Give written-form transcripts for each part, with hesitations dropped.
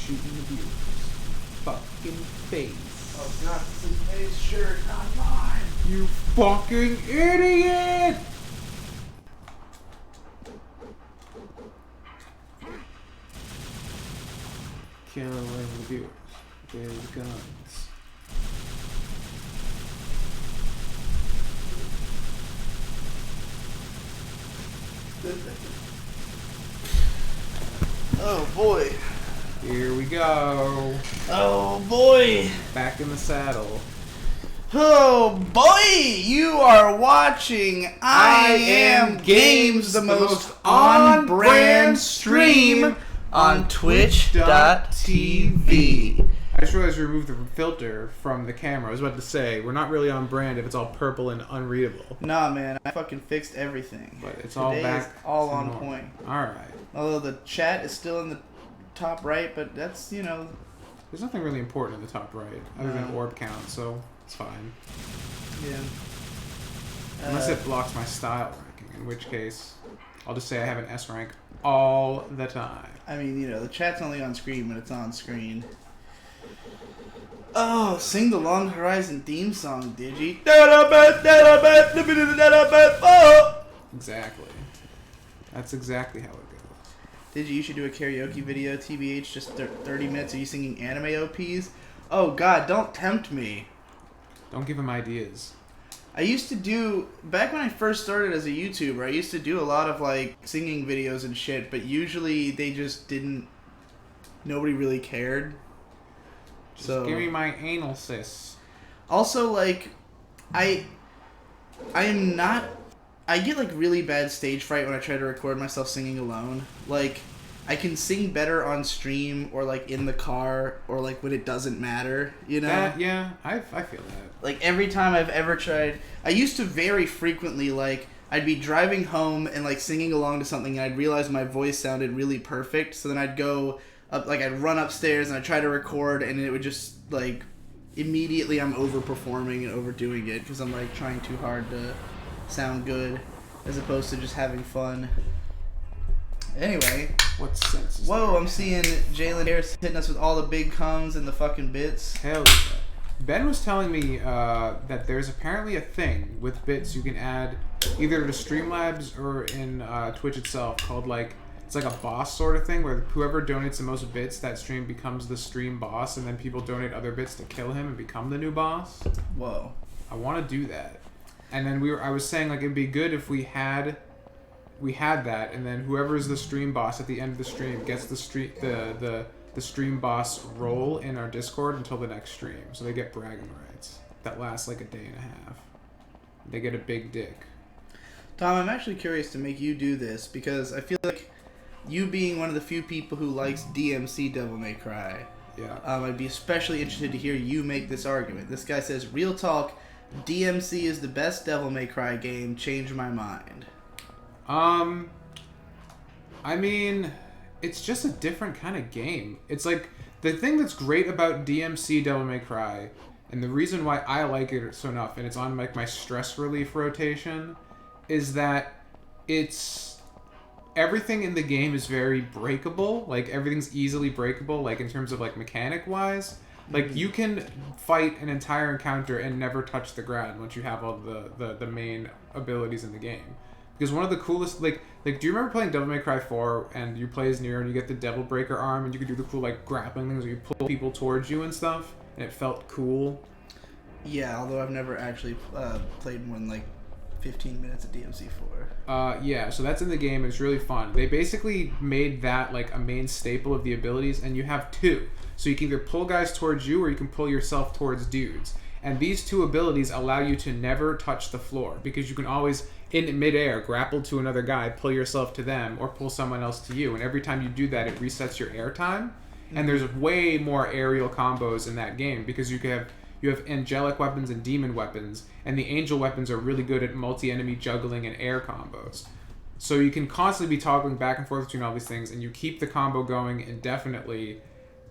shooting the viewers. Fucking face. Oh, it's not his face shirt, not mine. You fucking idiot! Killing the viewers. With guns. Oh boy. Here we go. Oh boy. Back in the saddle. Oh boy, you are watching I Am Games, the most on-brand stream on Twitch.tv. I just realized we removed the filter from the camera. I was about to say, we're not really on brand if it's all purple and unreadable. Nah, man, I fucking fixed everything. But it's Today all back. is all on normal. point. Alright. Although the chat is still in the top right, but that's, you know... There's nothing really important in the top right, other than orb count, so it's fine. Yeah. Unless it blocks my style ranking, in which case, I'll just say I have an S rank all the time. I mean, you know, the chat's only on screen when it's on screen. Oh, sing the Long Horizon theme song, Digi. Exactly. That's exactly how it goes. Digi, you should do a karaoke video, TBH, just 30 minutes of you singing anime OPs. Oh god, don't tempt me. Don't give him ideas. I used to do, back when I first started as a YouTuber, I used to do a lot of, like, singing videos and shit, but usually they just didn't, nobody really cared. Just So give me my anal cis. also, like, I am not, I get, like, really bad stage fright when I try to record myself singing alone. Like, I can sing better on stream or, like, in the car or, like, when it doesn't matter, you know? Yeah, I feel that. Like, every time I've ever tried... I used to very frequently, like, I'd be driving home and, like, singing along to something, and I'd realize my voice sounded really perfect, so then I'd go up, like, I'd run upstairs, and I'd try to record, and it would just, like, immediately I'm overperforming and overdoing it, because I'm, like, trying too hard to sound good, as opposed to just having fun. Anyway. What sense is Whoa, there? I'm seeing Jalen Harris hitting us with all the big comes and the fucking bits. Hell yeah. Ben was telling me that there's apparently a thing with bits you can add either to Streamlabs or in Twitch itself called, like, it's like a boss sort of thing where whoever donates the most bits, that stream becomes the stream boss, and then people donate other bits to kill him and become the new boss. Whoa. I want to do that. And then I was saying, like, it'd be good if we had that, and then whoever's the stream boss at the end of the stream gets the stream boss role in our Discord until the next stream, so they get bragging rights that last like a day and a half. They get a big dick. Tom, I'm actually curious to make you do this because I feel like you being one of the few people who likes DMC Devil May Cry, Yeah. I'd be especially interested to hear you make this argument. This guy says, real talk, DMC is the best Devil May Cry game, change my mind. I mean, it's just a different kind of game. It's like, the thing that's great about DMC Devil May Cry, and the reason why I like it so enough, and it's on like my stress relief rotation, is that it's, everything in the game is very breakable. Like, everything's easily breakable, like in terms of like mechanic wise. Like, you can fight an entire encounter and never touch the ground once you have all the main abilities in the game. Because one of the coolest, like, do you remember playing Devil May Cry 4 and you play as Nero and you get the Devil Breaker arm and you could do the cool, like, grappling things where you pull people towards you and stuff, and it felt cool? Yeah, although I've never actually played more than like 15 minutes of DMC 4. Yeah, so that's in the game. It's really fun. They basically made that, like, a main staple of the abilities, and you have two. So you can either pull guys towards you or you can pull yourself towards dudes. And these two abilities allow you to never touch the floor, because you can always, in midair, grapple to another guy, pull yourself to them, or pull someone else to you. And every time you do that, it resets your air time. And there's way more aerial combos in that game, because you have angelic weapons and demon weapons, and the angel weapons are really good at multi-enemy juggling and air combos. So you can constantly be toggling back and forth between all these things, and you keep the combo going indefinitely.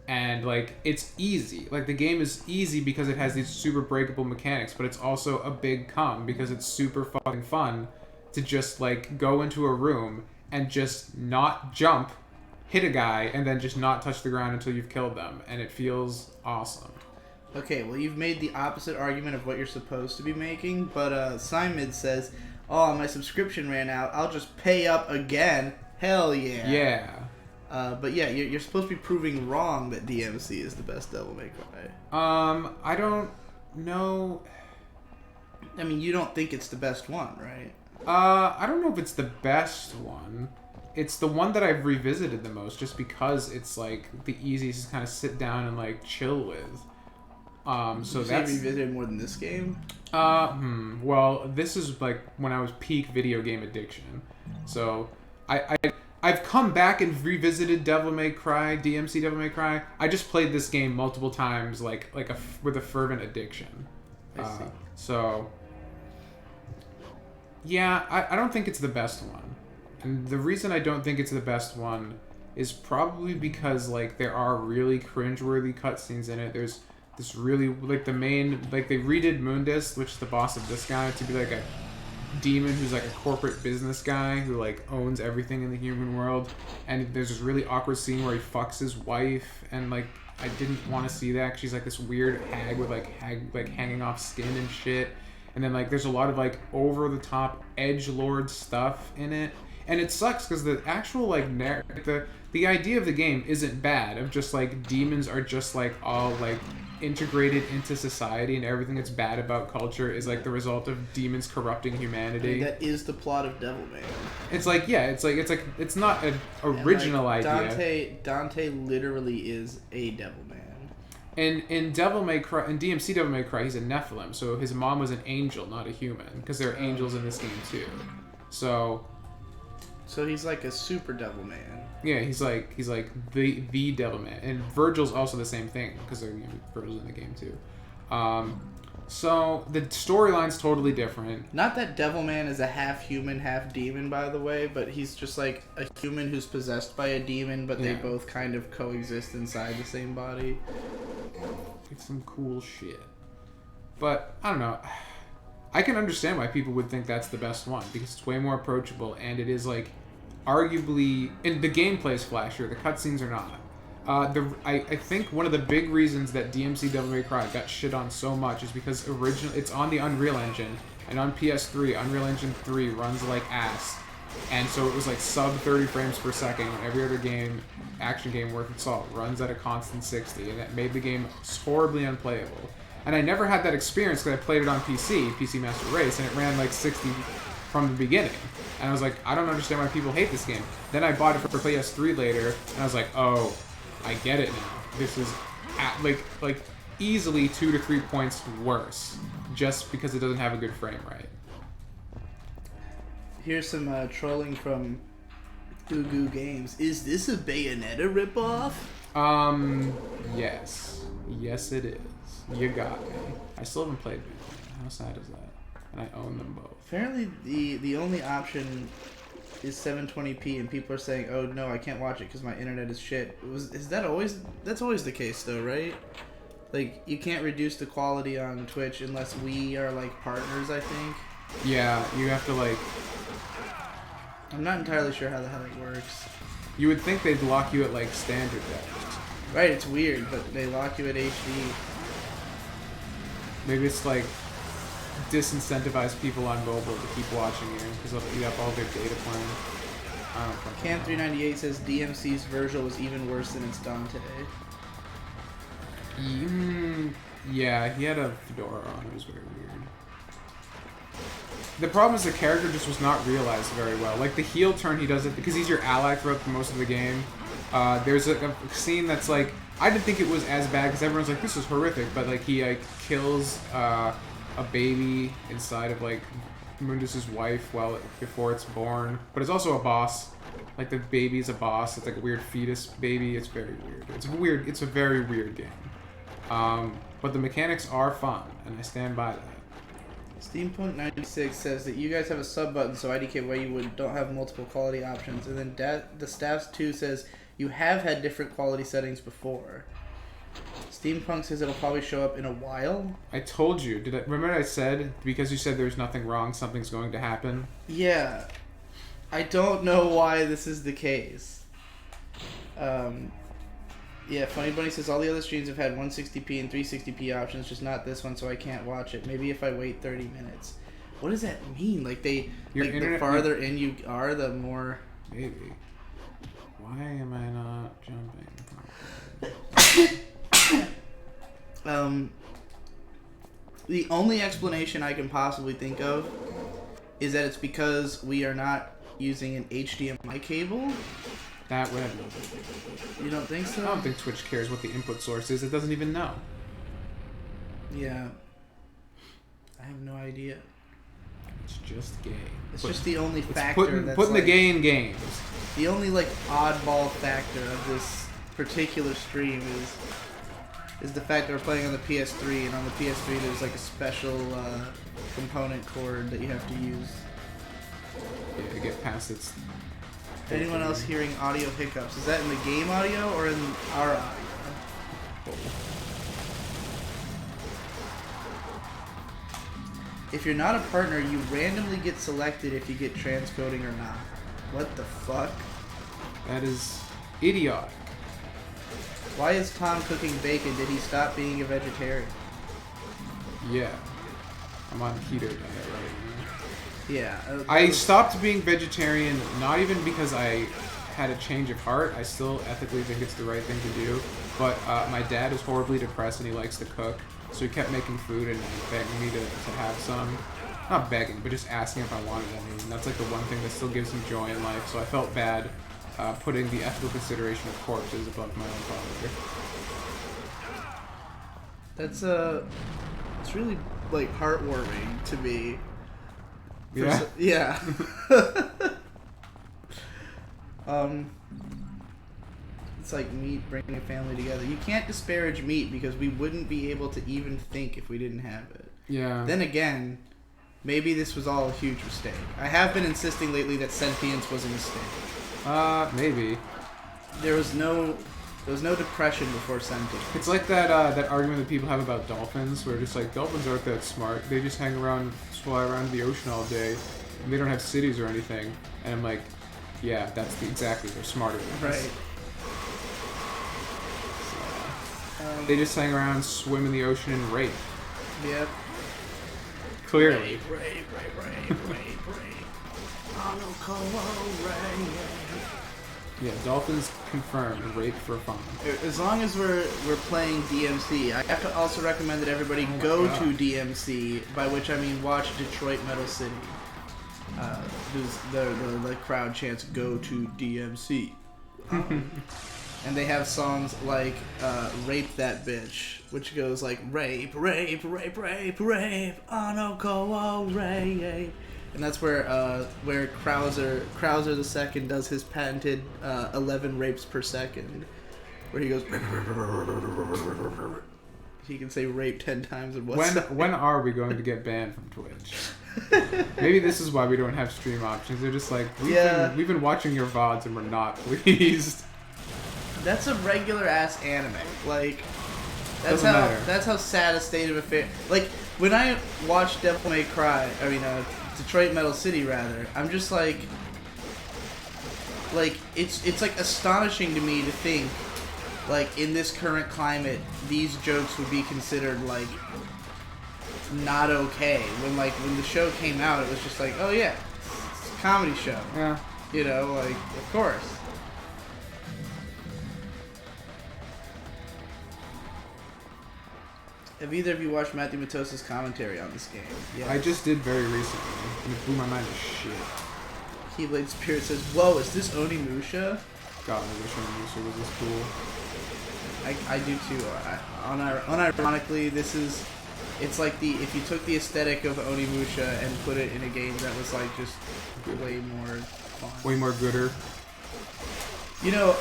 And, like, it's easy. Like, the game is easy because it has these super breakable mechanics, but it's also a big come because it's super fucking fun to just, like, go into a room and just not jump hit a guy and then just not touch the ground until you've killed them, and it feels awesome. Okay, well, you've made the opposite argument of what you're supposed to be making, but Simon says, oh, my subscription ran out. I'll just pay up again. Hell yeah. Yeah. But yeah, you're supposed to be proving wrong that DMC is the best Devil May Cry. I don't know. I mean, you don't think it's the best one, right? I don't know if it's the best one. It's the one that I've revisited the most, just because it's like the easiest to kind of sit down and like chill with. So that's revisited more than this game. Well, this is like when I was peak video game addiction. So I've come back and revisited Devil May Cry, DMC Devil May Cry. I just played this game multiple times, with a fervent addiction. I see. So yeah, I don't think it's the best one. And the reason I don't think it's the best one is probably because like there are really cringeworthy cutscenes in it. There's this really like the main like they redid Mundus, which is the boss of this guy, to be like a demon who's like a corporate business guy who like owns everything in the human world. And there's this really awkward scene where he fucks his wife, and like I didn't want to see that 'cause she's like this weird hag with like hanging off skin and shit. And then like there's a lot of like over the top edgelord stuff in it. And it sucks because the actual like the idea of the game isn't bad, of just like demons are just like all like integrated into society, and everything that's bad about culture is like the result of demons corrupting humanity. I mean, that is the plot of Devil May. It's like it's not an original idea. Dante literally is a devil man. And in Devil May Cry, in DMC Devil May Cry, he's a Nephilim, so his mom was an angel, not a human, because there are angels in this game too. So he's like a super devil man. Yeah, he's like the devil man, and Virgil's also the same thing because Virgil's in the game too. So the storyline's totally different. Not that Devilman is a half human, half demon, by the way, but he's just like a human who's possessed by a demon, but they both kind of coexist inside the same body. It's some cool shit. But I don't know. I can understand why people would think that's the best one, because it's way more approachable, and it is like arguably, and the gameplay's flashier, the cutscenes are not. I think one of the big reasons that DMC Devil May Cry got shit on so much is because it's on the Unreal Engine, and on PS3, Unreal Engine 3 runs like ass, and so it was like sub 30 frames per second when every other game, action game worth its salt, runs at a constant 60, and that made the game horribly unplayable. And I never had that experience because I played it on PC Master Race, and it ran like 60 from the beginning. And I was like, I don't understand why people hate this game. Then I bought it for PS3 later, and I was like, oh, I get it now. This is like easily 2 to 3 points worse just because it doesn't have a good frame rate. Here's some trolling from Goo Goo Games. Is this a Bayonetta ripoff? Yes. Yes, it is. You got me. I still haven't played Bayonetta. How sad is that? And I own them both. Apparently, the only option is 720p, and people are saying, "Oh no, I can't watch it because my internet is shit." Is that always? That's always the case, though, right? Like, you can't reduce the quality on Twitch unless we are like partners, I think. Yeah, you have to like. I'm not entirely sure how the hell it works. You would think they'd lock you at like standard depth. Right, it's weird, but they lock you at HD. Maybe it's like disincentivize people on mobile to keep watching you because they'll eat up all their data plan. I don't fucking know. Cam398 says DMC's Virgil was even worse than its Dante. Yeah, he had a fedora on. It was very weird. The problem is the character just was not realized very well. Like the heel turn he does it because he's your ally throughout most of the game. There's a scene that's like, I didn't think it was as bad because everyone's like, this is horrific, but like he like kills a baby inside of like Mundus's wife before it's born, but it's also a boss. Like the baby's a boss. It's like a weird fetus baby. It's very weird. It's a very weird game. But the mechanics are fun, and I stand by that. Steampunk96 says that you guys have a sub button, so IDKY don't have multiple quality options. And then the Staffs 2 says you have had different quality settings before. Steampunk says it'll probably show up in a while. I told you. Remember I said, because you said there's nothing wrong, something's going to happen? Yeah. I don't know why this is the case. Yeah, Funny Bunny says all the other streams have had 160p and 360p options, just not this one, so I can't watch it. Maybe if I wait 30 minutes. What does that mean? Like the farther in you are, the more. Maybe. Why am I not jumping? The only explanation I can possibly think of is that it's because we are not using an HDMI cable. That would. You don't think so? I don't think Twitch cares what the input source is. It doesn't even know. Yeah. I have no idea. It's just gay. It's just the only factor that's putting like, the gay in games. The only like oddball factor of this particular stream is the fact that we're playing on the PS3, and on the PS3 there's like a special component cord that you have to use. Yeah, to get past its. Anyone else hearing audio hiccups? Is that in the game audio or in our audio? If you're not a partner, you randomly get selected if you get transcoding or not. What the fuck? That is idiotic. Why is Tom cooking bacon? Did he stop being a vegetarian? Yeah. I'm on keto diet right now. Yeah. I stopped being vegetarian not even because I had a change of heart. I still ethically think it's the right thing to do. But my dad is horribly depressed and he likes to cook. So he kept making food and begging me to have some. Not begging, but just asking if I wanted any. And that's like the one thing that still gives him joy in life. So I felt bad putting the ethical consideration of corpses above my own father. That's it's really like heartwarming to me. Yeah. Yeah. It's like meat bringing a family together. You can't disparage meat because we wouldn't be able to even think if we didn't have it. Yeah. Then again, maybe this was all a huge mistake. I have been insisting lately that sentience was a mistake. Maybe. There was no depression before sentience. It's like that argument that people have about dolphins, where just like dolphins aren't that smart. They just hang around, fly around the ocean all day, and they don't have cities or anything. And I'm like, yeah, exactly. They're smarter than us. Right. They just hang around, swim in the ocean, and rape. Yep. Clearly. Rape. Yeah, dolphins confirmed rape for fun. As long as we're playing DMC, I have to also recommend that everybody go to DMC, by which I mean watch Detroit Metal City. Who's the crowd chants "Go to DMC," and they have songs like "Rape That Bitch," which goes like "Rape, rape, rape, rape, rape, on a go rape," and that's where Krauser II does his patented 11 rapes per second, where he goes. He can say rape 10 times in one second. When are we going to get banned from Twitch? Maybe this is why we don't have stream options. They're just like, we've been watching your VODs and we're not pleased. That's a regular ass anime. Like, that's how sad a state of affairs. Like, when I watch Devil May Cry, Detroit Metal City rather, I'm just like it's like astonishing to me to think, like, in this current climate, these jokes would be considered like not okay. When the show came out, it was just like, oh yeah, it's a comedy show. Yeah. You know, like, of course. Have either of you watched Matthew Matos's commentary on this game? Yeah. I just did very recently, and it blew my mind to shit. Keyblade Spirit says, "Whoa, is this Onimusha?" God, I wish Onimusha was this cool. I do too. Unironically, it's like if you took the aesthetic of Onimusha and put it in a game that was like just way more fun. Way more gooder. You know,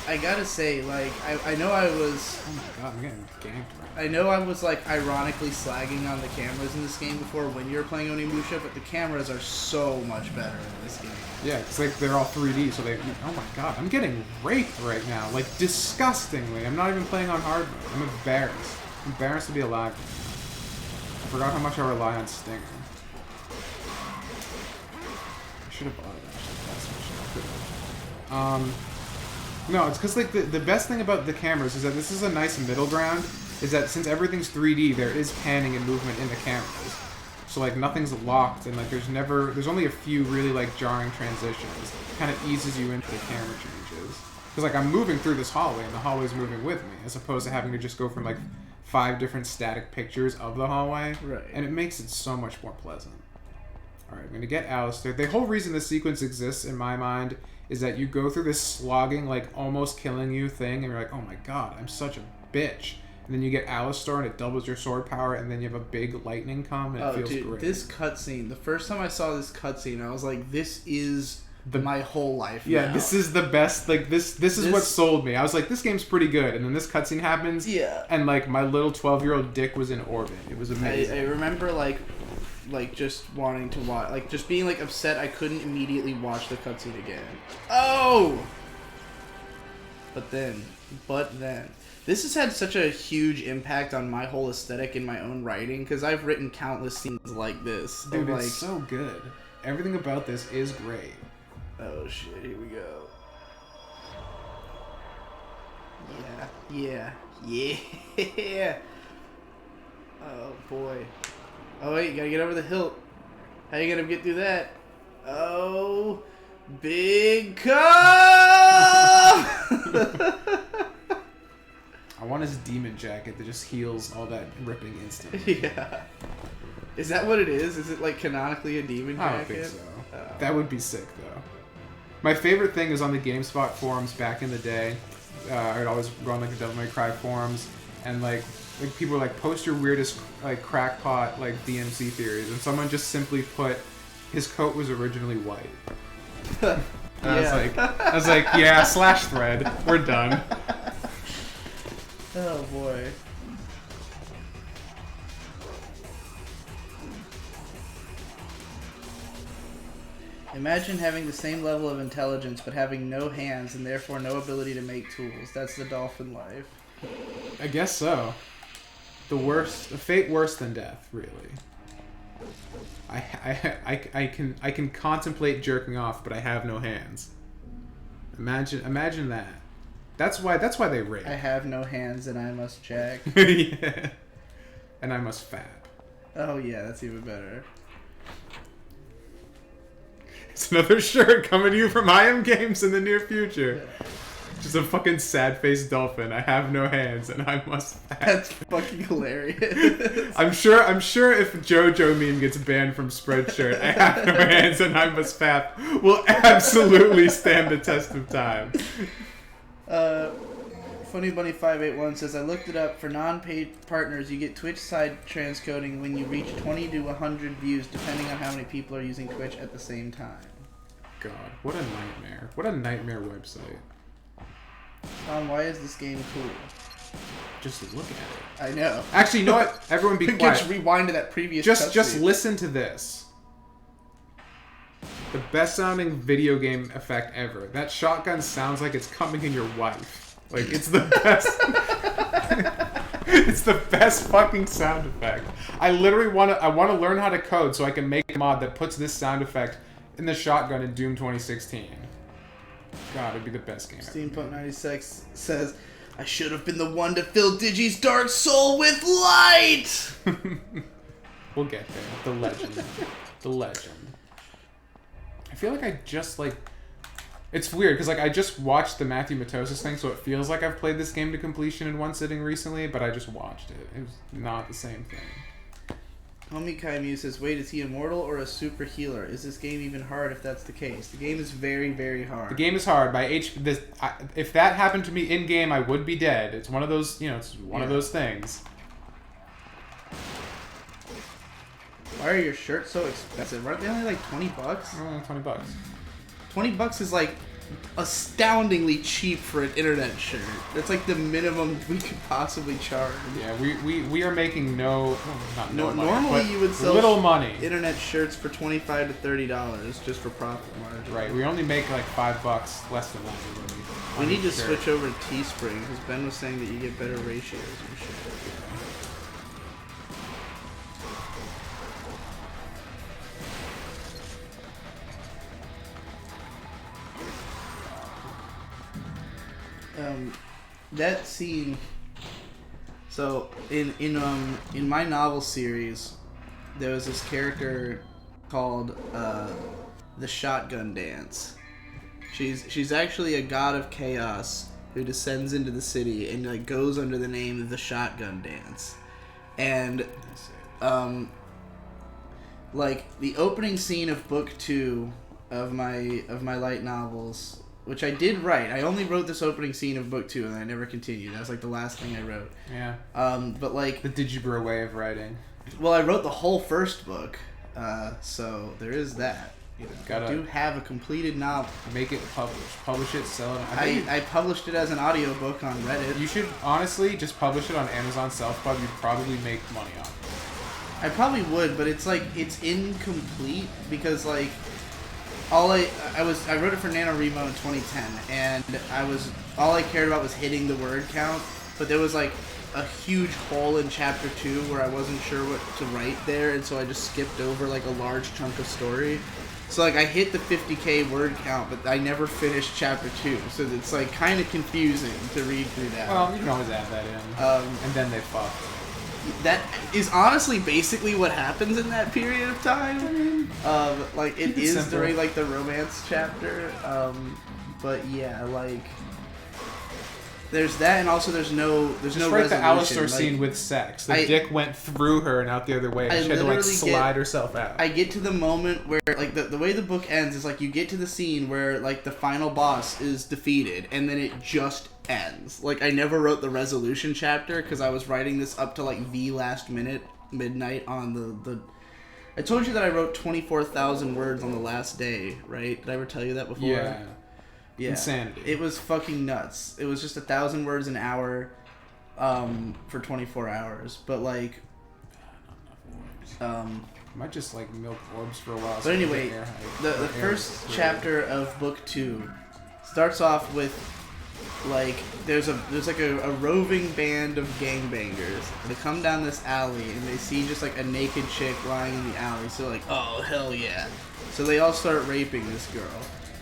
I gotta say, like, I know I was... Oh my god, I'm getting ganked. I know I was, like, ironically slagging on the cameras in this game before when you were playing Onimusha, but the cameras are so much better in this game. Yeah, it's like they're all 3D, so they... Oh my god, I'm getting raped right now. Like, disgustingly. I'm not even playing on hard mode. I'm embarrassed. I'm embarrassed to be alive. I forgot how much I rely on Stinger. I should have bought it, actually. That's what I could have. No, it's because like the best thing about the cameras is that this is a nice middle ground. Is that since everything's 3D, there is panning and movement in the cameras. So like nothing's locked, and like there's only a few really like jarring transitions. It kind of eases you into the camera changes. Because like I'm moving through this hallway, and the hallway's moving with me, as opposed to having to just go from like 5 different static pictures of the hallway. Right. And it makes it so much more pleasant. Alright, I'm gonna get Alistair. The whole reason this sequence exists in my mind is that you go through this slogging, like almost killing you thing, and you're like, oh my god, I'm such a bitch. And then you get Alistair, and it doubles your sword power, and then you have a big lightning come, and it feels great. This cutscene, the first time I saw this cutscene, I was like, this is my whole life Yeah, now. this is the best, like, this is what sold me. I was like, this game's pretty good, and then this cutscene happens, Yeah. and, like, my little 12-year-old dick was in orbit. It was amazing. I remember, like just wanting to watch, like, just being, like, upset I couldn't immediately watch the cutscene again. Oh! But then... This has had such a huge impact on my whole aesthetic in my own writing, because I've written countless scenes like this. Dude, like, it's so good. Everything about this is great. oh shit, here we go. Yeah. Oh boy. Oh wait, you gotta get over the hilt. How you gonna get through that? Oh, big cum! I want his demon jacket that just heals all that ripping instantly. Yeah. Is that what it is? Is it like canonically a demon jacket? I don't think so. Oh. That would be sick, though. My favorite thing is on the GameSpot forums back in the day. I'd always run like the Devil May Cry forums, and like people were like, post your weirdest like crackpot like DMC theories, and someone just simply put his coat was originally white. I was like, yeah, slash thread, we're done. Oh boy. Imagine having the same level of intelligence but having no hands and therefore no ability to make tools. That's the dolphin life. I guess so. The fate worse than death, really. I can contemplate jerking off, but I have no hands. Imagine that. That's why they rape. I have no hands and I must jack. Yeah. And I must fap. Oh yeah, that's even better. It's another shirt coming to you from IM Games in the near future. Just a fucking sad-faced dolphin. I have no hands and I must fap. That's fucking hilarious. I'm sure if JoJo meme gets banned from Spreadshirt, I have no hands and I must fap will absolutely stand the test of time. Funny Bunny 581 says, I looked it up. For non-paid partners, you get Twitch side transcoding when you reach 20 to 100 views, depending on how many people are using Twitch at the same time. God, what a nightmare. What a nightmare website. Tom, why is this game cool? Just look at it. I know. Actually, you know what? Everyone be quiet. Just rewind to that previous Just listen to this. The best sounding video game effect ever. That shotgun sounds like it's coming in your wife. Like, it's the best. It's the best fucking sound effect. I literally want to learn how to code so I can make a mod that puts this sound effect in the shotgun in Doom 2016. God, it'd be the best game ever. Steampunk 96 says, I should have been the one to fill Digi's dark soul with light! We'll get there. The legend. The legend. I feel like I just, like... It's weird, because, like, I just watched the Matthew Matosis thing, so it feels like I've played this game to completion in one sitting recently, but I just watched it. It was not the same thing. Homie Kai Mew says, wait, is he immortal or a super healer? Is this game even hard if that's the case? The game is very, very hard. The game is hard. If that happened to me in-game, I would be dead. It's one of those, it's one of those things. Why are your shirts so expensive? Aren't they only like $20? $20. $20 is like astoundingly cheap for an internet shirt. That's like the minimum we could possibly charge. Yeah, we are making not no money, normally you would sell little money. Internet shirts for $25 to $30 just for profit margin. Right, we only make like $5 less than that. We need to switch over to Teespring because Ben was saying that you get better ratios and shit. That scene. So in my novel series, there was this character called the Shotgun Dance. She's actually a god of chaos who descends into the city and like goes under the name of the Shotgun Dance, and like the opening scene of book 2 of my light novels, which I did write. I only wrote this opening scene of book 2 and I never continued. That was like the last thing I wrote. Yeah. But like The Digibro way of writing. well, I wrote the whole first book, so there is that. Gotta I do have a completed novel. make it publish it, sell it. I published it as an audiobook on Reddit. You should honestly just publish it on Amazon Self-Pub. You'd probably make money on it. I probably would, but it's like it's incomplete because like all I wrote it for NaNoWriMo in 2010, and all I cared about was hitting the word count, but there was like a huge hole in chapter 2 where I wasn't sure what to write there, and so I just skipped over like a large chunk of story. So like I hit the 50k word count, but I never finished chapter 2, so it's like kind of confusing to read through that. Well, you can always add that in, and then they fuck. That is honestly basically what happens in that period of time. Like it is simple. during like the romance chapter. But yeah, like there's that, and also there's no Just no write resolution. the Alistar Like, scene with sex. The dick went through her and out the other way. I And she had to like literally slide herself out. I get to the moment where like the way the book ends is like you get to the scene where like the final boss is defeated, and then it just ends. Like I never wrote the resolution chapter because I was writing this up to like the last minute, midnight on the. I told you that I wrote 24,000 words on the last day, right? Did I ever tell you that before? Yeah. Yeah. Insanity. It was fucking nuts. It was just 1,000 words an hour, for 24 hours. But like, Might just like milk orbs for a while. But anyway, the first chapter of book 2 starts off with like there's like a roving band of gangbangers. They come down this alley and they see just like a naked chick lying in the alley. So like, oh hell yeah! So they all start raping this girl,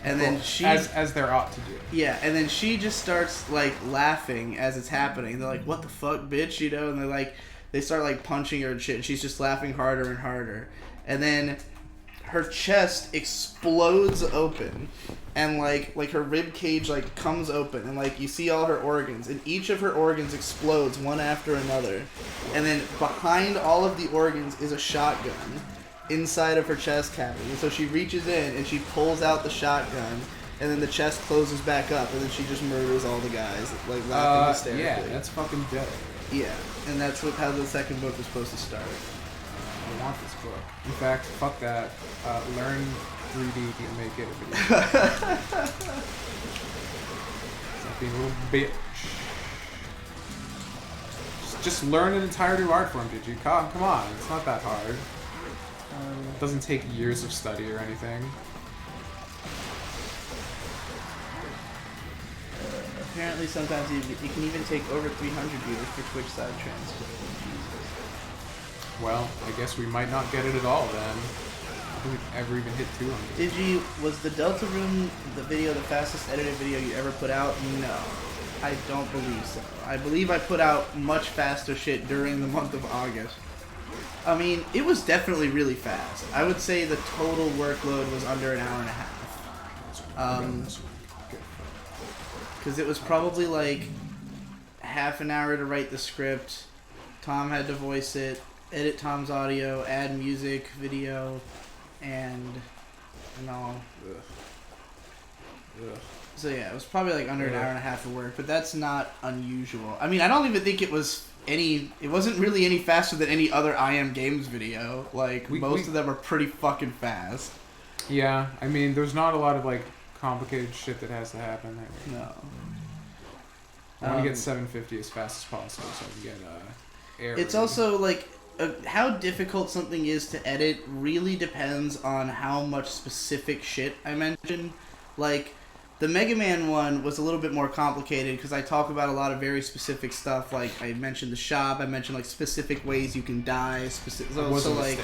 and then she as they're ought to do. yeah, and then she just starts like laughing as it's happening. They're like, "What the fuck, bitch?" You know, and they're like, they start like punching her and shit. And she's just laughing harder and harder, and then her chest explodes open, and like her rib cage like comes open, and like you see all her organs, and each of her organs explodes one after another, and then behind all of the organs is a shotgun inside of her chest cavity. And so she reaches in and she pulls out the shotgun, and then the chest closes back up, and then she just murders all the guys, like laughing hysterically. Yeah, that's fucking dope. Yeah, and that's how the second book was supposed to start. I want this book. In fact, fuck that. Learn 3D and make it a video. Stop being a little bitch. Just learn an entire new art form, did you? Come on, it's not that hard. It doesn't take years of study or anything. Apparently, sometimes it can even take over 300 viewers for Twitch side transfer. Well, I guess we might not get it at all then. I don't think we've ever even hit 200. Was the Delta Room the fastest edited video you ever put out? No. I don't believe so. I believe I put out much faster shit during the month of August. I mean, it was definitely really fast. I would say the total workload was under an hour and a half. Because it was probably like half an hour to write the script. Tom had to voice it, edit Tom's audio, add music, video, and all. Ugh. So yeah, it was probably like under an hour and a half of work, but that's not unusual. I mean, I don't even think it wasn't really any faster than any other I Am Games video. Like, most of them are pretty fucking fast. Yeah, I mean, there's not a lot of like complicated shit that has to happen. No. I want to get 750 as fast as possible so I can get air. It's also like how difficult something is to edit really depends on how much specific shit I mention. Like, the Mega Man one was a little bit more complicated because I talk about a lot of very specific stuff. Like, I mentioned the shop, I mentioned like specific ways you can die. So like,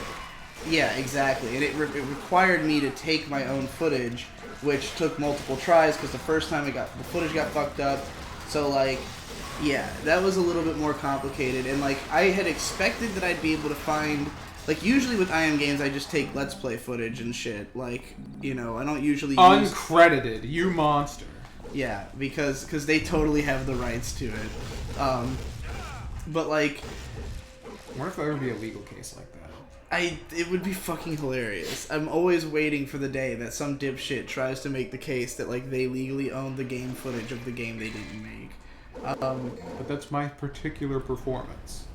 yeah, exactly. And it required me to take my own footage, which took multiple tries because the first time the footage got fucked up. So like, yeah, that was a little bit more complicated, and like I had expected that I'd be able to find, like usually with IM games I just take Let's Play footage and shit, like, you know, I don't usually use... Uncredited, you monster. Yeah, because they totally have the rights to it. But like, I wonder if there'll ever be a legal case like that. It would be fucking hilarious. I'm always waiting for the day that some dipshit tries to make the case that like they legally own the game footage of the game they didn't make. But that's my particular performance.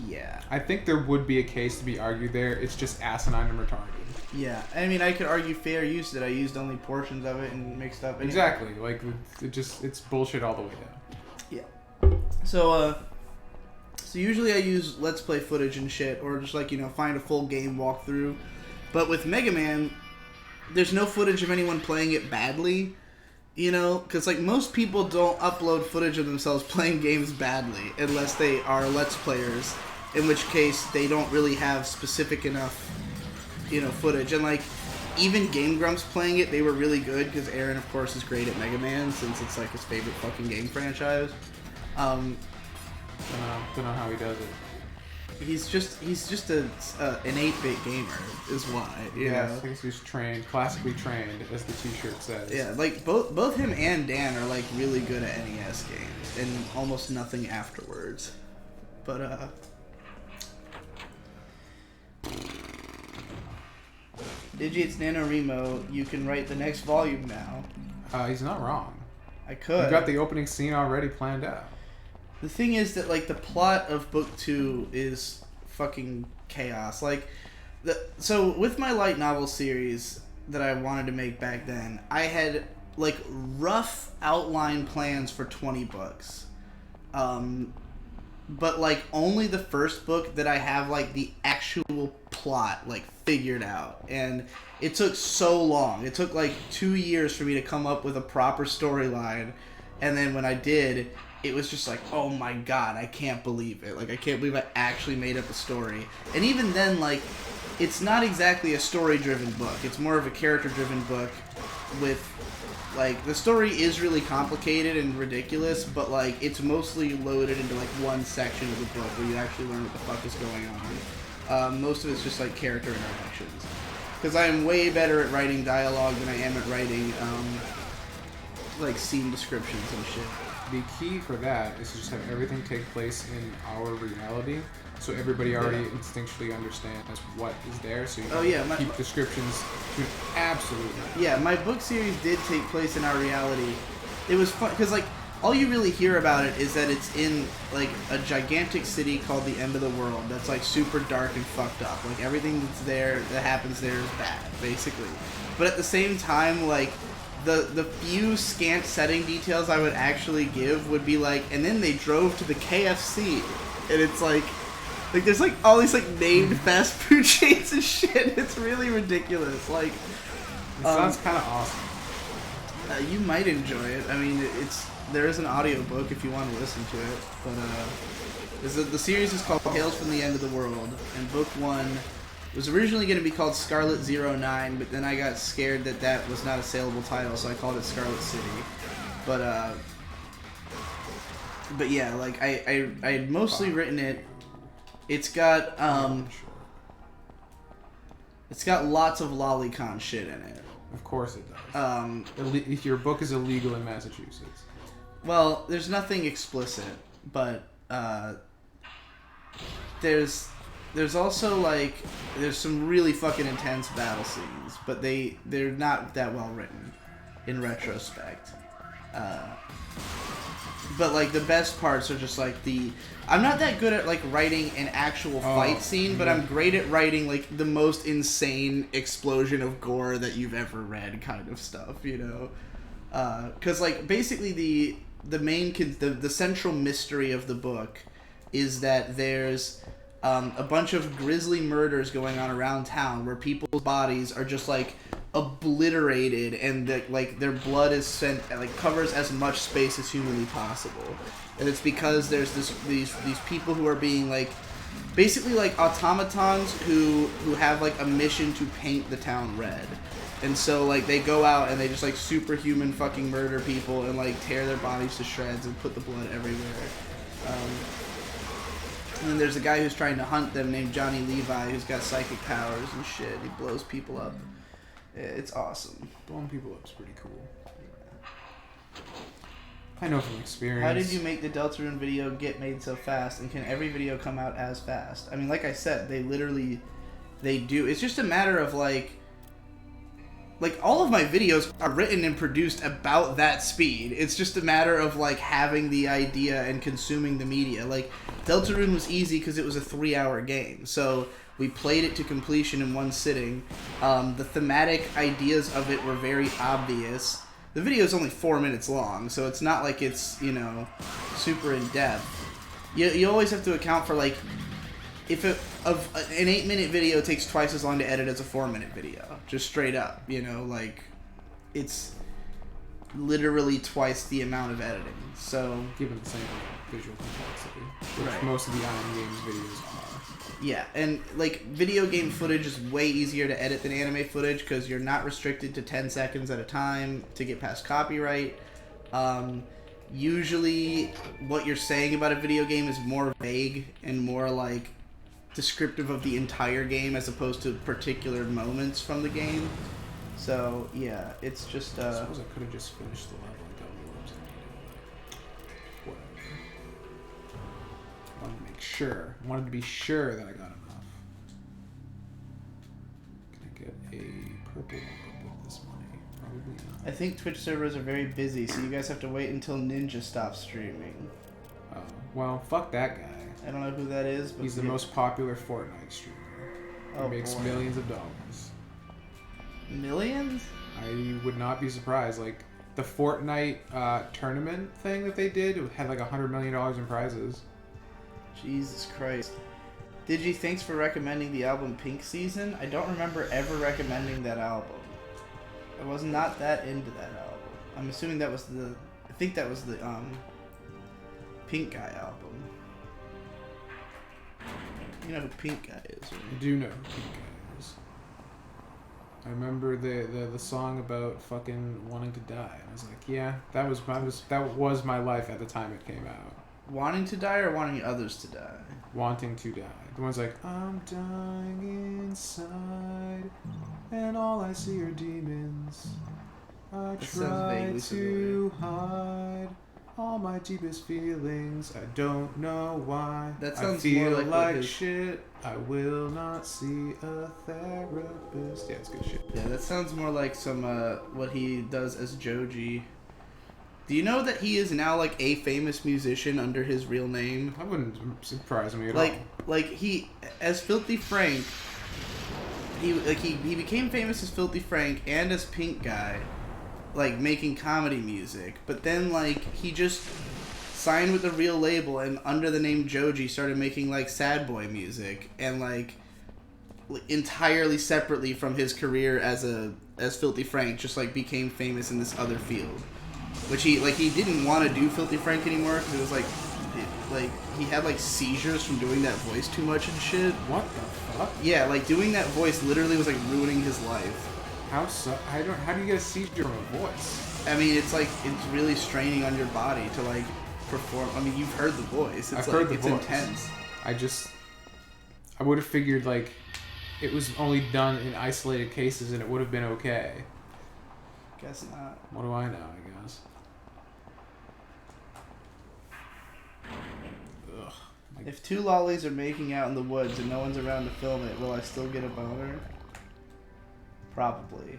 Yeah. I think there would be a case to be argued there. It's just asinine and retarded. Yeah. I mean, I could argue fair use that I used only portions of it and mixed up. Anyway. Exactly. Like, it's bullshit all the way down. Yeah. So usually I use Let's Play footage and shit, or just like, you know, find a full game walkthrough. But with Mega Man, there's no footage of anyone playing it badly. You know, because like most people don't upload footage of themselves playing games badly unless they are Let's Players, in which case they don't really have specific enough, you know, footage. And like even Game Grumps playing it, they were really good because Aaron, of course, is great at Mega Man since it's like his favorite fucking game franchise. Don't know how he does it. He's just an 8-bit gamer, is why. You know? He's trained, classically trained, as the T-shirt says. Yeah, like both him and Dan are like really good at NES games, and almost nothing afterwards. But Digits NaNoWriMo, you can write the next volume now. He's not wrong. I could. You got the opening scene already planned out. The thing is that like the plot of book 2 is fucking chaos. Like, so with my light novel series that I wanted to make back then, I had like rough outline plans for 20 books. But like only the first book that I have like the actual plot like figured out, and it took so long. It took like 2 years for me to come up with a proper storyline, and then when I did, it was just like, oh my god, I can't believe it. Like, I can't believe I actually made up a story. And even then, like, it's not exactly a story-driven book. It's more of a character-driven book with, like, the story is really complicated and ridiculous, but, like, it's mostly loaded into, like, one section of the book where you actually learn what the fuck is going on. Most of it's just, like, character interactions. Because I am way better at writing dialogue than I am at writing, like, scene descriptions and shit. The key for that is to just have everything take place in our reality, so everybody already instinctually understands what is there, so you can keep descriptions to absolutely. Yeah, my book series did take place in our reality. It was fun, because, like, all you really hear about it is that it's in, like, a gigantic city called the End of the World that's, like, super dark and fucked up. Like, everything that's there, that happens there is bad, basically. But at the same time, like, the few scant setting details I would actually give would be like, and then they drove to the KFC, and it's like there's like all these like named fast food chains and shit. It's really ridiculous. Like, it sounds kind of awesome. You might enjoy it. I mean, there is an audiobook if you want to listen to it, but the series is called Tales from the End of the World, and book 1 was originally going to be called Scarlet 09, but then I got scared that was not a saleable title, so I called it Scarlet City. But yeah, like I had mostly written it. It's got lots of lolicon shit in it. Of course it does. Your book is illegal in Massachusetts. Well, there's nothing explicit, but there's also, like, there's some really fucking intense battle scenes, but they're not that well written, in retrospect. But, like, the best parts are just, like, I'm not that good at, like, writing an actual fight scene, but I'm great at writing, like, the most insane explosion of gore that you've ever read kind of stuff, you know? Because, like, basically the main, the central mystery of the book is that there's a bunch of grisly murders going on around town where people's bodies are just like obliterated, and like their blood is sent, like, covers as much space as humanly possible, and it's because there's these people who are being like basically like automatons who have like a mission to paint the town red, And so like they go out and they just like superhuman fucking murder people and like tear their bodies to shreds and put the blood everywhere. And then there's a guy who's trying to hunt them named Johnny Levi who's got psychic powers and shit. He blows people up. It's awesome. Blowing people up is pretty cool. I know from experience. How did you make the Deltarune video get made so fast, and can every video come out as fast? I mean, like I said, they do. It's just a matter of like all of my videos are written and produced about that speed. It's just a matter of like having the idea and consuming the media. Like Deltarune was easy because it was a 3-hour game, so we played it to completion in one sitting. The thematic ideas of it were very obvious. The video is only 4 minutes long, so it's not like it's, you know, super in depth. You always have to account for like if an 8-minute video takes twice as long to edit as a 4-minute video, just straight up, you know, like it's literally twice the amount of editing. So given the same visual complexity, which right. Most of the Iron Games videos are. Yeah, and like video game footage is way easier to edit than anime footage because you're not restricted to 10 seconds at a time to get past copyright. Usually what you're saying about a video game is more vague and more like descriptive of the entire game as opposed to particular moments from the game. So yeah, it's just I suppose I could have just finished the level and got the orbs I needed. Whatever. Wanted to make sure. Wanted to be sure that I got enough. Can I get a purple orb with this money? Probably not. I think Twitch servers are very busy, so you guys have to wait until Ninja stops streaming. Oh, well, fuck that guy. I don't know who that is, but He's the most popular Fortnite streamer. Oh, He makes boy. millions of dollars. Millions? I would not be surprised. Like, the Fortnite tournament thing that they did, it had like $100 million in prizes. Jesus Christ. Digi, thanks for recommending the album Pink Season. I don't remember ever recommending that album. I was not that into that album. I'm assuming that was I think that was the Pink Guy album. You know who Pink Guy is, right? I do know who Pink Guy is. I remember the song about fucking wanting to die. And I was like, yeah, that was my life at the time it came out. Wanting to die or wanting others to die? Wanting to die. The one's like, I'm dying inside, and all I see are demons. I That sounds try vaguely to hide all my deepest feelings. I don't know why. That I sounds feel more like what his- shit. I will not see a therapist. Yeah, it's good shit. Yeah, that sounds more like some what he does as Joji. Do you know that he is now like a famous musician under his real name? That wouldn't surprise me at all. Like he as Filthy Frank. He became famous as Filthy Frank and as Pink Guy, like making comedy music. But then like he just signed with a real label and under the name Joji started making like sad boy music and like entirely separately from his career as Filthy Frank, just like became famous in this other field. Which he didn't want to do Filthy Frank anymore because it was like he had like seizures from doing that voice too much and shit. What the fuck? Yeah, like doing that voice literally was like ruining his life. How do you get a seizure from a voice? I mean, it's like it's really straining on your body to like perform. I mean, you've heard the voice. It's I've heard the it's voice. intense. I would have figured like it was only done in isolated cases and it would have been okay. Guess not. What do I know? I guess. Ugh. If two lollies are making out in the woods and no one's around to film it, will I still get a boner? Probably.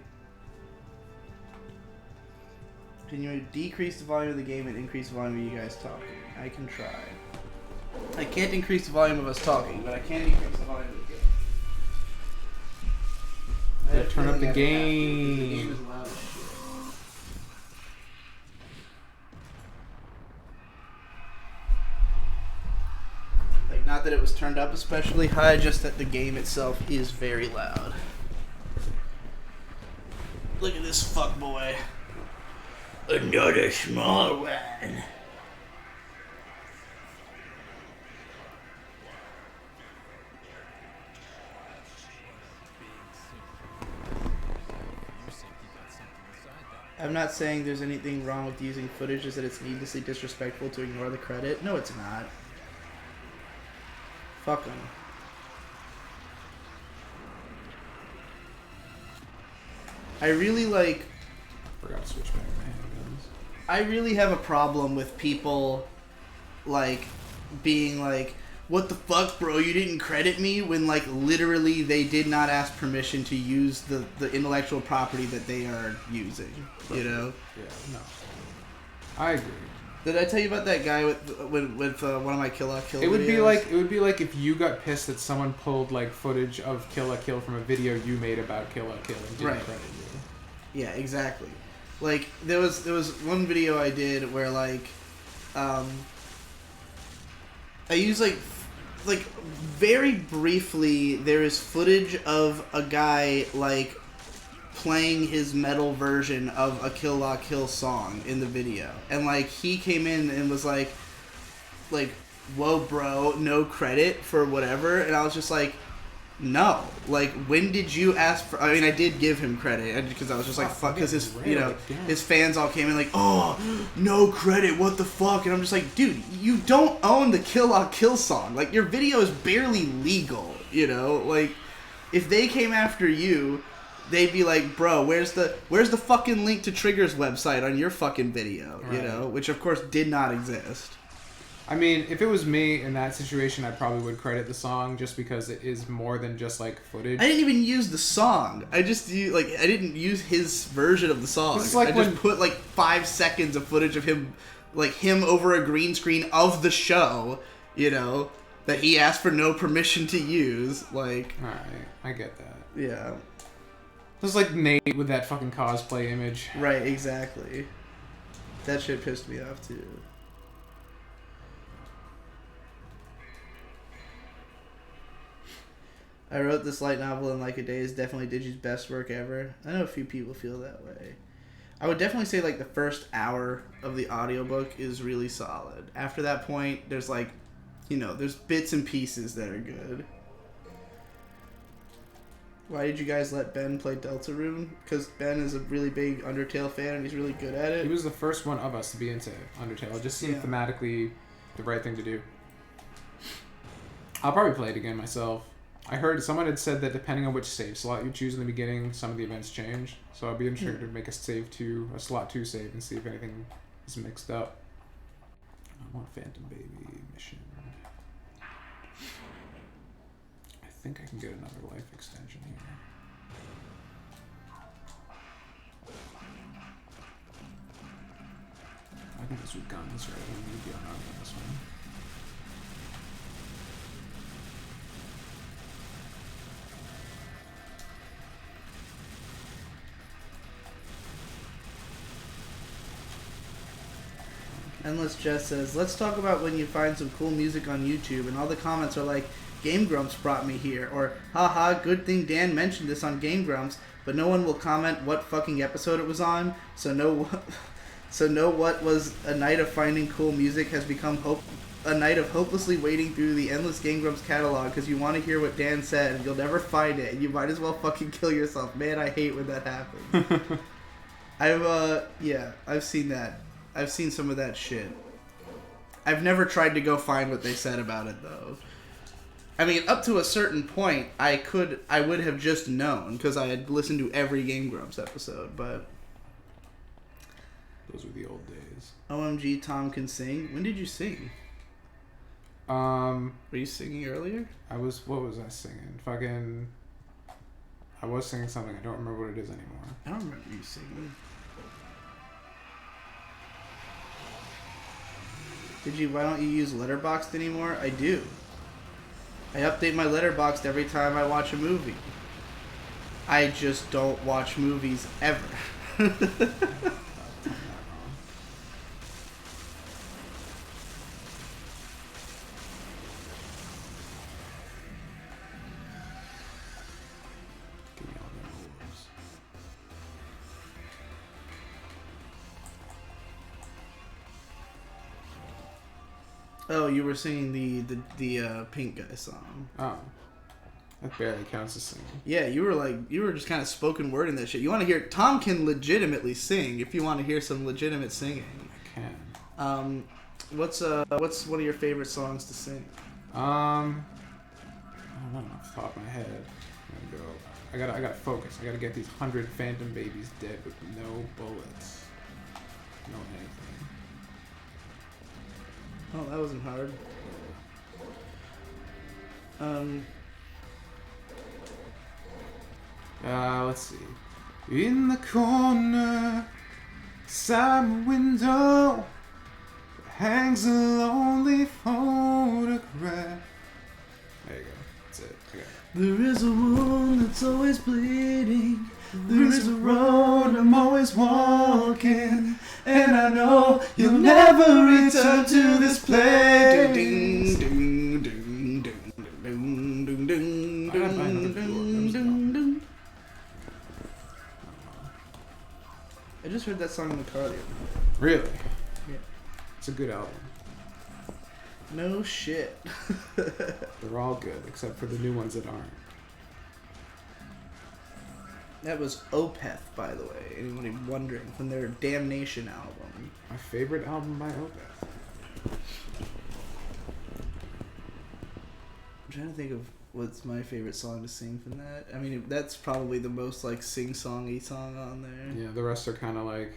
Can you decrease the volume of the game and increase the volume of you guys talking? I can try. I can't increase the volume of us talking, but I can decrease the volume of the game. I have a Turn up feeling the I have to. The game. game is loud as shit. Like, not that it was turned up especially high, just that the game itself is very loud. Look at this fuckboy. Another small one. I'm not saying there's anything wrong with using footage, is that it's needlessly disrespectful to ignore the credit. No, it's not. Fuck them. I really like... Forgot to switch back to handguns. I really have a problem with people, like, being like, what the fuck, bro, you didn't credit me, when, like, literally they did not ask permission to use the intellectual property that they are using, you know? Yeah, no. I agree. Did I tell you about that guy with one of my Kill la Kill It would videos? be like if you got pissed that someone pulled, like, footage of Kill la Kill from a video you made about Kill la Kill and didn't Right. credit you. Yeah, exactly. Like, there was one video I did where, like, I use, like, very briefly, there is footage of a guy, like, playing his metal version of a Kill la Kill song in the video. And, like, he came in and was like, whoa, bro, no credit for whatever. And I was just like, no. Like, when did you ask for... I mean, I did give him credit, because I was just like, fuck, because his, you know, his fans all came in like, oh, no credit, what the fuck? And I'm just like, dude, you don't own the Kill la Kill song. Like, your video is barely legal, you know? Like, if they came after you, they'd be like, bro, where's the fucking link to Trigger's website on your fucking video, you know? Which, of course, did not exist. I mean, if it was me in that situation, I probably would credit the song just because it is more than just, like, footage. I didn't even use the song. I didn't use his version of the song. It's like I just put, like, 5 seconds of footage of him, like, him over a green screen of the show, you know, that he asked for no permission to use. Like... Alright, I get that. Yeah. It's like Nate with that fucking cosplay image. Right, exactly. That shit pissed me off, too. I wrote this light novel in like a day. Is definitely Digi's best work ever. I know a few people feel that way. I would definitely say like the first hour of the audiobook is really solid. After that point, there's like, you know, there's bits and pieces that are good. Why did you guys let Ben play Deltarune? Because Ben is a really big Undertale fan and he's really good at it. He was the first one of us to be into Undertale. It just seemed thematically the right thing to do. I'll probably play it again myself. I heard someone had said that depending on which save slot you choose in the beginning, some of the events change. So I'll be interested to make a slot 2 save and see if anything is mixed up. I want Phantom Baby mission. I think I can get another life extension here. I think this with guns, right? I don't need to be on this one. Endless Jess says, let's talk about when you find some cool music on YouTube, and all the comments are like, Game Grumps brought me here, or haha, good thing Dan mentioned this on Game Grumps, but no one will comment what fucking episode it was on, so know what was a night of finding cool music has become a night of hopelessly wading through the endless Game Grumps catalog because you want to hear what Dan said and you'll never find it, and you might as well fucking kill yourself. Man, I hate when that happens. I've seen that. I've seen some of that shit. I've never tried to go find what they said about it, though. I mean, up to a certain point, I would have just known, because I had listened to every Game Grumps episode, but... Those were the old days. OMG, Tom can sing. When did you sing? Were you singing earlier? What was I singing? I was singing something. I don't remember what it is anymore. I don't remember you singing. Why don't you use Letterboxd anymore? I do. I update my Letterboxd every time I watch a movie. I just don't watch movies ever. Oh, you were singing the Pink Guy song. Oh. That barely counts as singing. Yeah, you were just kind of spoken word in that shit. You want to hear Tom can legitimately sing if you want to hear some legitimate singing. I can. What's one of your favorite songs to sing? I don't know off the top of my head. I gotta focus. I gotta get these 100 phantom babies dead with no bullets. No anything. Oh, that wasn't hard. Let's see. In the corner, beside my window, hangs a lonely photograph. There you go. That's it. Okay. There is a wound that's always bleeding. There is a road I'm always walking, and I know you'll never return to this place. Ding, ding, ding, ding, ding, ding, ding, ding, ding, ding, ding. I just heard that song in the car the other day. Really? Yeah. It's a good album. No shit. They're all good, except for the new ones that aren't. That was Opeth, by the way. Anybody wondering, from their Damnation album. My favorite album by Opeth. I'm trying to think of what's my favorite song to sing from that. I mean, that's probably the most like sing-songy song on there. Yeah, the rest are kind of like.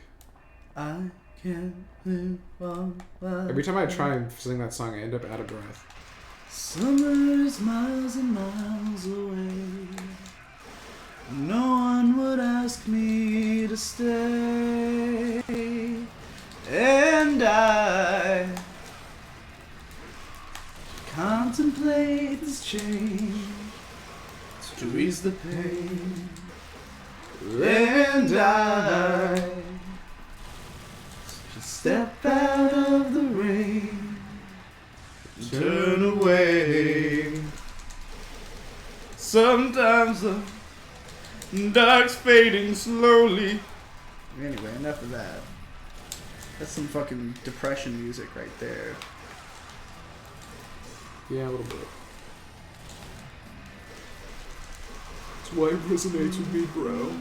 I can't live on. Every time I try and sing that song, I end up out of breath. Summer is miles and miles away. No one would ask me to stay, and I contemplate this change to ease the pain, and I just step out of the rain, turn away. Sometimes the dark's fading slowly. Anyway, enough of that. That's some fucking depression music right there. Yeah, a little bit. That's why it resonates with me, bro.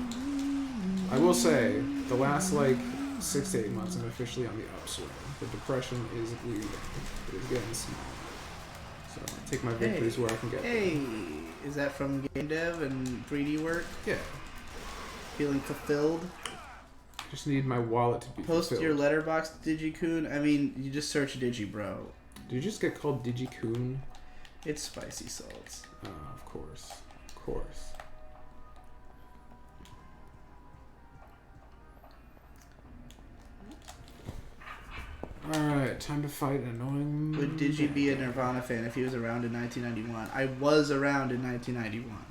I will say, the last, 6 to 8 months, I'm officially on the upswing. The depression is leaving. It is getting smaller. So, I take my victories where I can get them. Hey, is that from game dev and 3D work? Yeah. Feeling fulfilled? Just need my wallet to be Post fulfilled. your letterbox Digikun. I mean, you just search Digibro. Did you just get called Digikun? It's spicy salts. Oh, of course. Of course. Alright, time to fight an annoying... Would Digi be a Nirvana fan if he was around in 1991? I was around in 1991.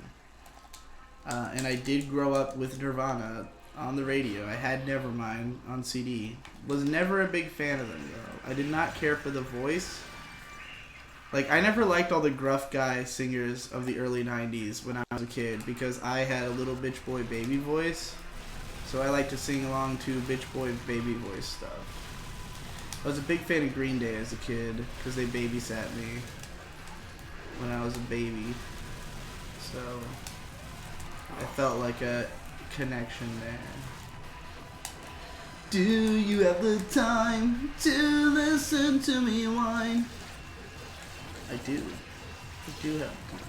And I did grow up with Nirvana on the radio. I had Nevermind on CD. Was never a big fan of them, though. I did not care for the voice. I never liked all the gruff guy singers of the early 90s when I was a kid because I had a little bitch boy baby voice. So I like to sing along to bitch boy baby voice stuff. I was a big fan of Green Day as a kid because they babysat me when I was a baby. So I felt like a connection there. Do you have the time to listen to me whine? I do. I do have time.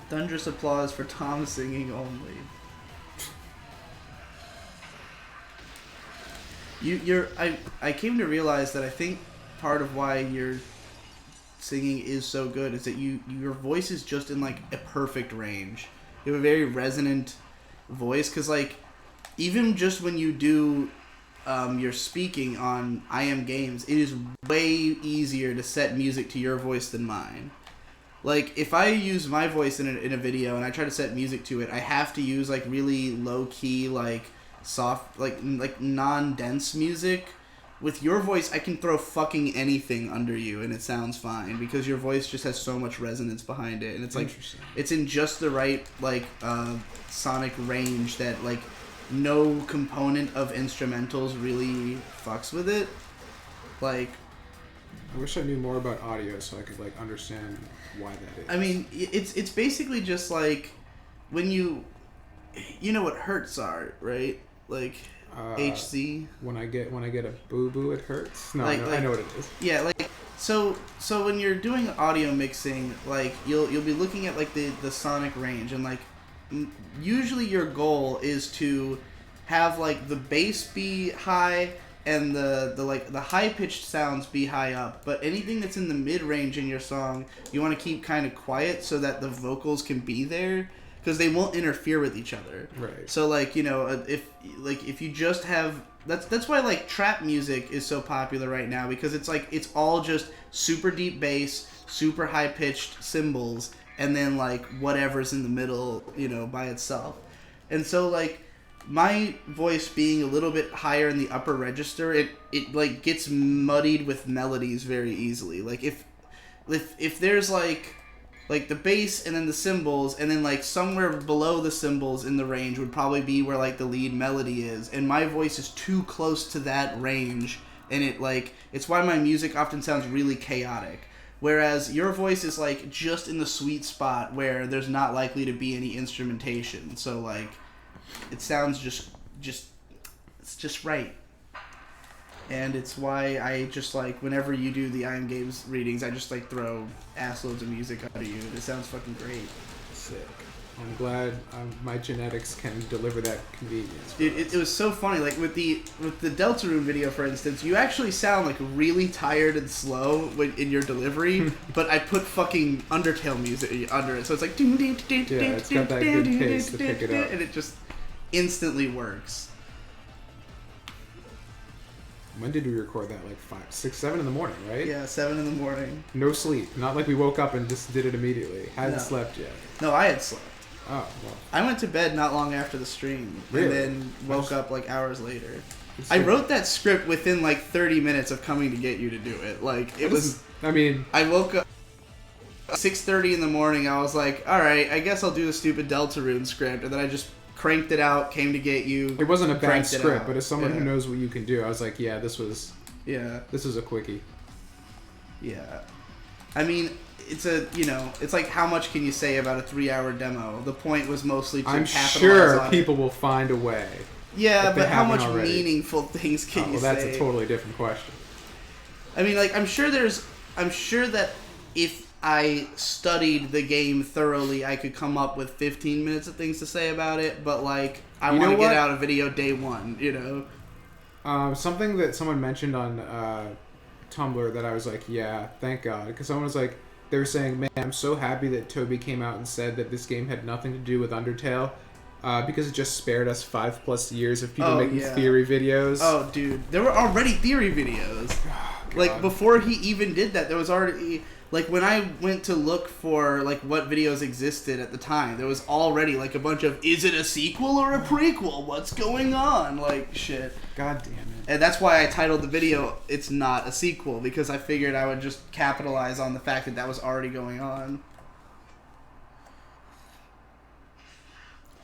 Thunderous applause for Tom singing only. I came to realize that I think part of why your singing is so good is that your voice is just in a perfect range. You have a very resonant voice because even just when you do your speaking on I Am Games, it is way easier to set music to your voice than mine. If I use my voice in a video and I try to set music to it, I have to use really low key soft non-dense music. With your voice I can throw fucking anything under you and it sounds fine because your voice just has so much resonance behind it, and it's it's in just the right sonic range that no component of instrumentals really fucks with it. I wish I knew more about audio so I could like understand why that is. I mean, it's basically just like when you know what hertz are, right? Like HZ. When I get a boo boo, it hurts. No, Like- no, I like- know what it is. Yeah, like so when you're doing audio mixing, like you'll be looking at like the sonic range, and like usually your goal is to have like the bass be high and the high pitched sounds be high up, but anything that's in the mid range in your song, you want to keep kind of quiet so that the vocals can be there because they won't interfere with each other. Right. So like, you know, if you just have that's why like trap music is so popular right now, because it's like it's all just super deep bass, super high pitched cymbals, and then like whatever's in the middle, you know, by itself. And so like my voice being a little bit higher in the upper register, it like gets muddied with melodies very easily. Like if there's like the bass and then the cymbals, and then like somewhere below the cymbals in the range would probably be where like the lead melody is, and my voice is too close to that range, and it's why my music often sounds really chaotic, whereas your voice is like just in the sweet spot where there's not likely to be any instrumentation, so like it sounds just it's just right. And it's why I just like, whenever you do the I Am Games readings, I just like throw ass loads of music at you. It sounds fucking great. Sick. I'm glad my genetics can deliver that convenience. Dude, it was so funny. Like with the Deltarune video, for instance, you actually sound like really tired and slow in your delivery, but I put fucking Undertale music under it, so it's like Yeah, it's got that good pace to pick it up. and it just instantly works. When did we record that? Like 5, 6, 7 in the morning, right? Yeah, 7 in the morning. No sleep. Not like we woke up and just did it immediately. Hadn't No. slept yet. No, I had slept. Oh, well. I went to bed not long after the stream, Really? and then woke up like hours later. It's I like- wrote that script within like 30 minutes of coming to get you to do it. Like it was. I mean, I woke up 6:30 in the morning. I was like, all right, I guess I'll do the stupid Deltarune script, and then I just cranked it out. Came to get you. it wasn't a bad cranked it script, out. but as someone who Yeah. knows what you can do, I was like, yeah, this was a quickie. Yeah. I mean, it's it's like how much can you say about a 3-hour demo? The point was mostly to I'm capitalize sure on people will find a way. Yeah, if they but how haven't much already. meaningful things can Oh, you well, say? that's a totally different question. I mean, like, I'm sure that if I studied the game thoroughly, I could come up with 15 minutes of things to say about it, but, like, I You want know to get what? out a video day one, you know? Something that someone mentioned on Tumblr that I was like, yeah, thank God. Because someone was like, they were saying, man, I'm so happy that Toby came out and said that this game had nothing to do with Undertale. Because it just spared us 5+ years of people making theory videos. Oh, dude. There were already theory videos. Like, before he even did that, there was already... Like, when I went to look for, like, what videos existed at the time, there was already, like, a bunch of, is it a sequel or a prequel? What's going on? Like, shit. God damn it. And that's why I titled the video, It's Not a Sequel, because I figured I would just capitalize on the fact that that was already going on.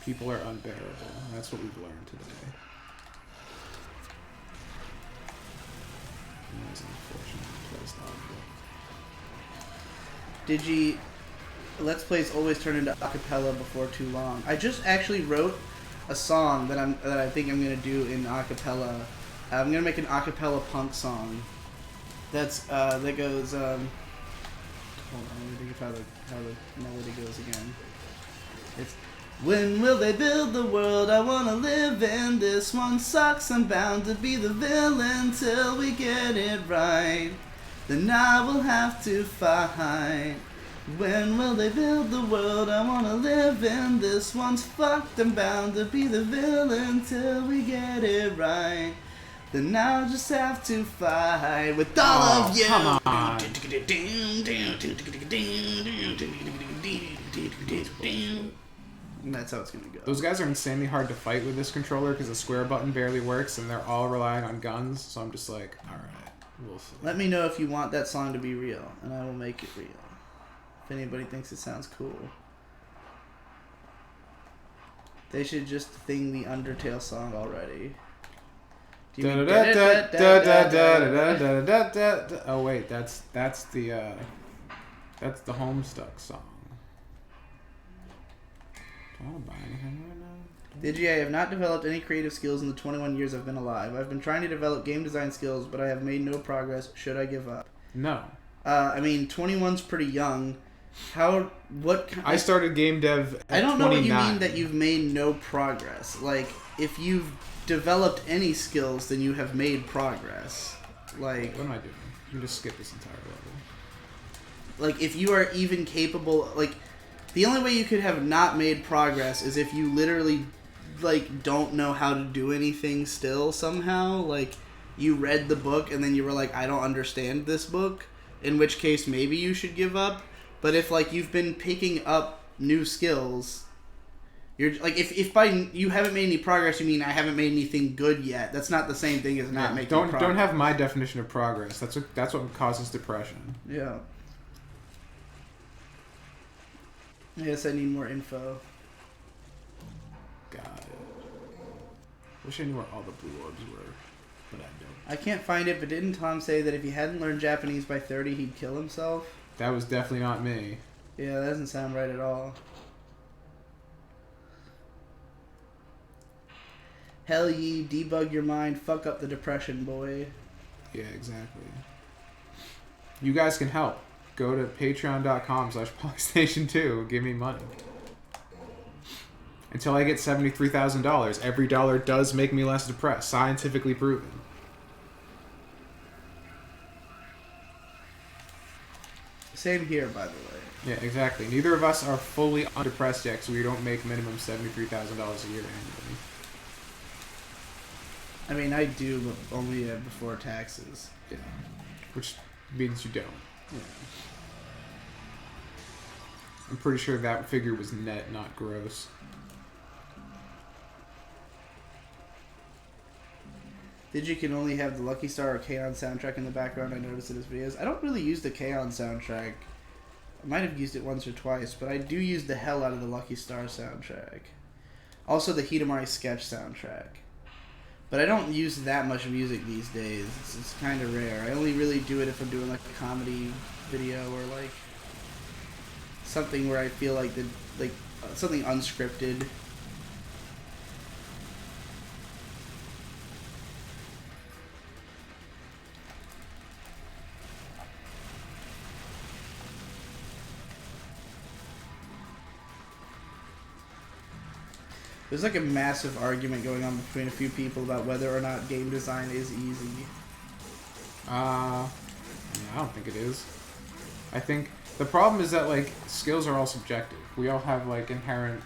People are unbearable. That's what we've learned today. That's unfortunate. That's not good. Digi Let's Plays always turn into acapella before too long. I just actually wrote a song that I think I'm gonna do in acapella. I'm gonna make an acapella punk song. That goes. Hold on, let me think of how the melody goes again. It's when will they build the world I wanna live in? This one sucks. I'm bound to be the villain till we get it right. Then I will have to fight. When will they build the world I wanna live in? This one's fucked. I'm bound to be the villain till we get it right. Then I'll just have to fight with all of you. Come on. And that's how it's gonna go. Those guys are insanely hard to fight with this controller because the square button barely works and they're all relying on guns. So I'm just like, alright, we'll see. Let me know if you want that song to be real, and I will make it real. If anybody thinks it sounds cool. They should just thing the Undertale song already. Do you mean da-da-da-da-da-da-da-da-da-da-da? Oh wait, that's the Homestuck song. Do I want to buy anything right now? Digi, I have not developed any creative skills in the 21 years I've been alive. I've been trying to develop game design skills, but I have made no progress. Should I give up? No. I mean, 21's pretty young. I started game dev at 29. I don't know what you mean that you've made no progress. Like, if you've developed any skills, then you have made progress. Like, what am I doing? You can just skip this entire level. Like, if you are even capable, like, the only way you could have not made progress is if you literally, like, don't know how to do anything still somehow. Like, you read the book and then you were like, I don't understand this book, in which case maybe you should give up. But if, like, you've been picking up new skills, you're, like, if by you haven't made any progress, you mean I haven't made anything good yet. That's not the same thing as not making progress. Don't have my definition of progress. That's what causes depression. Yeah. I guess I need more info. Got it. Wish I knew where all the blue orbs were, but I don't. I can't find it, but didn't Tom say that if he hadn't learned Japanese by 30, he'd kill himself? That was definitely not me. Yeah, that doesn't sound right at all. Hell ye, debug your mind, fuck up the depression, boy. Yeah, exactly. You guys can help. Go to patreon.com/Polystation2. Give me money. Until I get $73,000. Every dollar does make me less depressed. Scientifically proven. Same here, by the way. Yeah, exactly. Neither of us are fully undepressed yet, so we don't make minimum $73,000 a year annually. I mean, I do, but only before taxes. Yeah. Which means you don't. Yeah. I'm pretty sure that figure was net, not gross. Digi can only have the Lucky Star or K-On! Soundtrack in the background. I noticed in his videos. I don't really use the K-On! Soundtrack. I might have used it once or twice, but I do use the hell out of the Lucky Star soundtrack. Also the Hidamari Sketch soundtrack. But I don't use that much music these days. It's kind of rare. I only really do it if I'm doing like a comedy video or like something where I feel like something unscripted. There's like a massive argument going on between a few people about whether or not game design is easy. I don't think it is. I think the problem is that like skills are all subjective. We all have like inherent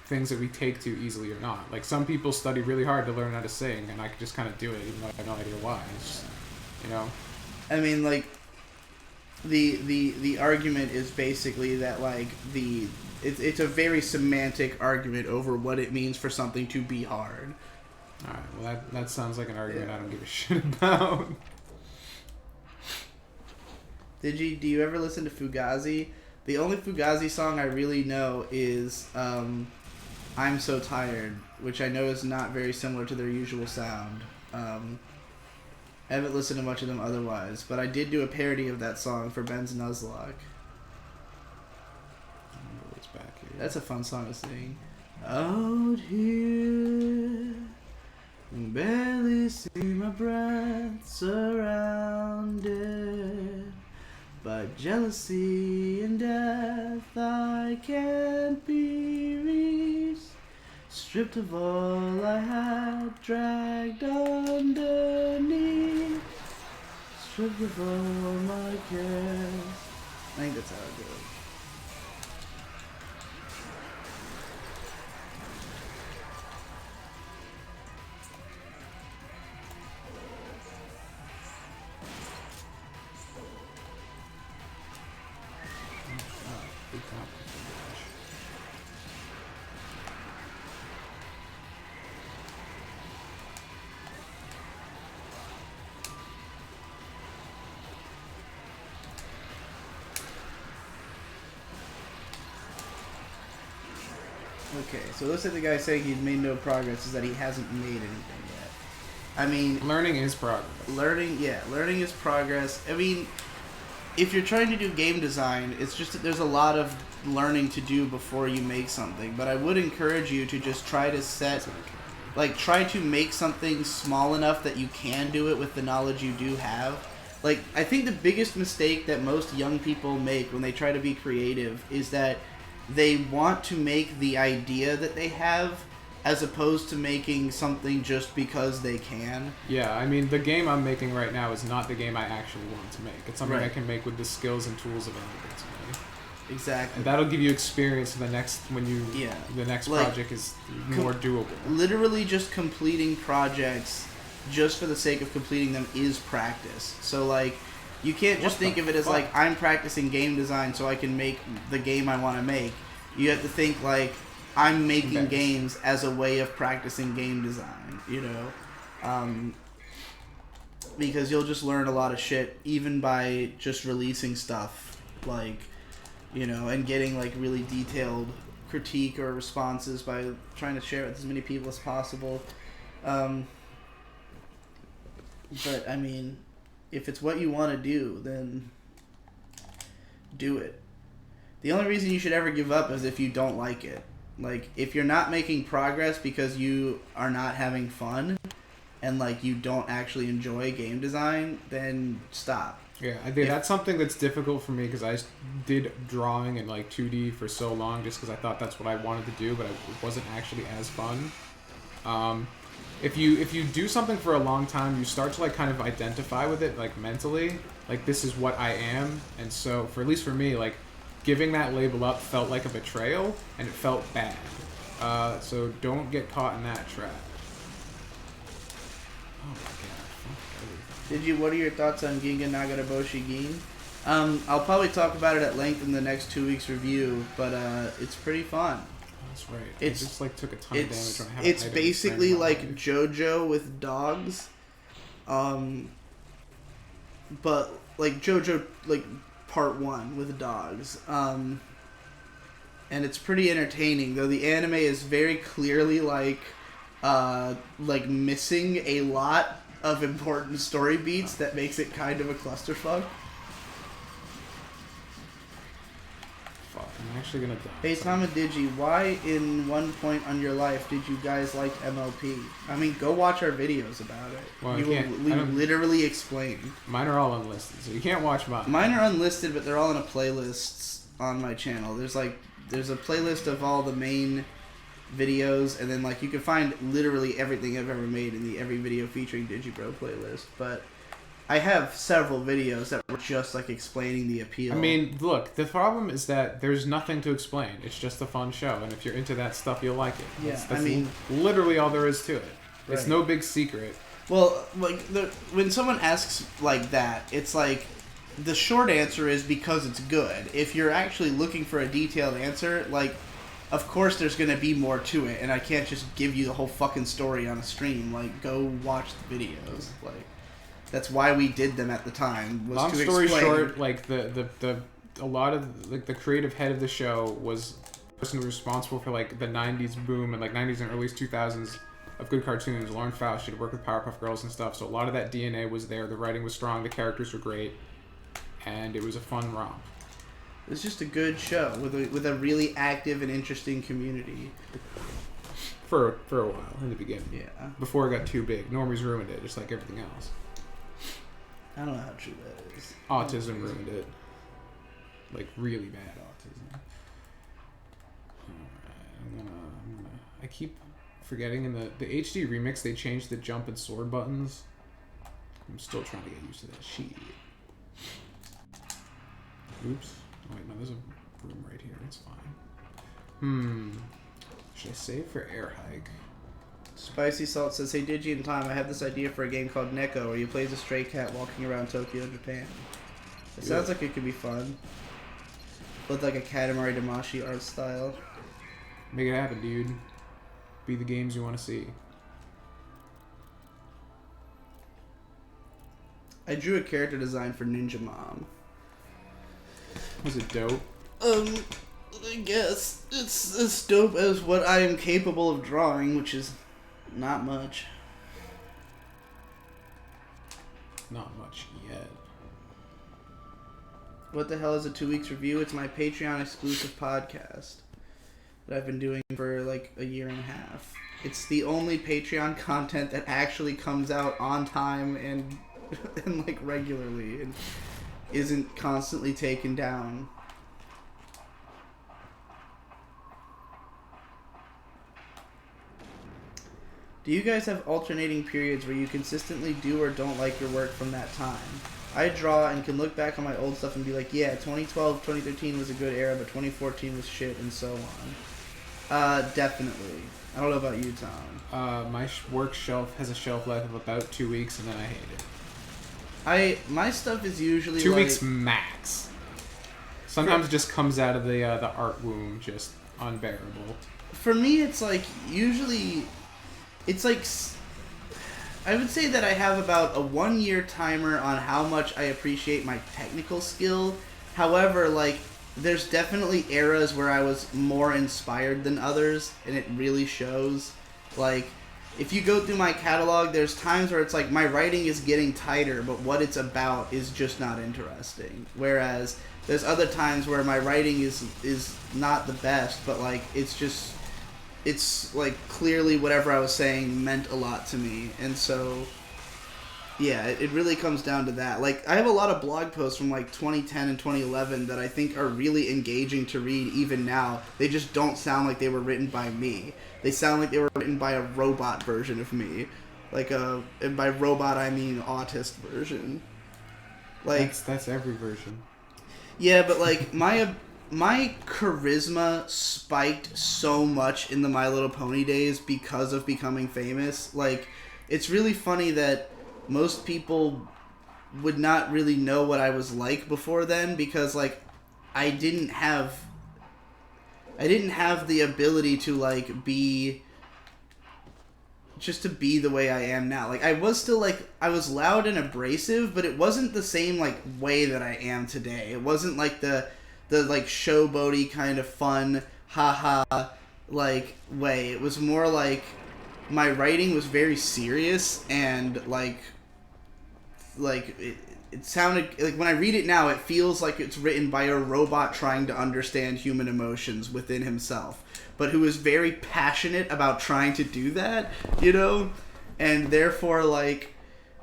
things that we take to easily or not. Like some people study really hard to learn how to sing, and I could just kind of do it, even though I have no idea why. It's just, you know. I mean, like the argument is basically that like it's a very semantic argument over what it means for something to be hard. Alright, well that sounds like an argument I don't give a shit about. Do you ever listen to Fugazi? The only Fugazi song I really know is I'm So Tired, which I know is not very similar to their usual sound. I haven't listened to much of them otherwise, but I did do a parody of that song for Ben's Nuzlocke. That's a fun song to sing. Out here, barely see my breath, surrounded by jealousy and death. I can't be reached, stripped of all I had, dragged underneath, stripped of all my cares. I think that's how it goes. Okay, so it looks like the guy saying he's made no progress is that he hasn't made anything yet. I mean, Learning is progress. learning is progress. I mean, if you're trying to do game design, it's just that there's a lot of learning to do before you make something. But I would encourage you to just try to try to make something small enough that you can do it with the knowledge you do have. Like, I think the biggest mistake that most young people make when they try to be creative is that they want to make the idea that they have as opposed to making something just because they can. Yeah, I mean, the game I'm making right now is not the game I actually want to make. It's something Right. I can make with the skills and tools available to me. Exactly. And that'll give you experience the next Like, project is more doable. Literally just completing projects just for the sake of completing them is practice. So, like, you can't just think of it as, like, I'm practicing game design so I can make the game I want to make. You have to think, like, I'm making games as a way of practicing game design, you know? Because you'll just learn a lot of shit even by just releasing stuff, like, you know, and getting, like, really detailed critique or responses by trying to share it with as many people as possible. But, I mean, if it's what you want to do, then do it. The only reason you should ever give up is if you don't like it. Like, if you're not making progress because you are not having fun and, like, you don't actually enjoy game design, then stop. Yeah, I think that's something that's difficult for me because I did drawing in, like, 2D for so long just because I thought that's what I wanted to do, but it wasn't actually as fun. If you do something for a long time, you start to, like, kind of identify with it, like, mentally. Like, this is what I am. And so, at least for me, like, giving that label up felt like a betrayal, and it felt bad. So don't get caught in that trap. Oh my god. What are your thoughts on Ginga Nagaraboshi Gin? I'll probably talk about it at length in the next 2 weeks review, but it's pretty fun. That's right. It's I just, like, took a ton of damage on having It's basically like JoJo with dogs. But like JoJo, like part 1 with dogs. And it's pretty entertaining, though the anime is very clearly like missing a lot of important story beats that makes it kind of a clusterfuck. Fuck, I'm actually gonna die. Hey Tom and Digi, why in one point on your life did you guys like MLP? I mean, go watch our videos about it. Well, we literally explain. Mine are all unlisted, so you can't watch mine. Mine are unlisted, but they're all in a playlist on my channel. There's a playlist of all the main videos, and then like you can find literally everything I've ever made in the every video featuring Digibro playlist. But I have several videos that were just like explaining the appeal. I mean, look, the problem is that there's nothing to explain. It's just a fun show, and if you're into that stuff, you'll like it. Yeah, That's I mean, literally all there is to it. It's right. no big secret. Well, like when someone asks like that, it's like the short answer is because it's good. If you're actually looking for a detailed answer, like, of course there's going to be more to it, and I can't just give you the whole fucking story on a stream. Like, go watch the videos. Like, that's why we did them at the time. Was Long to story explain. short, like a lot of like the creative head of the show was the person responsible for like the '90s boom and like '90s and early 2000s of good cartoons. Lauren Faust, she'd worked with Powerpuff Girls and stuff, so a lot of that DNA was there. The writing was strong, the characters were great, and it was a fun romp. It's just a good show with a really active and interesting community. For a while in the beginning. Yeah. Before it got too big. Normies ruined it, just like everything else. I don't know how true that is. Autism ruined it. Like really bad autism. Alright, I keep forgetting in the HD remix they changed the jump and sword buttons. I'm still trying to get used to that shit. Oops. Oh wait, no, there's a room right here. It's fine. Should I save for air hike? Spicy Salt says, "Hey Digi and Tom, I have this idea for a game called Neko, where you play as a stray cat walking around Tokyo, Japan. It sounds like it could be fun, with like a Katamari Damacy art style." Make it happen, dude. Be the games you want to see. I drew a character design for Ninja Mom. Was it dope? I guess it's as dope as what I am capable of drawing, which is not much. Not much yet. What the hell is a 2 weeks review? It's my Patreon exclusive podcast that I've been doing for like a year and a half. It's the only Patreon content that actually comes out on time and and like regularly and isn't constantly taken down. Do you guys have alternating periods where you consistently do or don't like your work from that time? I draw and can look back on my old stuff and be like, yeah, 2012, 2013 was a good era, but 2014 was shit, and so on. Definitely. I don't know about you, Tom. My work shelf has a shelf life of about 2 weeks, and then I hate it. My stuff is usually 2 like, weeks max. Sometimes it just comes out of the art womb, just unbearable. For me, it's like usually, it's like I would say that I have about a 1 year timer on how much I appreciate my technical skill. However, like there's definitely eras where I was more inspired than others, and it really shows. Like, if you go through my catalog, there's times where it's like my writing is getting tighter, but what it's about is just not interesting. Whereas there's other times where my writing is not the best, but like it's like clearly whatever I was saying meant a lot to me, and so yeah, it really comes down to that. Like, I have a lot of blog posts from like 2010 and 2011 that I think are really engaging to read even now. They just don't sound like they were written by me. They sound like they were written by a robot version of me. Like and by robot I mean autist version. Like That's every version. Yeah, but like my charisma spiked so much in the My Little Pony days because of becoming famous. Like, it's really funny that most people would not really know what I was like before then, because like I didn't have the ability to like be the way I am now. Like, I was still like, I was loud and abrasive, but it wasn't the same like way that I am today. It wasn't like the like showboaty kind of fun haha like way. It was more like my writing was very serious, and like it sounded like, when I read it now, it feels like it's written by a robot trying to understand human emotions within himself, but who is very passionate about trying to do that, you know? And therefore, like,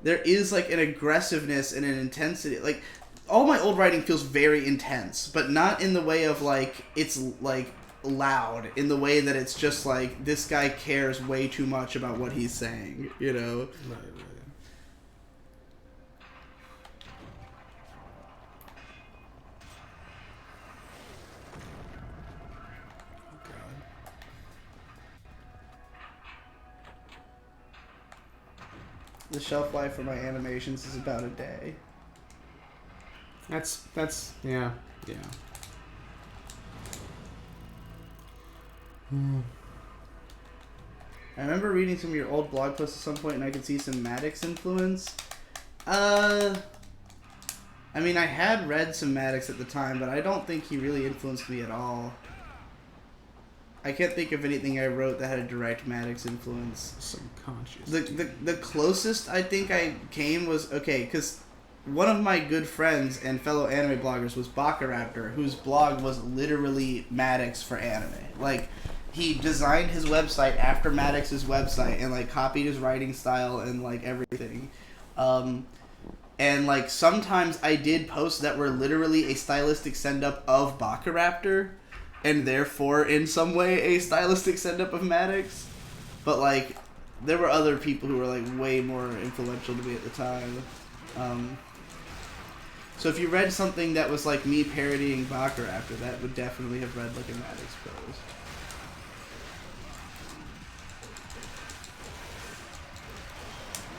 there is like an aggressiveness and an intensity. Like, all my old writing feels very intense, but not in the way of like it's like loud, in the way that it's just like, this guy cares way too much about what he's saying, you know? Right. The shelf life for my animations is about a day. That's yeah. I remember reading some of your old blog posts at some point, and I could see some Maddox influence. I mean, I had read some Maddox at the time, but I don't think he really influenced me at all. I can't think of anything I wrote that had a direct Maddox influence. Subconscious. The closest I think I came was, okay, because one of my good friends and fellow anime bloggers was Bakaraptor, whose blog was literally Maddox for anime. Like, he designed his website after Maddox's website and like copied his writing style and like everything. And like sometimes I did posts that were literally a stylistic send-up of Bakaraptor, and therefore in some way a stylistic send-up of Maddox. But like, there were other people who were like way more influential to me at the time. So if you read something that was like me parodying Bakaraptor, that would definitely have read like a Maddox prose.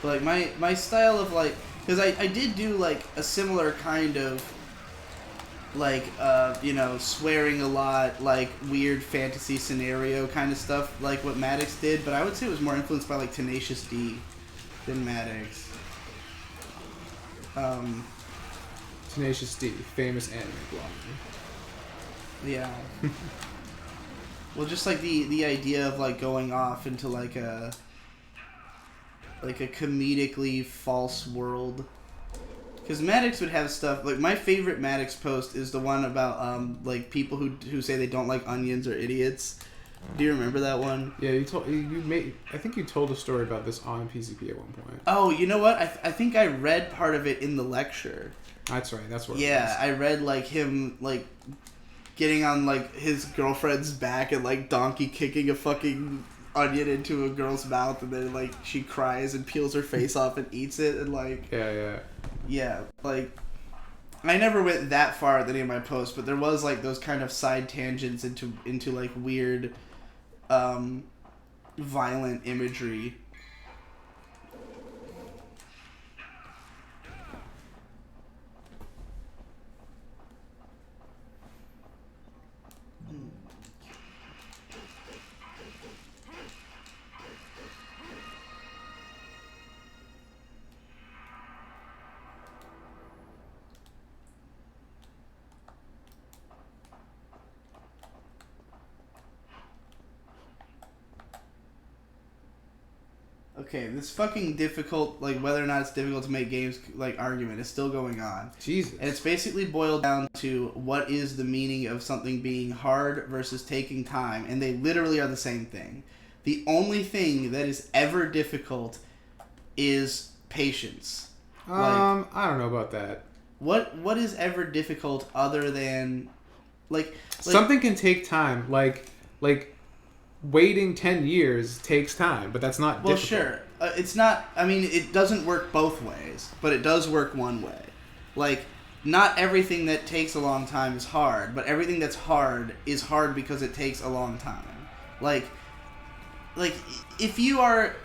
But like my style of like, because I did do like a similar kind of like you know, swearing a lot, like weird fantasy scenario kind of stuff, like what Maddox did, but I would say it was more influenced by like Tenacious D than Maddox. Tenacious D, famous anime blogger. Yeah. Well, just like the idea of like going off into like a comedically false world. Because Maddox would have stuff like my favorite Maddox post is the one about like people who say they don't like onions or idiots. Do you remember that one? Yeah, I think you told a story about this on PCP at one point. Oh, you know what? I think I read part of it in the lecture. That's right. That's what. Yeah, I read like him like getting on like his girlfriend's back and like donkey kicking a fucking onion into a girl's mouth, and then like she cries and peels her face off and eats it, and like yeah, like I never went that far with any of my posts, but there was like those kind of side tangents into like weird violent imagery. Okay, this fucking difficult, like, whether or not it's difficult to make games, like, argument is still going on. Jesus. And it's basically boiled down to what is the meaning of something being hard versus taking time, and they literally are the same thing. The only thing that is ever difficult is patience. I don't know about that. What is ever difficult other than, like something can take time, like waiting 10 years takes time, but that's not well, difficult. sure. It's not... I mean, it doesn't work both ways, but it does work one way. Like, not everything that takes a long time is hard, but everything that's hard is hard because it takes a long time. Like if you are...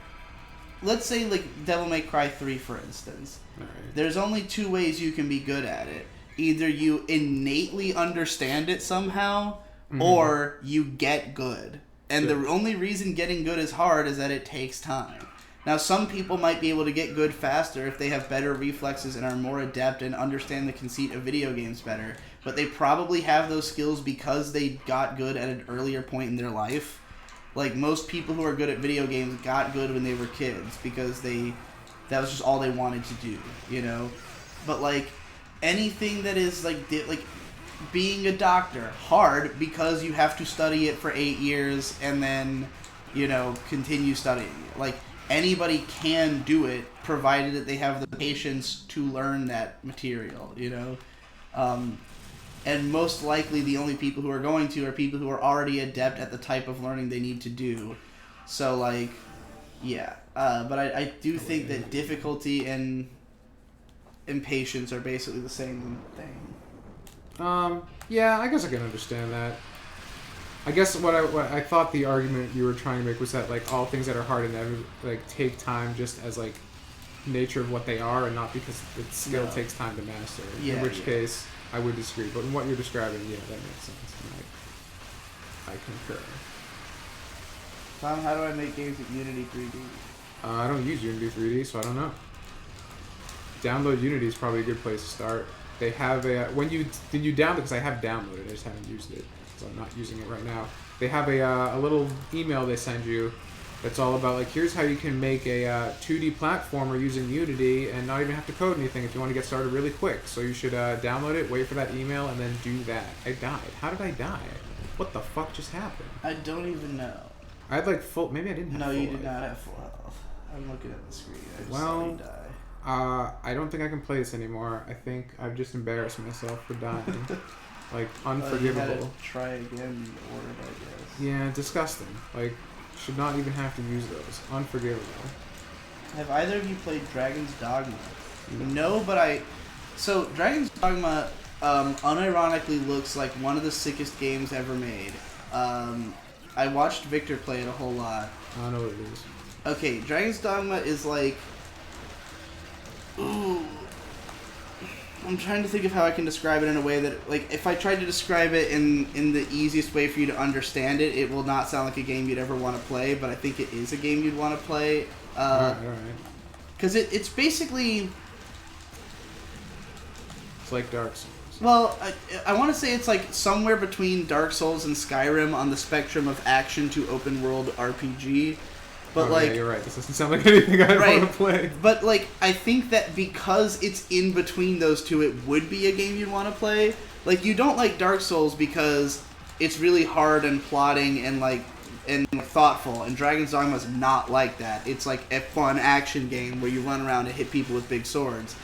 Let's say, like, Devil May Cry 3, for instance. Right. There's only two ways you can be good at it. Either you innately understand it somehow, or you get good. And the only reason getting good is hard is that it takes time. Now, some people might be able to get good faster if they have better reflexes and are more adept and understand the conceit of video games better. But they probably have those skills because they got good at an earlier point in their life. Like, most people who are good at video games got good when they were kids because that was just all they wanted to do, you know? But, like, anything that is, like being a doctor, hard because you have to study it for 8 years and then, you know, continue studying it. Like, anybody can do it provided that they have the patience to learn that material, you know? And most likely the only people who are going to are people who are already adept at the type of learning they need to do. So, like, yeah. But I do think that difficulty and impatience are basically the same thing. Yeah, I guess I can understand that. I guess what I thought the argument you were trying to make was that, like, all things that are hard and like take time just as, like, nature of what they are, and not because its skill takes time to master. Yeah, in which case, I would disagree. But in what you're describing, yeah, that makes sense. And I concur. Tom, how do I make games with Unity 3D? I don't use Unity 3D, so I don't know. Download Unity is probably a good place to start. They have when you download, because I have downloaded, I just haven't used it, so I'm not using it right now. They have a little email they send you that's all about, like, here's how you can make a 2D platformer using Unity and not even have to code anything if you want to get started really quick. So you should download it, wait for that email, and then do that. I died. How did I die? What the fuck just happened? I don't even know. I had like full... Maybe I didn't have full No, you life. did not have full health. I'm looking at the screen. I just Well, saw you die. I don't think I can play this anymore. I think I've just embarrassed myself for dying. Like, unforgivable. You had to try again the order, I guess. Yeah, disgusting. Like, should not even have to use those. Unforgivable. Have either of you played Dragon's Dogma? No, but So, Dragon's Dogma unironically looks like one of the sickest games ever made. I watched Victor play it a whole lot. I don't know what it is. Okay, Dragon's Dogma is like... Ooh. I'm trying to think of how I can describe it in a way that, like, if I tried to describe it in the easiest way for you to understand it, it will not sound like a game you'd ever want to play, but I think it is a game you'd want to play. Alright. Because it's basically... It's like Dark Souls. Well, I want to say it's like somewhere between Dark Souls and Skyrim on the spectrum of action to open world RPG. But like, yeah, you're right. This doesn't sound like anything I'd right. want to play. But like, I think that because it's in between those two, it would be a game you'd want to play. Like, you don't like Dark Souls because it's really hard and plotting and thoughtful. And Dragon's Dogma is not like that. It's like a fun action game where you run around and hit people with big swords.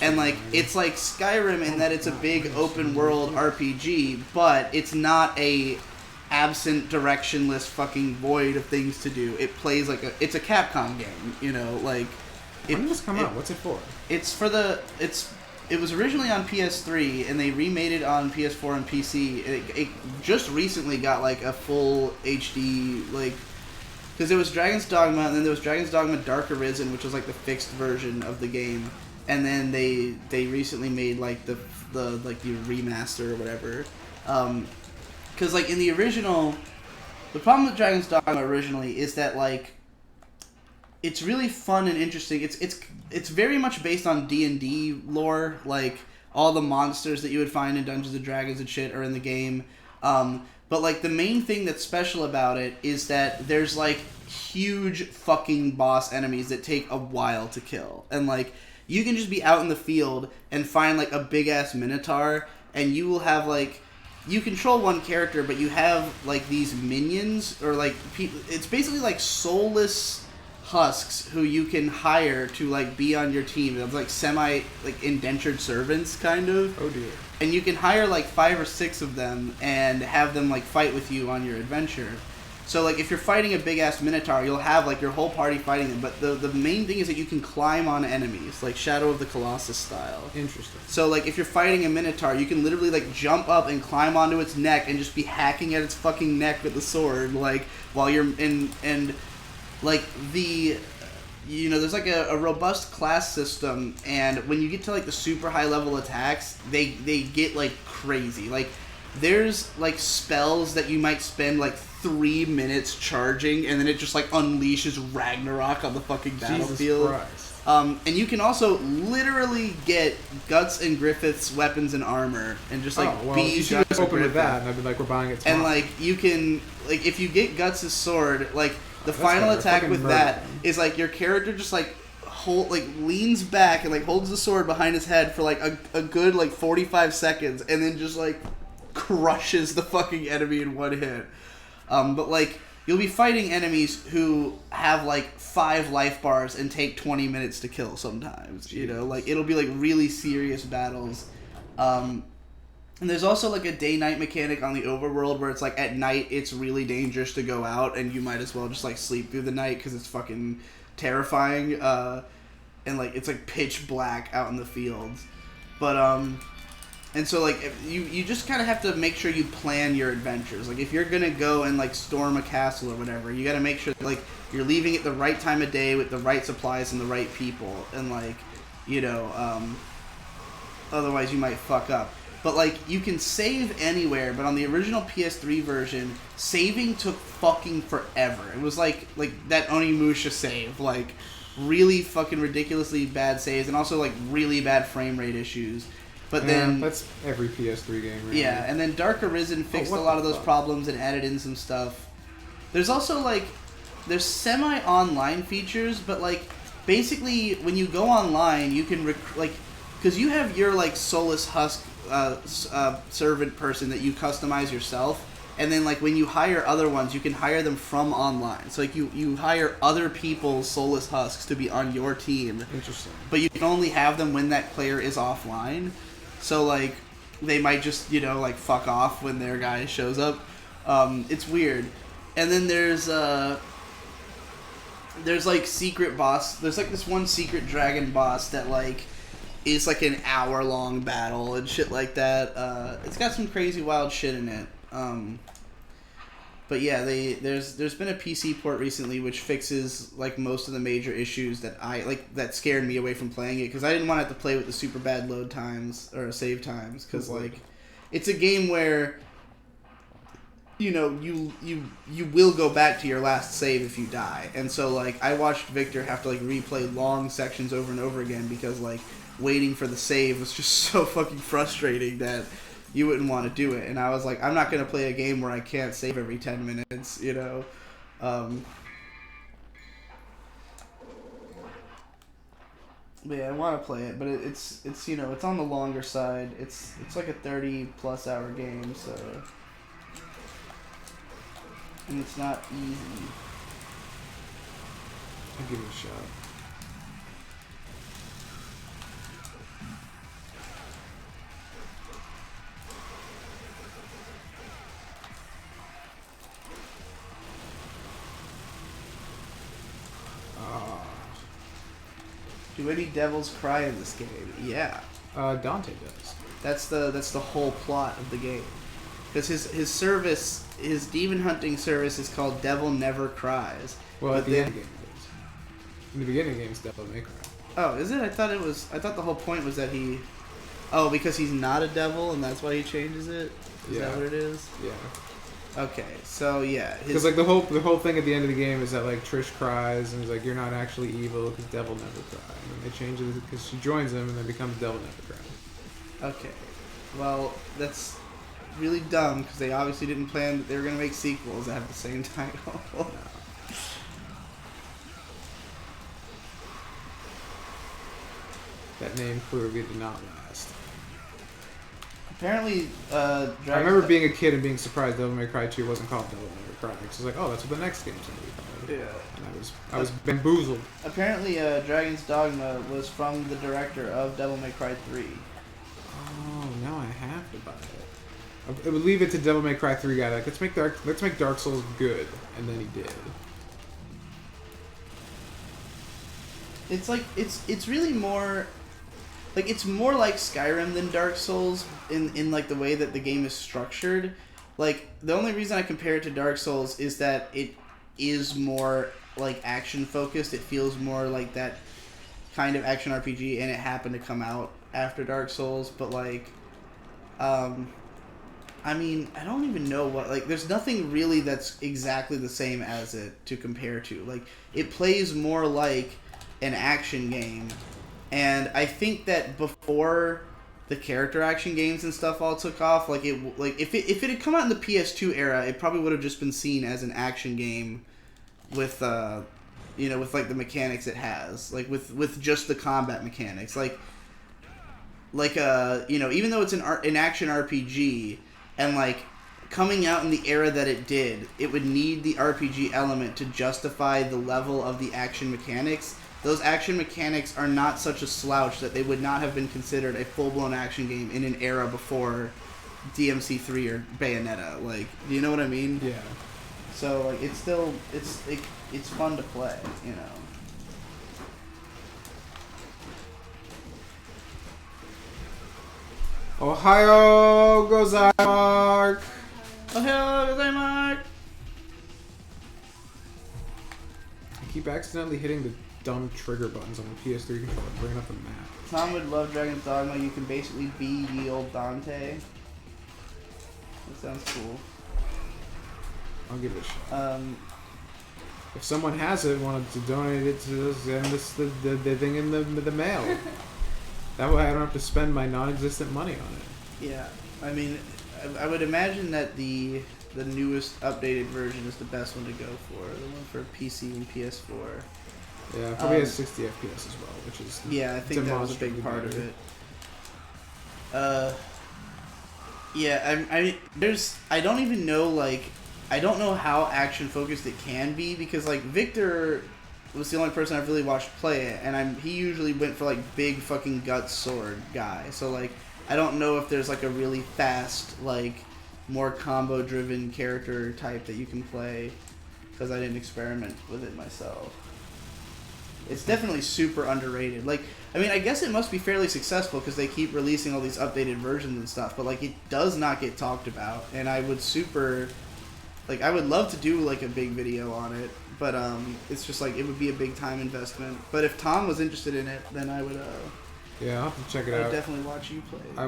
And like, it's like Skyrim in that it's a big open world RPG, but it's not a absent, directionless fucking void of things to do. It plays like it's a Capcom game, you know, like. When did this come out? What's it for? It was originally on PS3 and they remade it on PS4 and PC. It just recently got like a full HD, like, because there was Dragon's Dogma and then there was Dragon's Dogma Dark Arisen, which was like the fixed version of the game, and then they recently made like the remaster or whatever. Because, like, in the original... The problem with Dragon's Dogma originally is that, like, it's really fun and interesting. It's very much based on D&D lore. Like, all the monsters that you would find in Dungeons & Dragons and shit are in the game. But, like, the main thing that's special about it is that there's, like, huge fucking boss enemies that take a while to kill. And, like, you can just be out in the field and find, like, a big-ass Minotaur, and you will have, like... You control one character, but you have, like, these minions, or, like, people... It's basically, like, soulless husks who you can hire to, like, be on your team. It's, like, like, indentured servants, kind of. Oh, dear. And you can hire, like, 5 or 6 of them and have them, like, fight with you on your adventure. So, like, if you're fighting a big-ass Minotaur, you'll have, like, your whole party fighting them. But the main thing is that you can climb on enemies, like Shadow of the Colossus style. Interesting. So, like, if you're fighting a Minotaur, you can literally, like, jump up and climb onto its neck and just be hacking at its fucking neck with the sword, like, while you're in... And, like, the... You know, there's, like, a robust class system, and when you get to, like, the super high-level attacks, they get, like, crazy. Like, there's, like, spells that you might spend, like, 3 minutes charging, and then it just, like, unleashes Ragnarok on the fucking battlefield. Jesus Christ. And you can also literally get Guts and Griffith's weapons and armor, and just, like, you beat should Guts have opened with Griffith. that, and I'd be like, we're buying it tomorrow. And, like, you can... Like, if you get Guts' sword, like, the That's final better. attack Fucking with murder that him. is, like, your character just, like, leans back and, like, holds the sword behind his head for, like, a good, like, 45 seconds, and then just, like, crushes the fucking enemy in one hit. But, like, you'll be fighting enemies who have, like, 5 life bars and take 20 minutes to kill sometimes, you know? Like, it'll be, like, really serious battles. And there's also, like, a day-night mechanic on the overworld where it's, like, at night it's really dangerous to go out, and you might as well just, like, sleep through the night because it's fucking terrifying. And, like, it's, like, pitch black out in the fields. But, and so, like, you just kind of have to make sure you plan your adventures. Like, if you're going to go and, like, storm a castle or whatever, you got to make sure that, like, you're leaving at the right time of day with the right supplies and the right people. And, like, you know, otherwise you might fuck up. But, like, you can save anywhere, but on the original PS3 version, saving took fucking forever. It was like that Onimusha save. Like, really fucking ridiculously bad saves, and also, like, really bad frame rate issues. But then... That's every PS3 game, really. Yeah, and then Dark Arisen fixed a lot of those problems and added in some stuff. There's also, like... There's semi-online features, but, like, basically, when you go online, you can, because you have your, like, Soulless Husk servant person that you customize yourself, and then, like, when you hire other ones, you can hire them from online. So, like, you hire other people's Soulless Husks to be on your team. Interesting. But you can only have them when that player is offline. So, like, they might just, you know, like, fuck off when their guy shows up. It's weird. And then there's like, secret boss. There's, like, this one secret dragon boss that, like, is, like, an hour-long battle and shit like that. It's got some crazy wild shit in it. But yeah, there's been a PC port recently which fixes, like, most of the major issues that scared me away from playing it, because I didn't want to have to play with the super bad load times or save times, because, like, it's a game where, you know, you will go back to your last save if you die. And so, like, I watched Victor have to, like, replay long sections over and over again because, like, waiting for the save was just so fucking frustrating that you wouldn't want to do it. And I was like, I'm not going to play a game where I can't save every 10 minutes, you know? But yeah, I want to play it, but it's you know, it's on the longer side. It's like a 30+ hour game, so, and it's not easy. I'll give it a shot. Do any devils cry in this game? Yeah. Dante does. That's the whole plot of the game. Because his service, his demon hunting service is called Devil Never Cries. Well, at the end of the game it is. In the beginning of the game, it's Devil May Cry. Oh, is it? I thought the whole point was that he... Oh, because he's not a devil and that's why he changes it? Is that what it is? Yeah. Okay, so yeah. Because like the whole thing at the end of the game is that like Trish cries and he's like, you're not actually evil because Devil Never Cry. And then they change it because she joins him and then becomes Devil Never Cry. Okay. Well, that's really dumb because they obviously didn't plan that they were going to make sequels that have the same title. No. That name clearly did not last. Apparently, I remember being a kid and being surprised Devil May Cry 2 wasn't called Devil May Cry. Because I was like, oh, that's what the next game's going to be called. Yeah. And I was bamboozled. Apparently, Dragon's Dogma was from the director of Devil May Cry 3. Oh, now I have to buy it. I would leave it to Devil May Cry 3 guy. Like, let's make Dark Souls good, and then he did. It's like it's really more like it's more like Skyrim than Dark Souls in like the way that the game is structured. Like the only reason I compare it to Dark Souls is that it is more like action focused. It feels more like that kind of action RPG, and it happened to come out after Dark Souls. But like, I mean, I don't even know what like. There's nothing really that's exactly the same as it to compare to. Like it plays more like an action game, and I think that before the character action games and stuff all took off, like if it had come out in the PS2 era, it probably would have just been seen as an action game with you know, with like the mechanics it has, like with just the combat mechanics, like you know, even though it's an action RPG and like coming out in the era that it did, it would need the RPG element to justify the level of the action mechanics. Those action mechanics are not such a slouch that they would not have been considered a full-blown action game in an era before DMC3 or Bayonetta. Like, do you know what I mean? Yeah. So, like, it's still, it's fun to play, you know. Ohio Gozaimark! Ohio Gozaimark! I keep accidentally hitting the dumb trigger buttons on the PS3 controller, bringing up the map. Tom would love Dragon's Dogma. You can basically be the old Dante. That sounds cool. I'll give it a shot. If someone has it, wanted to donate it to us, send us the thing in the mail. That way I don't have to spend my non-existent money on it. Yeah, I mean, I would imagine that the newest updated version is the best one to go for. The one for PC and PS4. Yeah, it probably has 60 FPS as well, which is yeah, I think that was a big part of it. Yeah, I don't even know, like, I don't know how action focused it can be, because like Victor was the only person I've really watched play it, and he usually went for like big fucking guts sword guy. So like I don't know if there's like a really fast, like more combo driven character type that you can play, because I didn't experiment with it myself. It's definitely super underrated. Like, I mean, I guess it must be fairly successful because they keep releasing all these updated versions and stuff, but like it does not get talked about, and I would I would love to do like a big video on it, but it's just like it would be a big time investment. But if Tom was interested in it, then I would yeah, I'll have to check it out. I'd definitely watch you play. I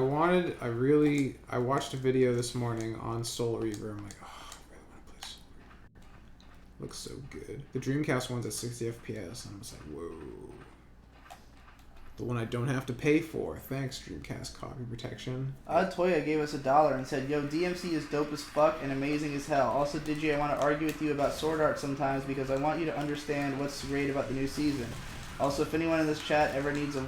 watched a video this morning on Soul Reaver. I'm like, oh, I really want to play Soul Reaver. Looks so good. The Dreamcast one's at 60 FPS, and I was like, whoa. The one I don't have to pay for. Thanks, Dreamcast copy protection. Toya gave us $1 and said, "Yo, DMC is dope as fuck and amazing as hell. Also, Digi, I want to argue with you about Sword Art sometimes because I want you to understand what's great about the new season. Also, if anyone in this chat ever needs a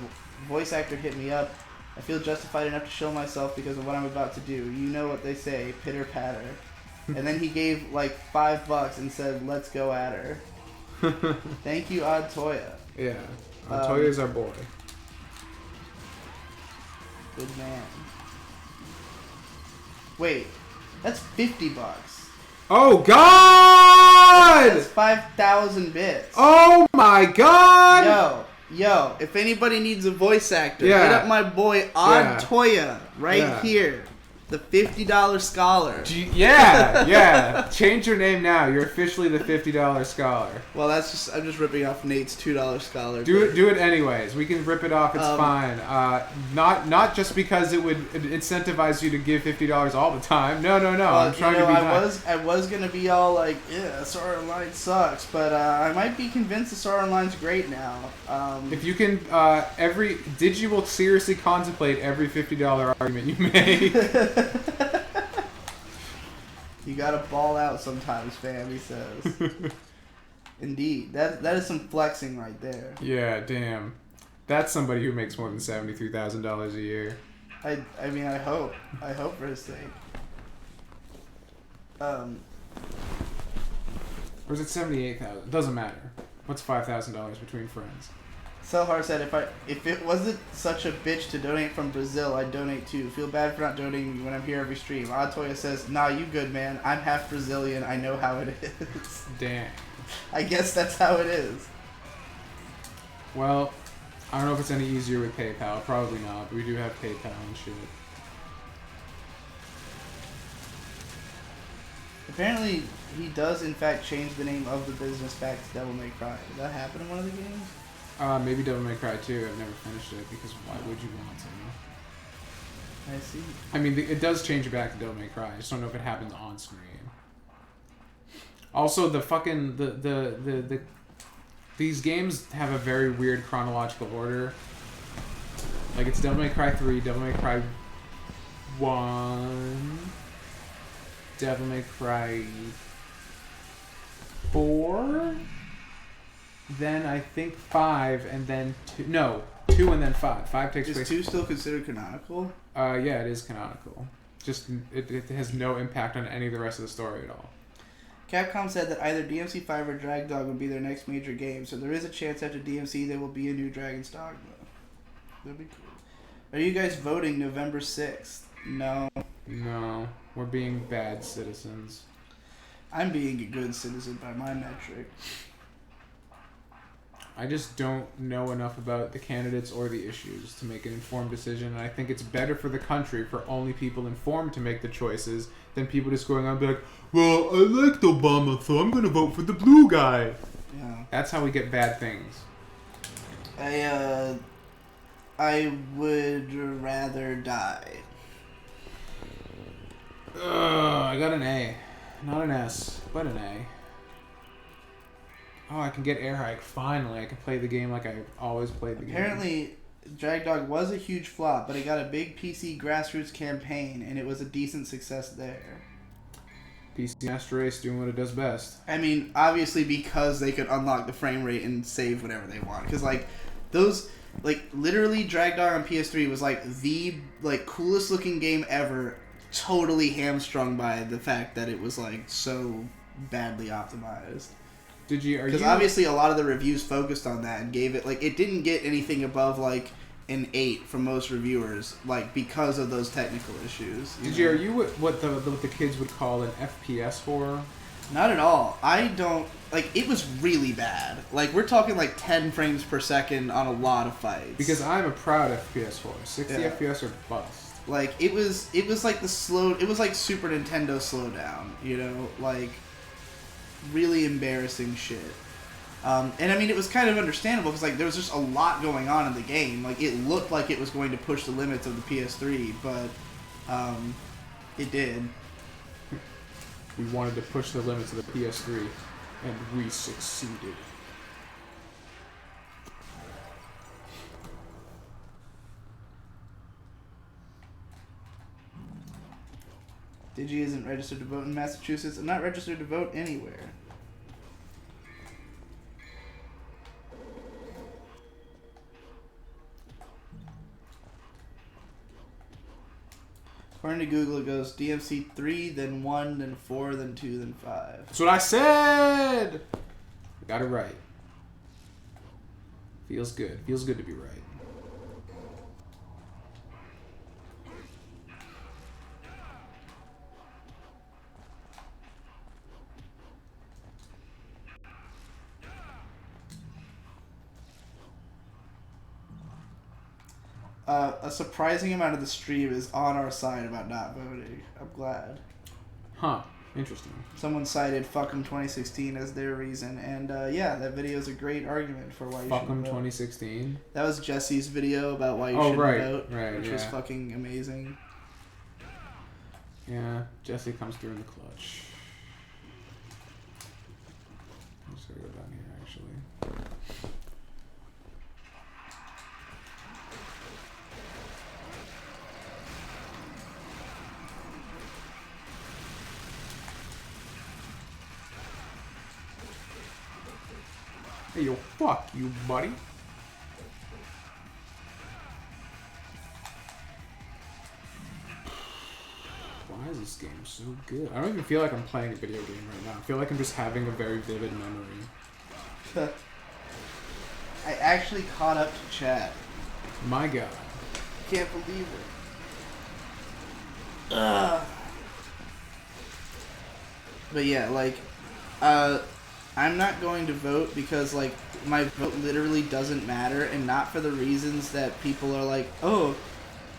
voice actor, hit me up. I feel justified enough to show myself because of what I'm about to do. You know what they say, pitter patter." And then he gave like $5 and said, "Let's go at her." Thank you, Odd Toya. Yeah, Toya's our boy. Good man. Wait, that's $50. Oh God! That's 5,000 bits. Oh my God! Yo, if anybody needs a voice actor, Yeah. hit up my boy Odd Yeah. Toya right Yeah. here. The $50 scholar. Yeah. Change your name now. You're officially the $50 scholar. Well, I'm just ripping off Nate's $2 scholar. Do it anyways. We can rip it off. It's fine. Not just because it would incentivize you to give $50 all the time. No. I'm trying to be nice. I was gonna be all like, yeah, Sword Art Online sucks, but I might be convinced that Sword Art Online's great now. If you can, Digi will seriously contemplate every $50 argument you make. You gotta ball out sometimes, fam, he says. Indeed. That is some flexing right there. Yeah, damn. That's somebody who makes more than $73,000 a year. I mean, I hope for his sake. Or is it $78,000? Doesn't matter. What's $5,000 between friends? Selhar said, if it wasn't such a bitch to donate from Brazil, I'd donate too. Feel bad for not donating when I'm here every stream. Odd Toya says, nah, you good, man. I'm half Brazilian. I know how it is. Damn. I guess that's how it is. Well, I don't know if it's any easier with PayPal. Probably not, but we do have PayPal and shit. Apparently, he does in fact change the name of the business back to Devil May Cry. Did that happen in one of the games? Maybe Devil May Cry 2. I've never finished it because why would you want to? I see. I mean, it does change it back to Devil May Cry. I just don't know if it happens on screen. Also, the fucking these games have a very weird chronological order. Like it's Devil May Cry 3, Devil May Cry 1, Devil May Cry 4. Then I think 5, and then 2. No, 2 and then 5. 5 takes place. Is 2 still considered canonical? Yeah, it is canonical. Just it has no impact on any of the rest of the story at all. Capcom said that either DMC5 or Drag Dog would be their next major game, so there is a chance after DMC there will be a new Dragon's Dogma. That'd be cool. Are you guys voting November 6th? No. No, we're being bad citizens. I'm being a good citizen by my metric. I just don't know enough about the candidates or the issues to make an informed decision, and I think it's better for the country for only people informed to make the choices than people just going on and be like, well, I liked Obama, so I'm going to vote for the blue guy. Yeah. That's how we get bad things. I would rather die. I got an A. Not an S, but an A. Oh, I can get air hike. Finally, I can play the game like I always played the game. Apparently, Drag Dog was a huge flop, but it got a big PC grassroots campaign, and it was a decent success there. PC Master Race doing what it does best. I mean, obviously because they could unlock the frame rate and save whatever they want. Because, literally Drag Dog on PS3 was, the, coolest looking game ever, totally hamstrung by the fact that it was, so badly optimized. Because obviously a lot of the reviews focused on that and gave it, it didn't get anything above, an 8 from most reviewers, because of those technical issues. Are you what the kids would call an FPS horror? Not at all. I don't, it was really bad. We're talking, 10 frames per second on a lot of fights. Because I'm a proud FPS horror. 60 FPS or bust. It was Super Nintendo slowdown, really embarrassing shit. And I mean, it was kind of understandable because there was just a lot going on in the game. It looked like it was going to push the limits of the PS3, but it did. We wanted to push the limits of the PS3, and we succeeded. Digi isn't registered to vote in Massachusetts. I'm not registered to vote anywhere. According to Google, it goes DMC 3, then 1, then 4, then 2, then 5. That's what I said! Got it right. Feels good. Feels good to be right. A surprising amount of the stream is on our side about not voting. I'm glad. Huh. Interesting. Someone cited Fuck 'em 2016 as their reason, and yeah, that video is a great argument for why you Fuck should 'em vote. 2016. That was Jesse's video about why you shouldn't vote, which was fucking amazing. Yeah, Jesse comes through in the clutch. I'm just gonna go down here, actually. Hey, yo, fuck you, buddy. Why is this game so good? I don't even feel like I'm playing a video game right now. I feel like I'm just having a very vivid memory. I actually caught up to chat. My god. Can't believe it. Ugh. But yeah, like, I'm not going to vote because, like, my vote literally doesn't matter, and not for the reasons that people are like, oh,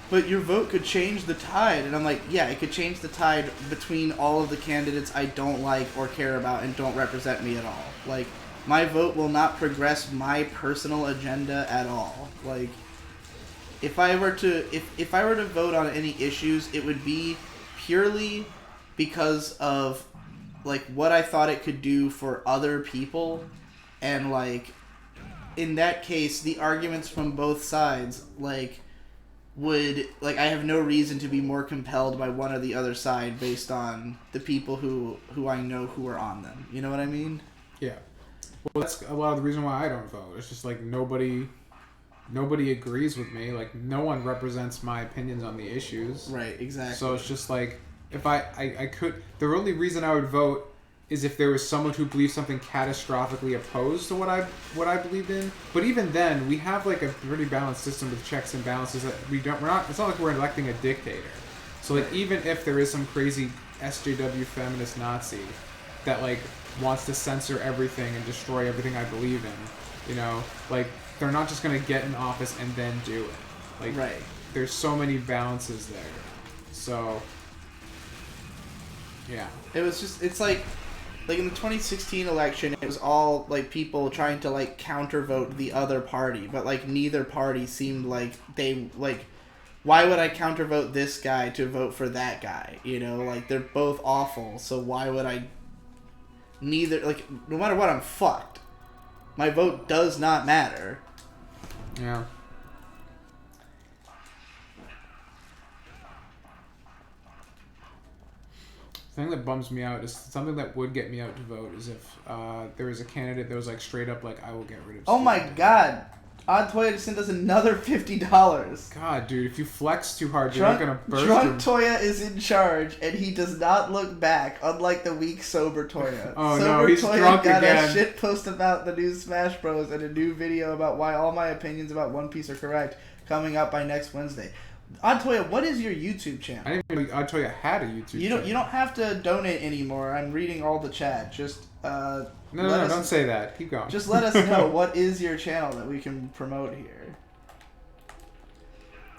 but your vote could change the tide. And I'm like, yeah, it could change the tide between all of the candidates I don't like or care about and don't represent me at all. Like, my vote will not progress my personal agenda at all. Like, if I were to vote on any issues, it would be purely because of, like, what I thought it could do for other people, and, like, in that case, the arguments from both sides, like, would, like, I have no reason to be more compelled by one or the other side based on the people who I know who are on them. You know what I mean? Yeah. Well, that's a lot of the reason why I don't vote. It's just, like, nobody agrees with me. Like, no one represents my opinions on the issues. Right, exactly. So it's just, like, if I could... The only reason I would vote is if there was someone who believed something catastrophically opposed to what I believed in. But even then, we have, like, a pretty balanced system with checks and balances that we're not... It's not like we're electing a dictator. So, like, even if there is some crazy SJW feminist Nazi that, like, wants to censor everything and destroy everything I believe in, you know, like, they're not just going to get in office and then do it. Like, right. There's so many balances there. So, yeah. It was just, it's like in the 2016 election, it was all, like, people trying to, like, counter-vote the other party, but, like, neither party seemed like they, like, why would I counter-vote this guy to vote for that guy? You know, like, they're both awful, so why would I neither, like, no matter what, I'm fucked. My vote does not matter. Yeah. The thing that bums me out is something that would get me out to vote is if there was a candidate that was, like, straight up like, I will get rid of Oh my student debt. god. Odd Toya just sent us another $50. God, dude, if you flex too hard, you're not gonna burst Drunk your... Toya is in charge, and he does not look back, unlike the weak sober Toya. Oh, sober no, he's Toya drunk got again. a shit post about the new Smash Bros. And a new video about why all my opinions about One Piece are correct, coming up by next Wednesday. Odd Toya, what is your YouTube channel? I didn't even know Toya had a YouTube channel. You don't have to donate anymore. I'm reading all the chat. Just No, don't say that. Keep going. Just let us know what is your channel that we can promote here.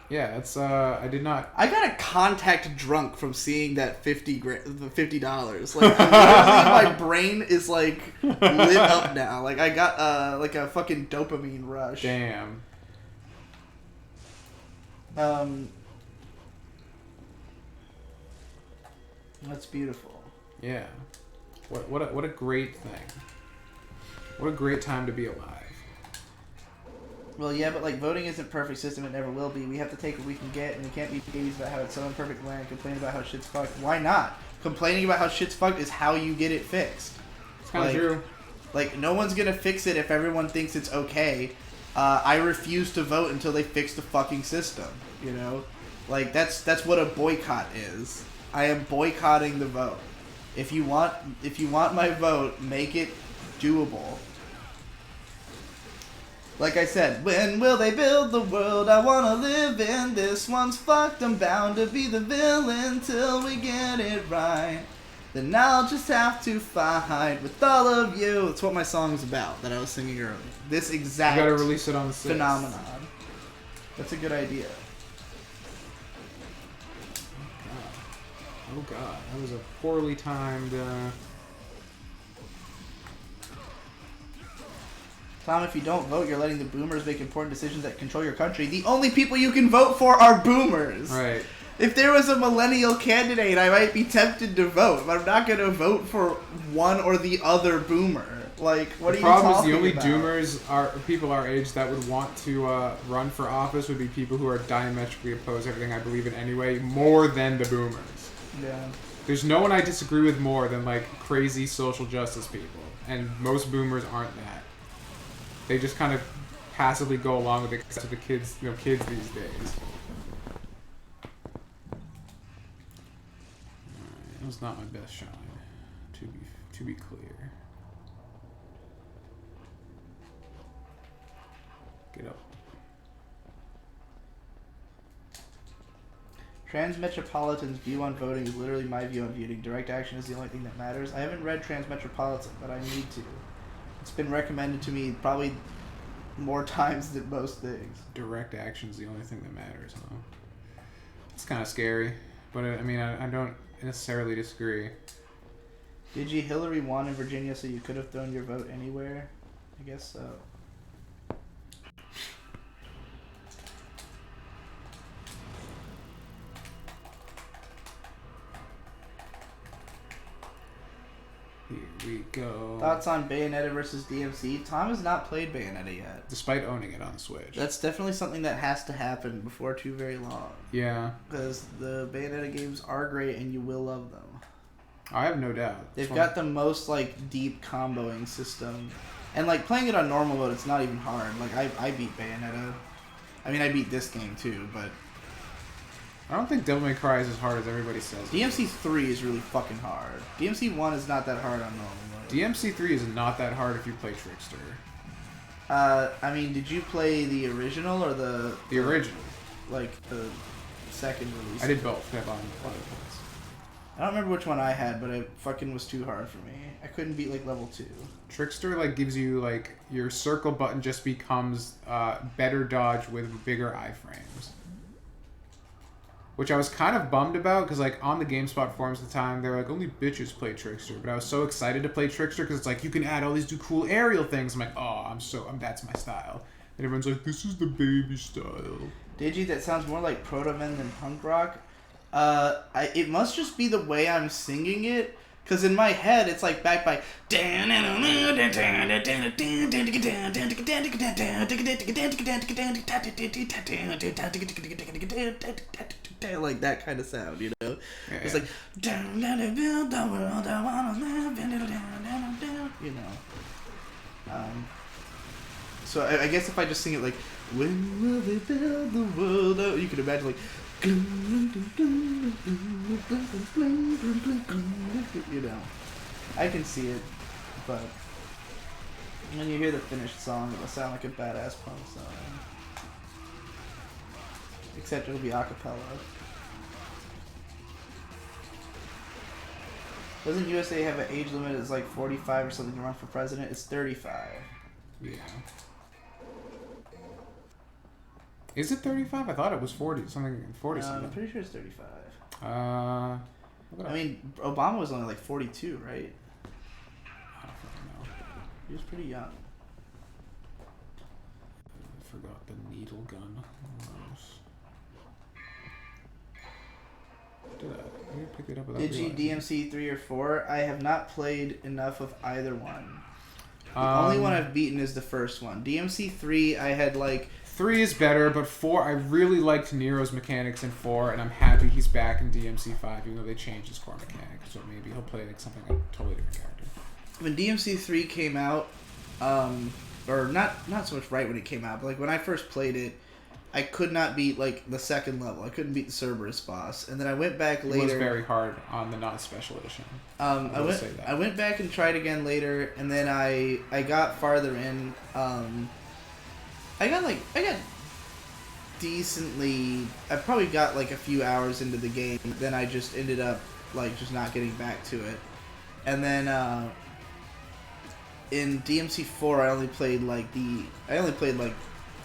Yeah, it's I did not. I got a contact drunk from seeing that $50. Like, literally my brain is, like, lit up now. Like, I got like a fucking dopamine rush. Damn. That's beautiful. Yeah. What a great thing. What a great time to be alive. Well, yeah, but like voting isn't a perfect system. It never will be. We have to take what we can get, and we can't be babies about how it's so imperfect land and complain about how shit's fucked. Why not? Complaining about how shit's fucked is how you get it fixed. It's kind of true. Like, no one's gonna fix it if everyone thinks it's okay. I refuse to vote until they fix the fucking system. You know, like that's what a boycott is. I am boycotting the vote. If you want my vote, make it doable. Like I said, when will they build the world I wanna live in? This one's fucked, I'm bound to be the villain till we get it right. Then I'll just have to fight with all of you. That's what my song's about that I was singing earlier. This exact You gotta release it on the 6th. phenomenon. That's a good idea. Oh god, that was a poorly timed. Tom, if you don't vote, you're letting the boomers make important decisions that control your country. The only people you can vote for are boomers. Right. If there was a millennial candidate, I might be tempted to vote, but I'm not going to vote for one or the other boomer. Like, what are you talking about? The problem is the only doomers are people our age that would want to run for office would be people who are diametrically opposed to everything I believe in anyway, more than the boomers. Yeah. There's no one I disagree with more than, like, crazy social justice people. And most boomers aren't that. They just kind of passively go along with it to the kids, kids these days. It was not my best shot, to be clear. Get up. Transmetropolitan's view on voting is literally my view on voting. Direct action is the only thing that matters. I haven't read Transmetropolitan, but I need to. It's been recommended to me probably more times than most things. Direct action is the only thing that matters, huh? It's kind of scary, but I mean, I don't necessarily disagree. Did you Hillary won in Virginia, so you could have thrown your vote anywhere? I guess so. Here we go. Thoughts on Bayonetta versus DMC? Tom has not played Bayonetta yet. Despite owning it on the Switch. That's definitely something that has to happen before too very long. Yeah. Because the Bayonetta games are great and you will love them. I have no doubt. They've got the most, like, deep comboing system. And, like, playing it on normal mode, it's not even hard. Like, I beat Bayonetta. I mean, I beat this game, too, but... I don't think Devil May Cry is as hard as everybody says. DMC 3 is really fucking hard. DMC 1 is not that hard on normal mode. DMC 3 is not that hard if you play Trickster. I mean, did you play the original or the... The original. Like, the second release? I did both. I bought both. I don't remember which one I had, but it fucking was too hard for me. I couldn't beat, like, level 2. Trickster, like, gives you, like, your circle button just becomes better dodge with bigger iframes. Which I was kind of bummed about, because, like, on the GameSpot forums at the time, they were like, only bitches play Trickster. But I was so excited to play Trickster, because it's like, you can add all these cool aerial things. I'm like, oh, that's my style. And everyone's like, this is the baby style. Digi, that sounds more like Proto-Men than punk rock. It must just be the way I'm singing it, because in my head it's like backed by like that kind of sound, you know? Yeah. It's like you know. So I guess if I just sing it like, when will they build the world out? You can imagine like, you know, I can see it, but when you hear the finished song, it'll sound like a badass punk song. Except it'll be a cappella. Doesn't USA have an age limit? It's like 45 or something to run for president. It's 35. Yeah. Is it 35? I thought it was 40 something. 40 something. I'm pretty sure it's 35. I mean, Obama was only like 42, right? I don't fucking know. He was pretty young. I forgot the needle gun. Did I pick it up without Did you realizing? DMC 3 or 4? I have not played enough of either one. The only one I've beaten is the first one. DMC 3, I had like... 3 is better, but 4, I really liked Nero's mechanics in 4, and I'm happy he's back in DMC 5, even though they changed his core mechanics. So maybe he'll play like something like a totally different character. When DMC 3 came out, or not so much right when it came out, but like when I first played it, I could not beat like the second level. I couldn't beat the Cerberus boss, and then I went back later. It was very hard on the non-special edition. I went back and tried again later, and then I got farther in. I got decently. I probably got like a few hours into the game. Then I just ended up like just not getting back to it, and then in DMC 4 I only played like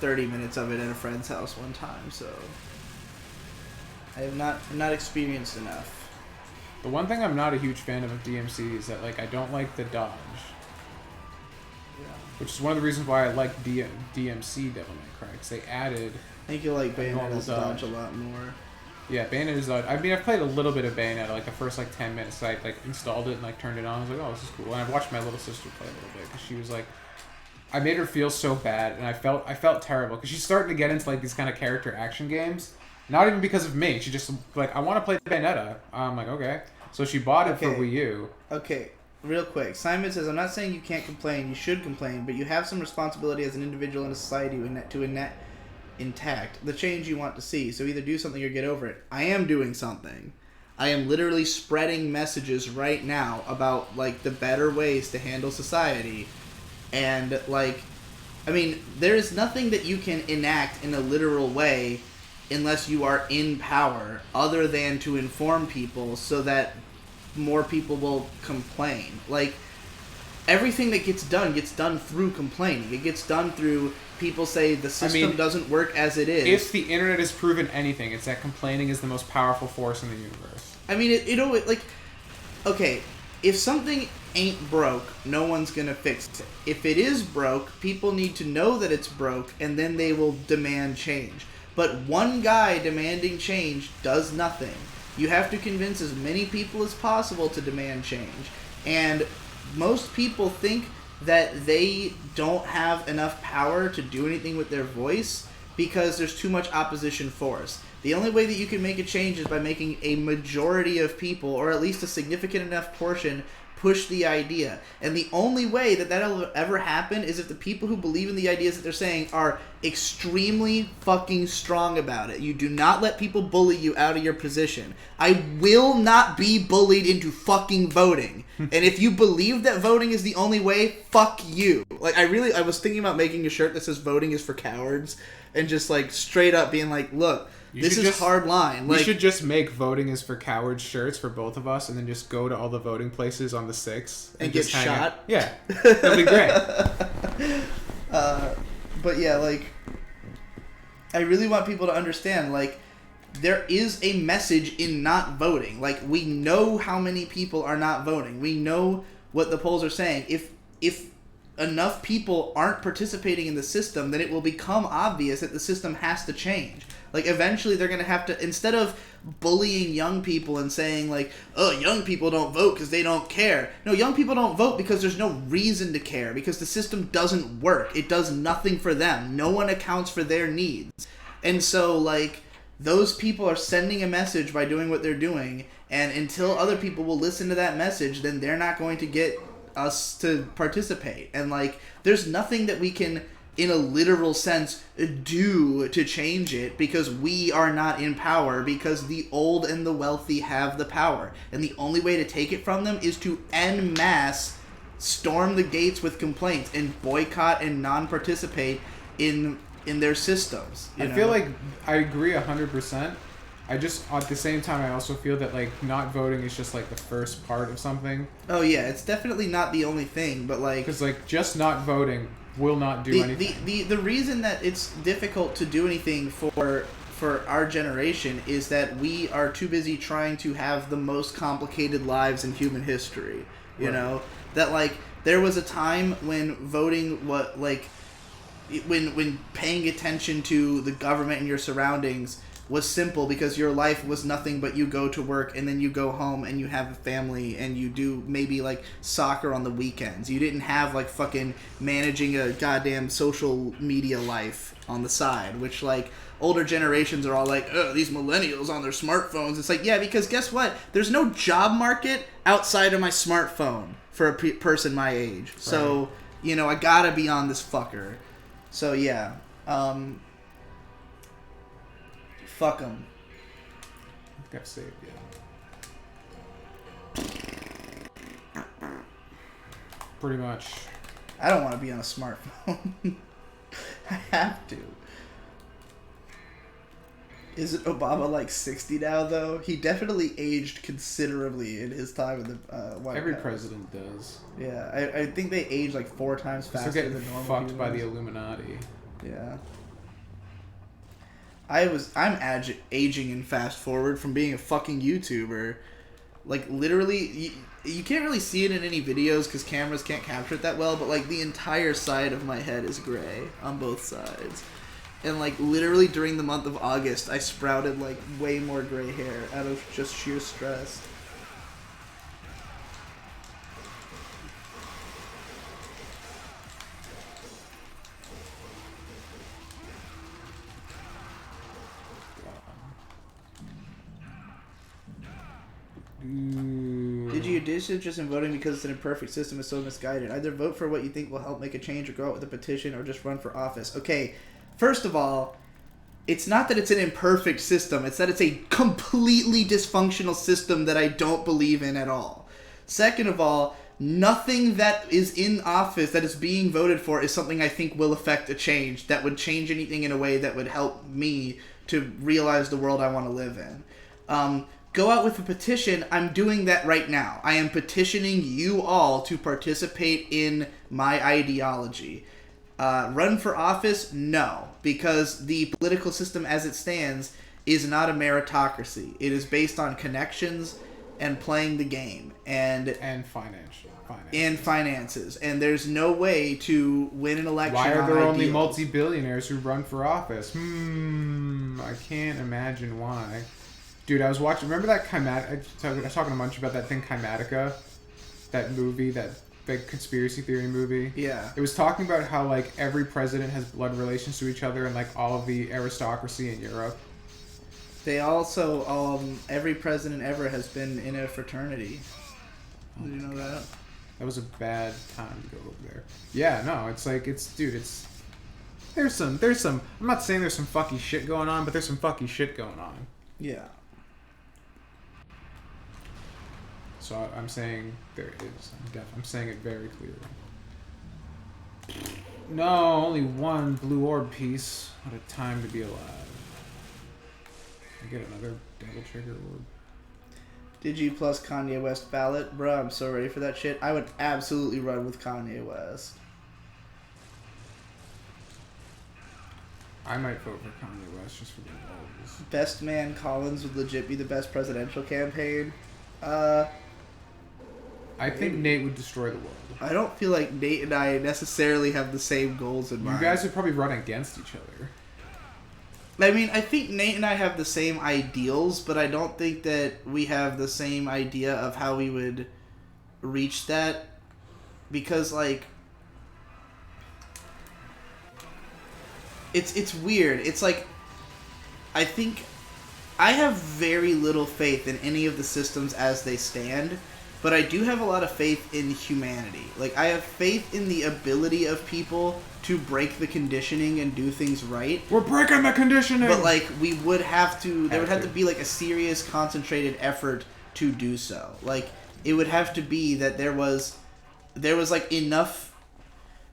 30 minutes of it at a friend's house one time, so I have not experienced enough. The one thing I'm not a huge fan of DMC is that like I don't like the dodge. Yeah. Which is one of the reasons why I like DMC Devil May Cry, because they added... I think you like Bayonetta's dodge a lot more. Yeah, Bayonetta's dodge. I mean, I've played a little bit of Bayonetta, like the first like 10 minutes. I like installed it and like turned it on. I was like, oh, this is cool. And I watched my little sister play a little bit, because she was like... I made her feel so bad, and I felt terrible, because she's starting to get into like these kind of character action games. Not even because of me. She just like, I want to play Bayonetta. I'm like, okay. So she bought it for Wii U. Okay, real quick. Simon says, I'm not saying you can't complain. You should complain, but you have some responsibility as an individual in a society to intact the change you want to see. So either do something or get over it. I am doing something. I am literally spreading messages right now about like the better ways to handle society. And, like, I mean, there is nothing that you can enact in a literal way unless you are in power, other than to inform people so that more people will complain. Like, everything that gets done through complaining. It gets done through people say the system doesn't work as it is. If the internet has proven anything, it's that complaining is the most powerful force in the universe. I mean, it always, like, okay, if something ain't broke, no one's gonna fix it. If it is broke, people need to know that it's broke, and then they will demand change. But one guy demanding change does nothing. You have to convince as many people as possible to demand change. And most people think that they don't have enough power to do anything with their voice because there's too much opposition force. The only way that you can make a change is by making a majority of people, or at least a significant enough portion, push the idea. And the only way that that'll ever happen is if the people who believe in the ideas that they're saying are extremely fucking strong about it. You do not let people bully you out of your position. I will not be bullied into fucking voting. And if you believe that voting is the only way, fuck you. Like, I was thinking about making a shirt that says voting is for cowards, and just like straight up being like, look, this is hard line. We should just make voting is for cowards shirts for both of us, and then just go to all the voting places on the 6th and get shot. Yeah, that'd be great. But yeah, like, I really want people to understand, like, there is a message in not voting. Like, we know how many people are not voting. We know what the polls are saying. If enough people aren't participating in the system, then it will become obvious that the system has to change. Like, eventually they're going to have to, instead of bullying young people and saying, like, oh, young people don't vote because they don't care. No, young people don't vote because there's no reason to care, because the system doesn't work. It does nothing for them. No one accounts for their needs. And so, like, those people are sending a message by doing what they're doing, and until other people will listen to that message, then they're not going to get us to participate. And, like, there's nothing that we can, in a literal sense, do to change it, because we are not in power, because the old and the wealthy have the power. And the only way to take it from them is to en masse storm the gates with complaints and boycott and non-participate in their systems. I feel like I agree 100%. I just, at the same time, I also feel that, like, not voting is just, like, the first part of something. Oh, yeah, it's definitely not the only thing, but, like... Because, like, just not voting will not do anything. The reason that it's difficult to do anything for our generation is that we are too busy trying to have the most complicated lives in human history. You know? That, like, there was a time when voting, when paying attention to the government and your surroundings was simple because your life was nothing but you go to work and then you go home and you have a family and you do maybe like soccer on the weekends. You didn't have like fucking managing a goddamn social media life on the side, which like older generations are all like, oh, these millennials on their smartphones. It's like, yeah, because guess what? There's no job market outside of my smartphone for a person my age. Right. So, you know, I gotta be on this fucker. So yeah, fuck them. Got saved, yeah. Pretty much. I don't want to be on a smartphone. I have to. Isn't Obama like 60 now, though? He definitely aged considerably in his time in the White House. Every president does. Yeah, I think they age like 4 times faster than normal. Fucked by the Illuminati. Yeah. I'm aging in fast forward from being a fucking YouTuber. Like, literally, you can't really see it in any videos because cameras can't capture it that well, but, like, the entire side of my head is gray on both sides. And, like, literally during the month of August, I sprouted, like, way more gray hair out of just sheer stress. Did you disinterest in voting because it's an imperfect system is so misguided? Either vote for what you think will help make a change or go out with a petition or just run for office. Okay, first of all, it's not that it's an imperfect system. It's that it's a completely dysfunctional system that I don't believe in at all. Second of all, nothing that is in office that is being voted for is something I think will affect a change that would change anything in a way that would help me to realize the world I want to live in. Go out with a petition. I'm doing that right now. I am petitioning you all to participate in my ideology. Run for office? No, because the political system as it stands is not a meritocracy. It is based on connections and playing the game and finances. And there's no way to win an election. Why are there only multi-billionaires who run for office? I can't imagine why. Dude, I was watching. Remember that I was talking a bunch about that thing, Kymatica, that movie, that big conspiracy theory movie. Yeah. It was talking about how like every president has blood relations to each other, and like all of the aristocracy in Europe. They also every president ever has been in a fraternity. Did you know that? That was a bad time to go over there. Yeah, no, it's like there's some. I'm not saying there's some fucky shit going on, but there's some fucky shit going on. Yeah. So I'm saying there is. I'm saying it very clearly. No, only one blue orb piece. What a time to be alive. I get another double trigger orb. Digi plus Kanye West ballot. Bruh, I'm so ready for that shit. I would absolutely run with Kanye West. I might vote for Kanye West just for the lulz. Best Man Collins would legit be the best presidential campaign. I think Nate would destroy the world. I don't feel like Nate and I necessarily have the same goals in mind. You guys would probably run against each other. I mean, I think Nate and I have the same ideals, but I don't think that we have the same idea of how we would reach that. Because, like, it's weird. It's like, I think I have very little faith in any of the systems as they stand, but I do have a lot of faith in humanity. Like, I have faith in the ability of people to break the conditioning and do things right. We're breaking the conditioning! But, like, we would have to... There would have to be, like, a serious, concentrated effort to do so. Like, it would have to be that there was like, enough...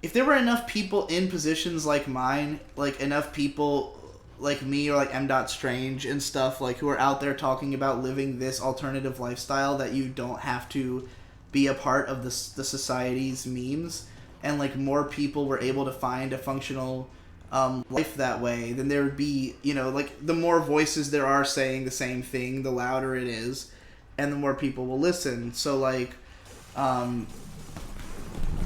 If there were enough people in positions like mine, like, enough people like me or like M. Strange and stuff, like, who are out there talking about living this alternative lifestyle that you don't have to be a part of the society's memes, and, like, more people were able to find a functional life that way, then there would be, you know, like, the more voices there are saying the same thing, the louder it is, and the more people will listen. So, like,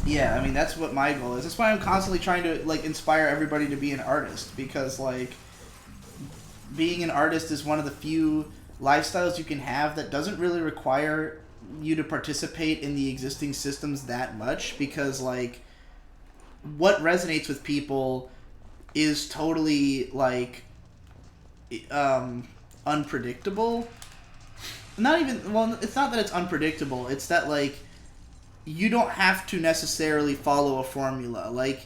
yeah, I mean, that's what my goal is. That's why I'm constantly trying to, like, inspire everybody to be an artist, because, like, being an artist is one of the few lifestyles you can have that doesn't really require you to participate in the existing systems that much, because like what resonates with people is totally like unpredictable. Not even, well, it's not that it's unpredictable, it's that like you don't have to necessarily follow a formula. Like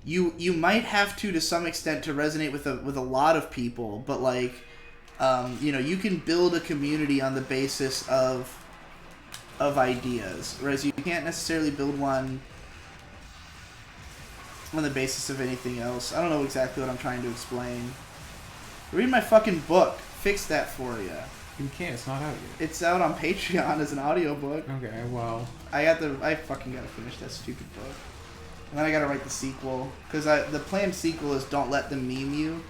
you might have to some extent to resonate with a lot of people, but like you know, you can build a community on the basis of ideas, whereas you can't necessarily build one on the basis of anything else. I don't know exactly what I'm trying to explain. Read my fucking book. Fix that for you. You can't. It's not out yet. It's out on Patreon as an audiobook. Okay, well. I fucking gotta finish that stupid book. And then I gotta write the sequel. Because the planned sequel is Don't Let Them Meme You.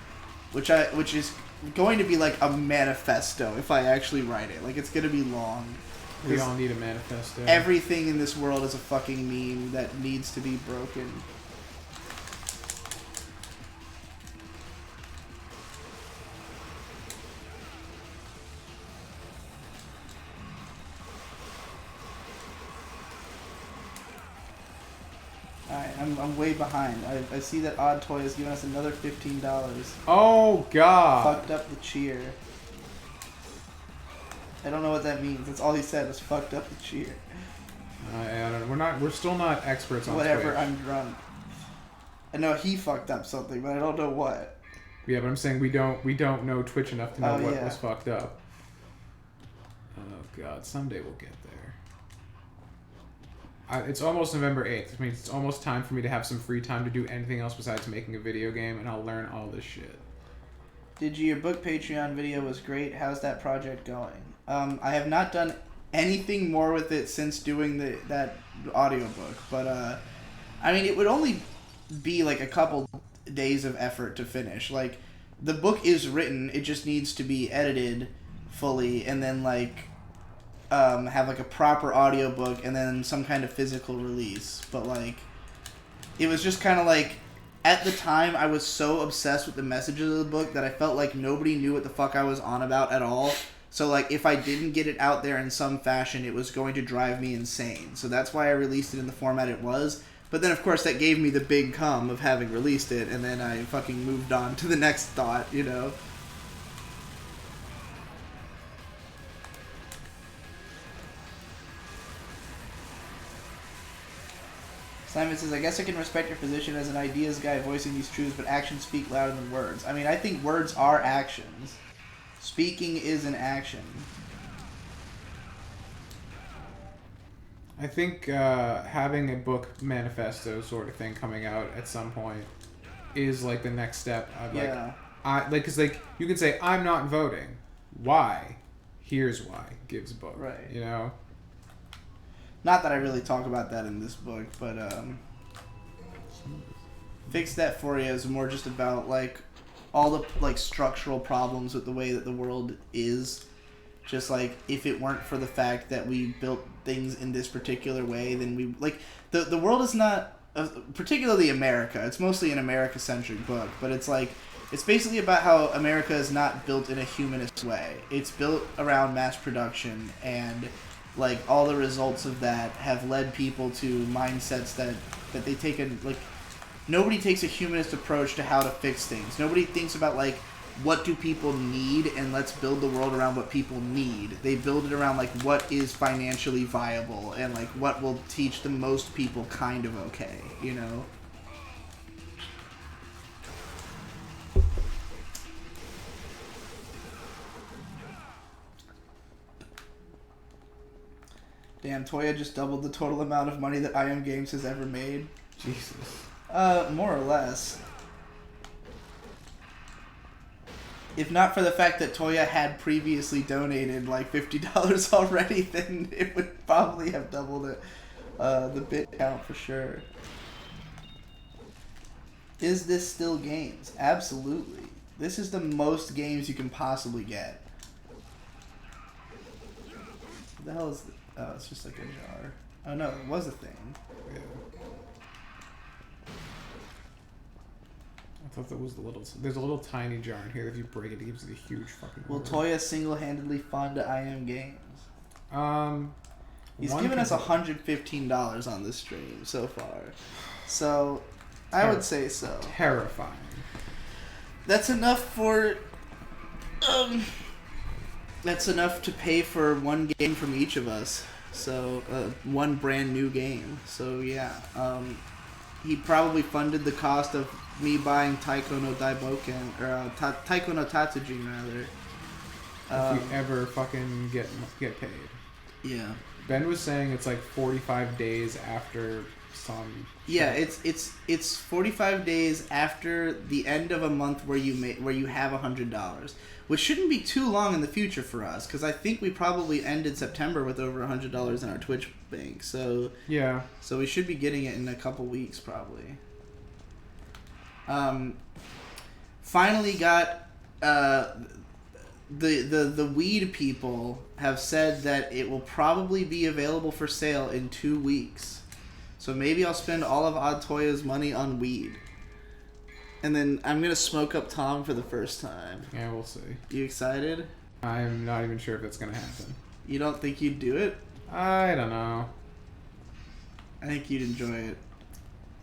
Which is going to be like a manifesto if I actually write it. Like, it's gonna be long. We all need a manifesto. Everything in this world is a fucking meme that needs to be broken. Alright, I'm way behind. I see that Odd Toy has given us another $15. Oh, God. Fucked up the cheer. I don't know what that means. That's all he said was fucked up the cheer. I don't know. We're still not experts on Whatever, Twitch. I'm drunk. I know he fucked up something, but I don't know what. Yeah, but I'm saying we don't know Twitch enough to know what was fucked up. Oh, God. Someday we'll get there. It's almost November 8th. I mean, it's almost time for me to have some free time to do anything else besides making a video game, and I'll learn all this shit. Your book Patreon video was great. How's that project going? I have not done anything more with it since doing that audiobook, but I mean, it would only be like a couple days of effort to finish. Like, the book is written, it just needs to be edited fully, and then like have like a proper audiobook and then some kind of physical release. But like, it was just kind of like, at the time I was so obsessed with the messages of the book that I felt like nobody knew what the fuck I was on about at all. So like, if I didn't get it out there in some fashion, it was going to drive me insane. So that's why I released it in the format it was. But then of course that gave me the big cum of having released it, and then I fucking moved on to the next thought, you know? Simon says, I guess I can respect your position as an ideas guy voicing these truths, but actions speak louder than words. I mean, I think words are actions. Speaking is an action. I think having a book manifesto sort of thing coming out at some point is like the next step. Because like you can say I'm not voting. Why? Here's why. Gives book. Right. You know. Not that I really talk about that in this book, but Fix That For You is more just about like all the like structural problems with the way that the world is. Just like, if it weren't for the fact that we built things in this particular way, then we like the world is not particularly America. It's mostly an America-centric book, but it's like it's basically about how America is not built in a humanist way. It's built around mass production, and like all the results of that have led people to mindsets that they take nobody takes a humanist approach to how to fix things. Nobody thinks about like, what do people need, and let's build the world around what people need. They build it around like what is financially viable and like what will teach the most people kind of okay, you know? Damn, Toya just doubled the total amount of money that IM Games has ever made. Jesus. More or less. If not for the fact that Toya had previously donated like $50 already, then it would probably have doubled it, the bit count for sure. Is this still games? Absolutely. This is the most games you can possibly get. What the hell is... Oh, it's just like a jar. Oh no, it was a thing. Yeah. I thought that was the little. There's a little tiny jar in here. If you break it, it gives you a huge fucking. Will order. Toya single-handedly fund I Am Games? He's One given us can- $115 on this stream so far, so I would say so. Terrifying. That's enough for. That's enough to pay for one game from each of us. So one brand new game. So yeah, he probably funded the cost of me buying Taiko no Daiboken or Taiko no Tatsujin rather. If you ever fucking get paid. Yeah. Ben was saying it's like 45 days after some. Yeah, it's 45 days after the end of a month where you have $100, which shouldn't be too long in the future for us because I think we probably ended September with over $100 in our Twitch bank. So yeah, so we should be getting it in a couple weeks probably. Finally got the weed people have said that it will probably be available for sale in 2 weeks. So maybe I'll spend all of Odd Toya's money on weed. And then I'm going to smoke up Tom for the first time. yeah, we'll see. You excited? I'm not even sure if that's gonna happen. You don't think you'd do it? I don't know. I think you'd enjoy it.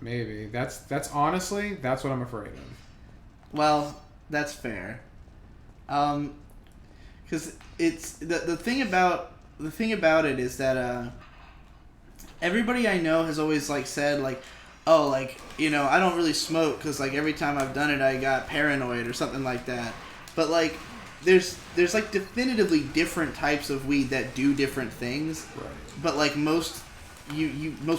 Maybe that's honestly that's what I'm afraid of. Well, that's fair. Because it's the thing about it is that everybody I know has always like said like, oh, like, you know, I don't really smoke because like every time I've done it I got paranoid or something like that. But like there's like definitively different types of weed that do different things. Right. But like most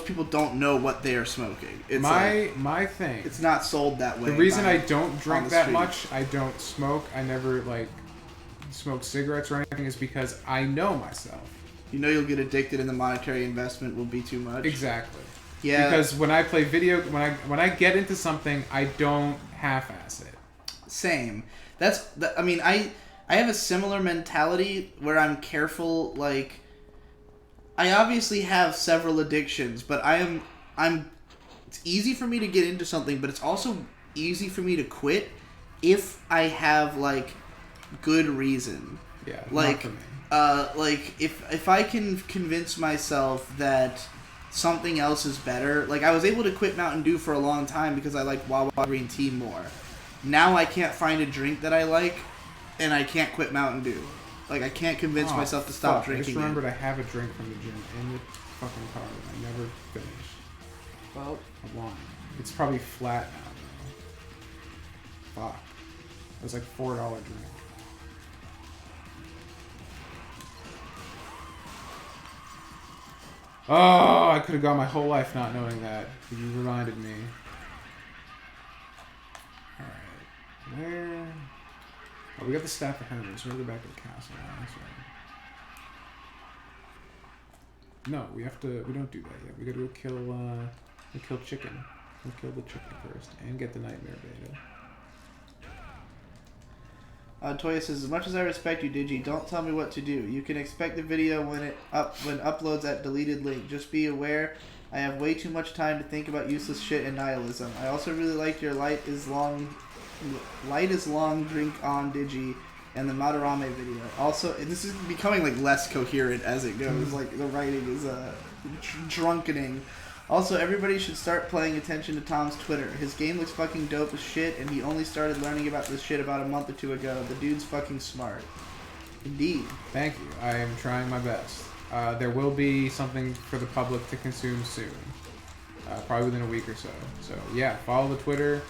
people don't know what they are smoking. It's my thing. it's not sold that way. The reason by- I don't on drink the that street. much, I don't smoke, I never like smoke cigarettes or anything, is because I know myself. You know you'll get addicted and the monetary investment will be too much. Exactly. Yeah. Because when I play when I get into something, I don't half-ass it. Same. I mean, I have a similar mentality where I'm careful. Like, I obviously have several addictions, but I'm. It's easy for me to get into something, but it's also easy for me to quit if I have like good reason. Yeah. Like, not for me. like if I can convince myself that something else is better. Like, I was able to quit Mountain Dew for a long time because I like Wawa green tea more. Now I can't find a drink that I like, and I can't quit Mountain Dew. Like, I can't convince Oh, myself to stop fuck. I drinking just remembered it. I have a drink from the gym in the fucking car that I never finished. Well, A wine. It's probably flat now, though. Fuck. It was like $4 drink. Oh, I could have gone my whole life not knowing that. But you reminded me. Alright. Where? Oh, we got the staff of Hermes. So we're gonna go back to the castle now. That's right. No, we have to. We don't do that yet. We gotta go kill. We kill chicken. We'll kill the chicken first and get the nightmare beta. Toya says, as much as I respect you, Digi, don't tell me what to do. You can expect the video when uploads at deleted link. Just be aware, I have way too much time to think about useless shit and nihilism. I also really liked your light is long, drink on Digi, and the Madarame video. Also, this is becoming like less coherent as it goes. Like the writing is drunkening. Also, everybody should start paying attention to Tom's Twitter. His game looks fucking dope as shit, and he only started learning about this shit about a month or two ago. The dude's fucking smart. Indeed. Thank you. I am trying my best. There will be something for the public to consume soon. Probably within a week or so. So, yeah, follow the Twitter.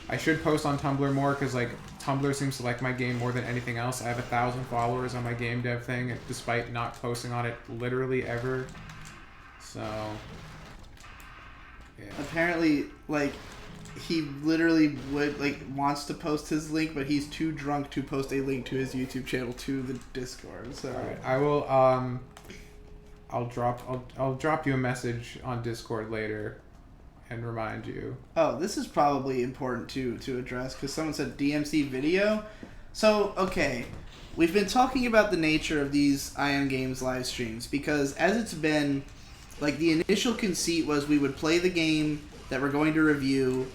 I should post on Tumblr more, because, like, Tumblr seems to like my game more than anything else. I have 1,000 followers on my game dev thing, despite not posting on it literally ever. So... yeah. Apparently, like, he literally wants to post his link, but he's too drunk to post a link to his YouTube channel to the Discord. So Alright, I will I'll drop you a message on Discord later and remind you. oh, this is probably important to address because someone said DMC video. So okay, we've been talking about the nature of these I Am Games live streams because as it's been. Like, the initial conceit was we would play the game that we're going to review,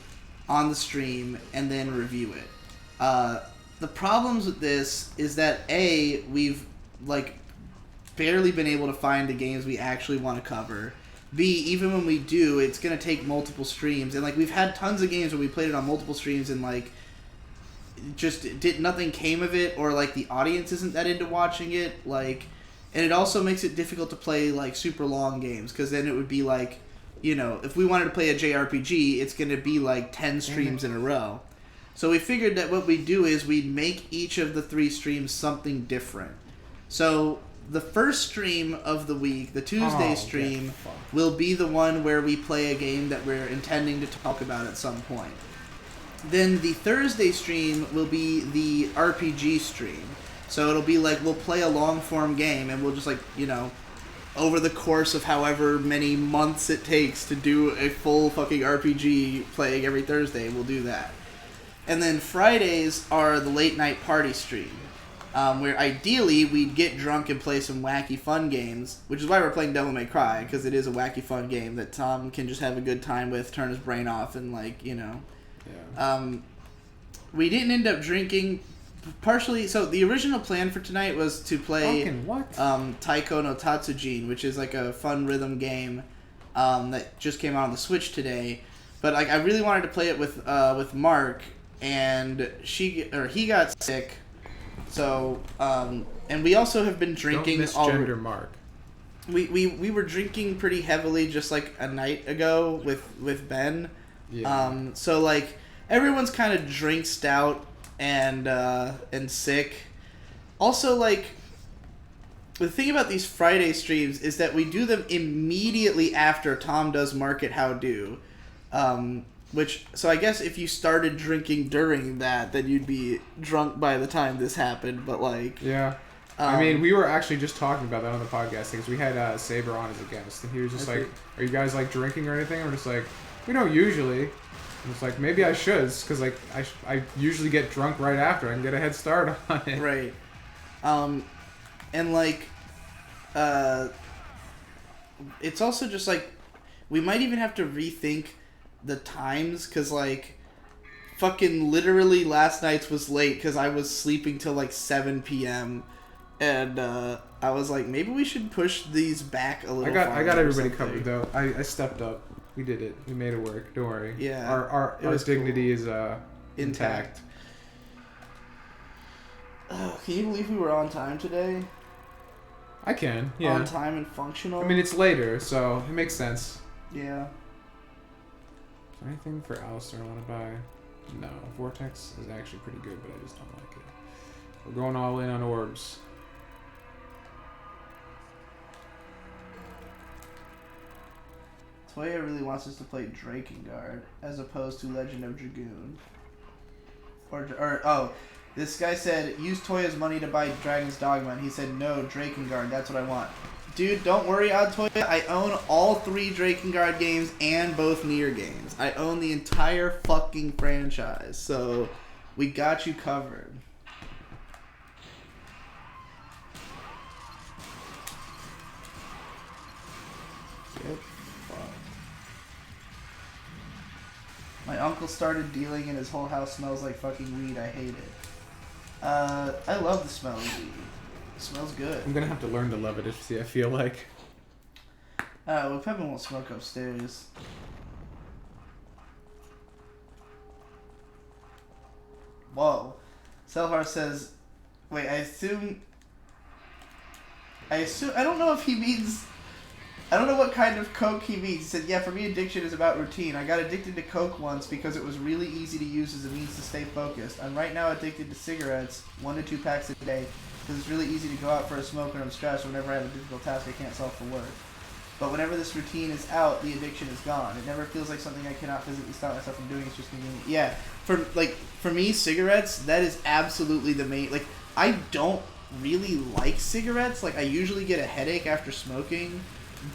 on the stream and then review it. The problems with this is that we've like barely been able to find the games we actually want to cover. B, even when we do, it's gonna take multiple streams, and like we've had tons of games where we played it on multiple streams and like nothing came of it, or like the audience isn't that into watching it, like, and it also makes it difficult to play like super long games, because then it would be like, you know, if we wanted to play a JRPG, it's gonna be like 10 streams in a row. So we figured that what we'd do is we'd make each of the 3 streams something different. So the first stream of the week, the Tuesday stream, will be the one where we play a game that we're intending to talk about at some point. Then the Thursday stream will be the RPG stream. So it'll be like we'll play a long form game and we'll just like, you know, over the course of however many months it takes to do a full fucking RPG playing every Thursday, we'll do that. And then Fridays are the late night party stream, where ideally we'd get drunk and play some wacky fun games, which is why we're playing Devil May Cry, because it is a wacky fun game that Tom can just have a good time with, turn his brain off, and like, you know. Yeah. We didn't end up drinking, partially, so the original plan for tonight was to play Taiko no Tatsujin, which is like a fun rhythm game that just came out on the Switch today. But like I really wanted to play it with Mark, and he got sick. So and we also have been drinking. Don't misgender Mark. We were drinking pretty heavily just like a night ago with Ben. Yeah. So like everyone's kind of drinksed out and sick. Also, like, the thing about these Friday streams is that we do them immediately after Tom does Market How Do. So I guess if you started drinking during that, then you'd be drunk by the time this happened, but like... Yeah. I mean, we were actually just talking about that on the podcast, because we had Saber on as a guest, and he was just like, are you guys, like, drinking or anything? And we're just like, we don't usually. And it's like, maybe I should, because, like, I usually get drunk right after. I can get a head start on it. Right. And, like, it's also just, like, we might even have to rethink the times, because, like, fucking literally last night's was late, because I was sleeping till, like, 7 p.m., and, I was like, maybe we should push these back a little. I got everybody covered, though. I stepped up. We did it. We made it work. Don't worry. Yeah. Our dignity is intact. Oh, can you believe we were on time today? I can. Yeah. On time and functional. I mean, it's later, so it makes sense. Yeah. Is there anything for Alistair I want to buy? No. Vortex is actually pretty good, but I just don't like it. We're going all in on orbs. Toya really wants us to play Drakengard as opposed to Legend of Dragoon. This guy said, use Toya's money to buy Dragon's Dogma, and he said, no, Drakengard, that's what I want. Dude, don't worry, Odd Toya, I own all 3 Drakengard games and both Nier games. I own the entire fucking franchise, so we got you covered. Yep. My uncle started dealing and his whole house smells like fucking weed. I hate it. I love the smell of weed. It smells good. I'm gonna have to learn to love it, I feel like. Well, Pepin won't smoke upstairs. Whoa. Selhar says, wait, I assume, I don't know if he means... I don't know what kind of coke he means. He said, yeah, for me addiction is about routine. I got addicted to coke once because it was really easy to use as a means to stay focused. I'm right now addicted to cigarettes, 1 to 2 packs a day, because it's really easy to go out for a smoke when I'm stressed or whenever I have a difficult task I can't solve for work. But whenever this routine is out, the addiction is gone. It never feels like something I cannot physically stop myself from doing. It's just convenient. Yeah, for me, cigarettes, that is absolutely the main... Like, I don't really like cigarettes. Like, I usually get a headache after smoking.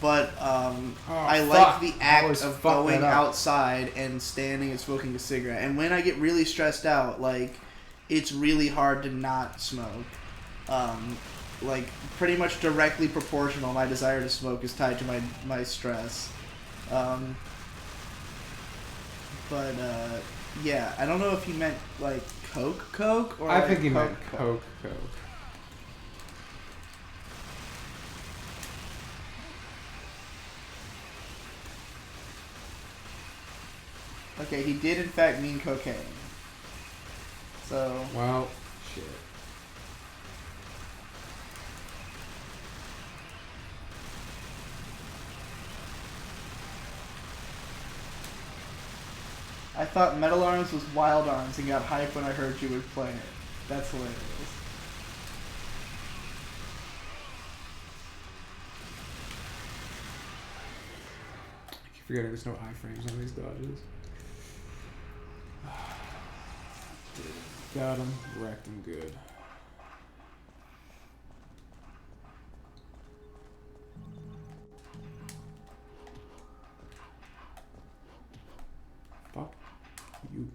But I like the act of going outside and standing and smoking a cigarette. And when I get really stressed out, like, it's really hard to not smoke. Like, pretty much directly proportional, my desire to smoke is tied to my stress. But Yeah, I don't know if he meant like Coke, or I like think he meant Coke. Coke. Okay, he did in fact mean cocaine. So. Well, shit. I thought Metal Arms was Wild Arms and got hyped when I heard you would play it. That's hilarious. I keep forgetting there's no iframes on these dodges. Got him. Wrecked him good. Fuck you.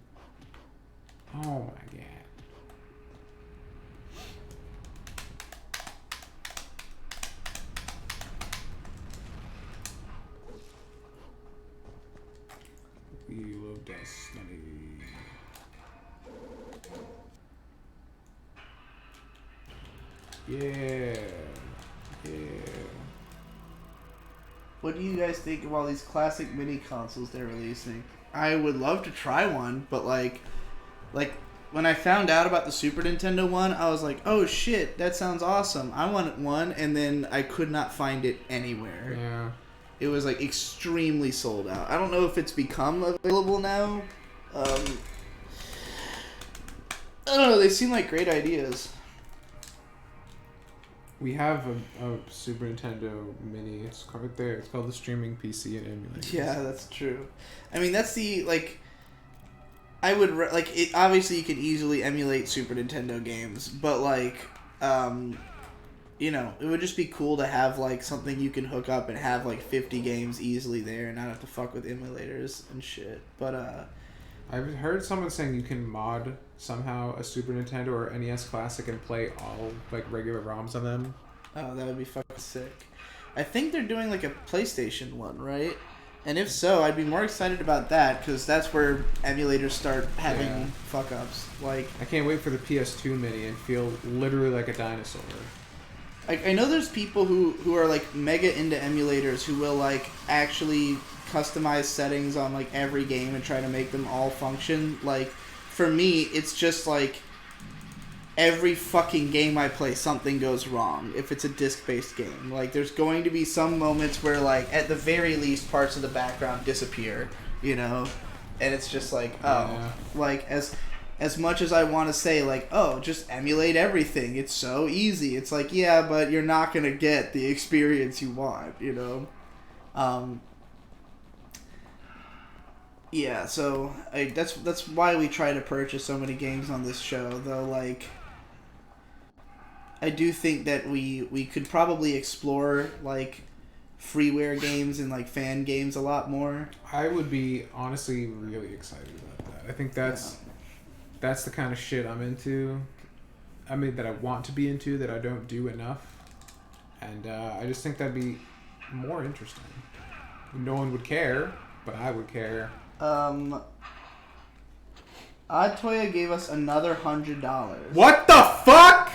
Oh my god. Wheel of Destiny. Yeah. Yeah. What do you guys think of all these classic mini consoles they're releasing? I would love to try one, but like when I found out about the Super Nintendo one, I was like, "Oh shit, that sounds awesome! I want one," and then I could not find it anywhere. Yeah. It was like extremely sold out. I don't know if it's become available now. I don't know. They seem like great ideas. We have a Super Nintendo Mini. It's right there. It's called the Streaming PC and Emulator. Yeah, that's true. I mean, that's the like. I would like it. Obviously, you can easily emulate Super Nintendo games, but like, you know, it would just be cool to have like something you can hook up and have like 50 games easily there, and not have to fuck with emulators and shit. But I've heard someone saying you can mod somehow a Super Nintendo or NES Classic and play all like regular ROMs on them. oh, that would be fucking sick. I think they're doing like a PlayStation one, right? And if so, I'd be more excited about that because that's where emulators start having Yeah. fuck ups. Like, I can't wait for the PS2 Mini and feel literally like a dinosaur. I know there's people who are like mega into emulators who will like actually customize settings on like every game and try to make them all function. Like, for me, it's just like every fucking game I play, something goes wrong if it's a disc-based game. Like, there's going to be some moments where, like, at the very least, parts of the background disappear, you know? And it's just like, oh. Yeah. Like, as much as I want to say, like, oh, just emulate everything. It's so easy. It's like, yeah, but you're not going to get the experience you want, you know? Yeah, so that's why we try to purchase so many games on this show, though, like, I do think that we could probably explore like freeware games and like fan games a lot more. I would be honestly really excited about that. I think that's the kind of shit I'm into. I mean, that I want to be into that I don't do enough, and I just think that'd be more interesting. No one would care, but I would care. Odd Toya gave us another $100. What the fuck?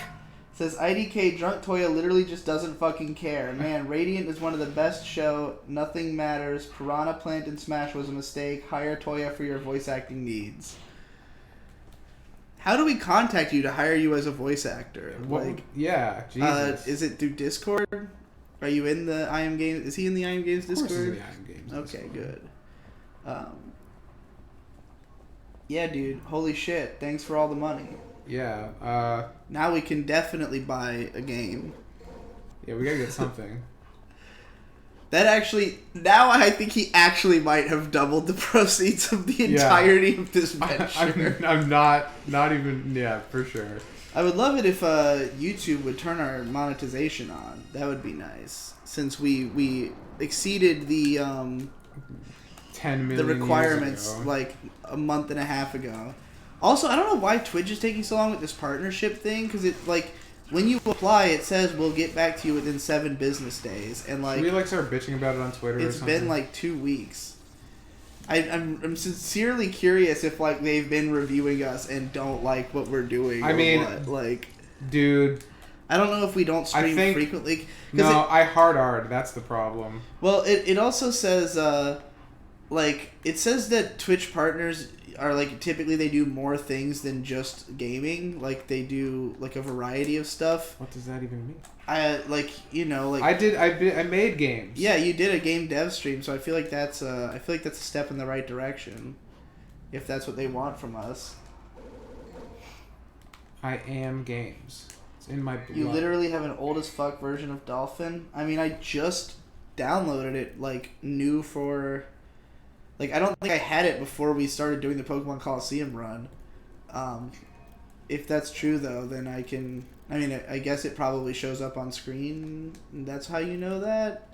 Says IDK Drunk Toya literally just doesn't fucking care. Man, Radiant is one of the best show. Nothing matters. Piranha Plant and Smash was a mistake. Hire Toya for your voice acting needs. How do we contact you to hire you as a voice actor? What, Like, yeah, Jesus. is it through Discord? Are you in the IM Games? Is he in the IM Games Of course Discord? it's in the IM Games Okay, Discord. good. Yeah, dude. Holy shit. Thanks for all the money. Yeah, Now we can definitely buy a game. yeah, we gotta get something. That actually, now I think he actually might have doubled the proceeds of the entirety of this venture. I'm not even, yeah, for sure. I would love it if YouTube would turn our monetization on. That would be nice. Since we exceeded the 10 million the requirements years ago. like a month and a half ago. Also, I don't know why Twitch is taking so long with this partnership thing, because it, like, when you apply, it says we'll get back to you within 7 business days, and like Should we like start bitching about it on Twitter or it's something? been like 2 weeks. I'm sincerely curious if like they've been reviewing us and don't like what we're doing. I or mean, what. Like, dude. I don't know if we don't stream think, frequently. No, I hard. That's the problem. Well, it also says like it says that Twitch partners are like typically they do more things than just gaming. Like they do like a variety of stuff. What does that even mean? I like like I made games. Yeah, you did a game dev stream, so I feel like that's a step in the right direction. If that's what they want from us. I am games. It's in my blood. You literally have an old as fuck version of Dolphin. I mean, I just downloaded it like new for. Like I don't think I had it before we started doing the Pokemon Coliseum run. If that's true though, then I can. I mean, I guess it probably shows up on screen. That's how you know that.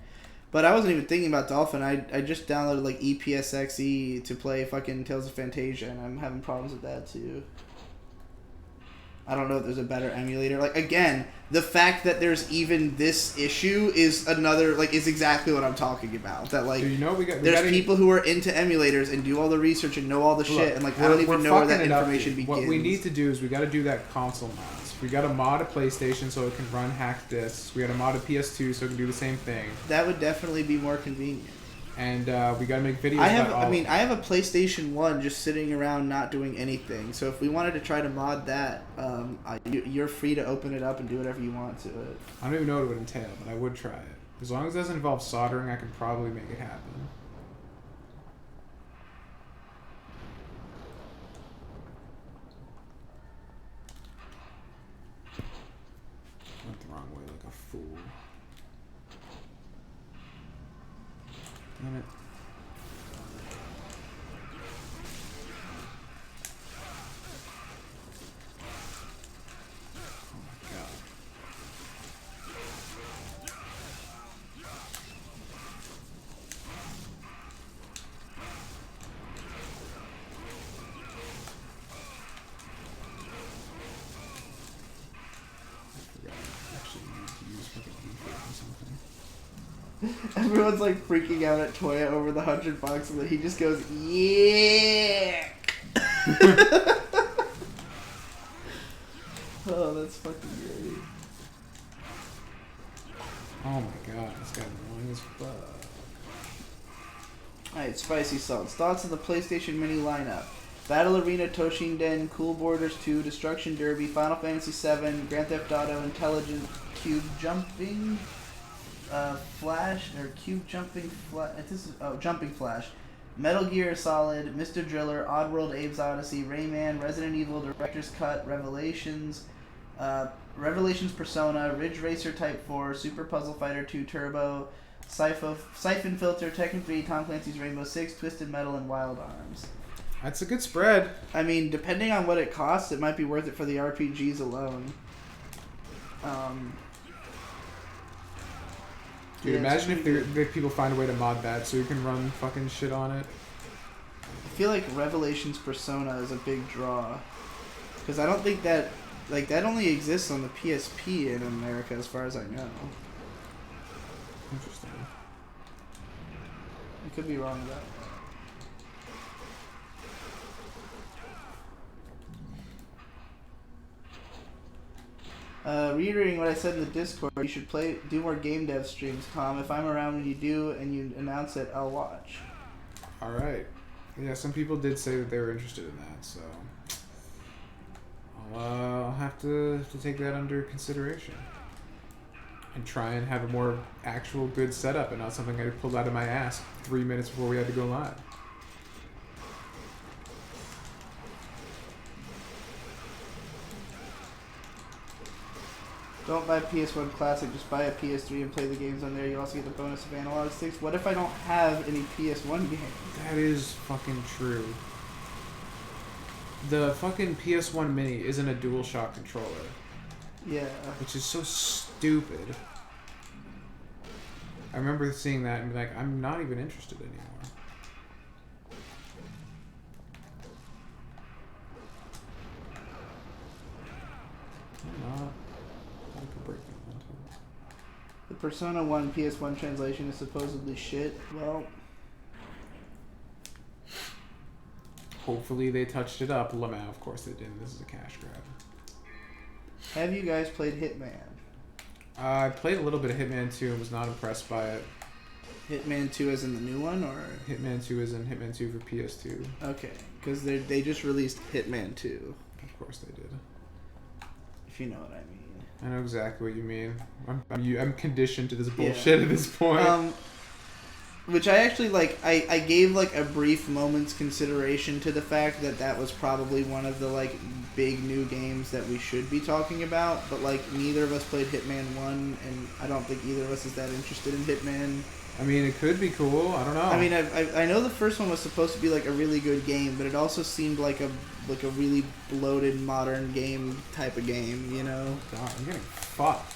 But I wasn't even thinking about Dolphin. I just downloaded like EPSXE to play fucking Tales of Fantasia, and I'm having problems with that too. I don't know if there's a better emulator. Like again, the fact that there's even this issue is exactly what I'm talking about. That like there's people who are into emulators and do all the research and know all the shit, and like I don't even know where that information begins. What we need to do is we got to do that console mods. We got to mod a PlayStation so it can run hacked discs. We got to mod a PS2 so it can do the same thing. That would definitely be more convenient. And we gotta make videos. I have a PlayStation 1 just sitting around not doing anything. So if we wanted to try to mod that, you're free to open it up and do whatever you want to it. I don't even know what it would entail, but I would try it. As long as it doesn't involve soldering, I can probably make it happen. Went the wrong way like a fool. Damn it. Oh my god. I forgot I actually need to use fucking defense or something. Everyone's like freaking out at Toya over the $100, and then he just goes, yeah. Oh, that's fucking great. Oh my god, this guy's annoying as fuck. Alright, Spicy Salts. Thoughts on the PlayStation Mini lineup. Battle Arena, Toshinden, Cool Borders 2, Destruction Derby, Final Fantasy VII, Grand Theft Auto, Intelligent Cube Jumping, Jumping Flash, Metal Gear Solid, Mr. Driller, Oddworld, Abe's Odyssey, Rayman, Resident Evil Director's Cut, Revelations, Revelations Persona, Ridge Racer Type 4, Super Puzzle Fighter 2 Turbo, Siphon Filter, Tekken 3, Tom Clancy's Rainbow Six, Twisted Metal, and Wild Arms. That's a good spread. I mean, depending on what it costs, it might be worth it for the RPGs alone. Dude, yeah, imagine if people find a way to mod that so you can run fucking shit on it. I feel like Revelations Persona is a big draw. Because I don't think that... Like, that only exists on the PSP in America, as far as I know. Interesting. I could be wrong about that. Reiterating what I said in the Discord, you should do more game dev streams, Tom. If I'm around when you do and you announce it, I'll watch. Alright. Yeah, some people did say that they were interested in that, so... I'll have to take that under consideration. And try and have a more actual good setup and not something I pulled out of my ass 3 minutes before we had to go live. Don't buy PS1 Classic, just buy a PS3 and play the games on there. You also get the bonus of analog sticks. What if I don't have any PS1 games? That is fucking true. The fucking PS1 Mini isn't a DualShock controller. Yeah. Which is so stupid. I remember seeing that and be like, I'm not even interested anymore. I'm not. I could break that onto it. The Persona 1 PS1 translation is supposedly shit. Well, hopefully they touched it up. Lamau, of course they didn't. This is a cash grab. Have you guys played Hitman? I played a little bit of Hitman 2 and was not impressed by it. Hitman 2 as in the new one, or? Hitman 2 is in Hitman 2 for PS2. Okay, because they just released Hitman 2. Of course they did. If you know what I mean. I know exactly what you mean. I'm conditioned to this bullshit at this point. Which I actually, like, I gave, like, a brief moment's consideration to the fact that that was probably one of the, like, big new games that we should be talking about, but, like, neither of us played Hitman 1, and I don't think either of us is that interested in Hitman. I mean, it could be cool. I don't know. I mean, I know the first one was supposed to be, like, a really good game, but it also seemed like a really bloated modern game type of game, you know? God, I'm getting fucked.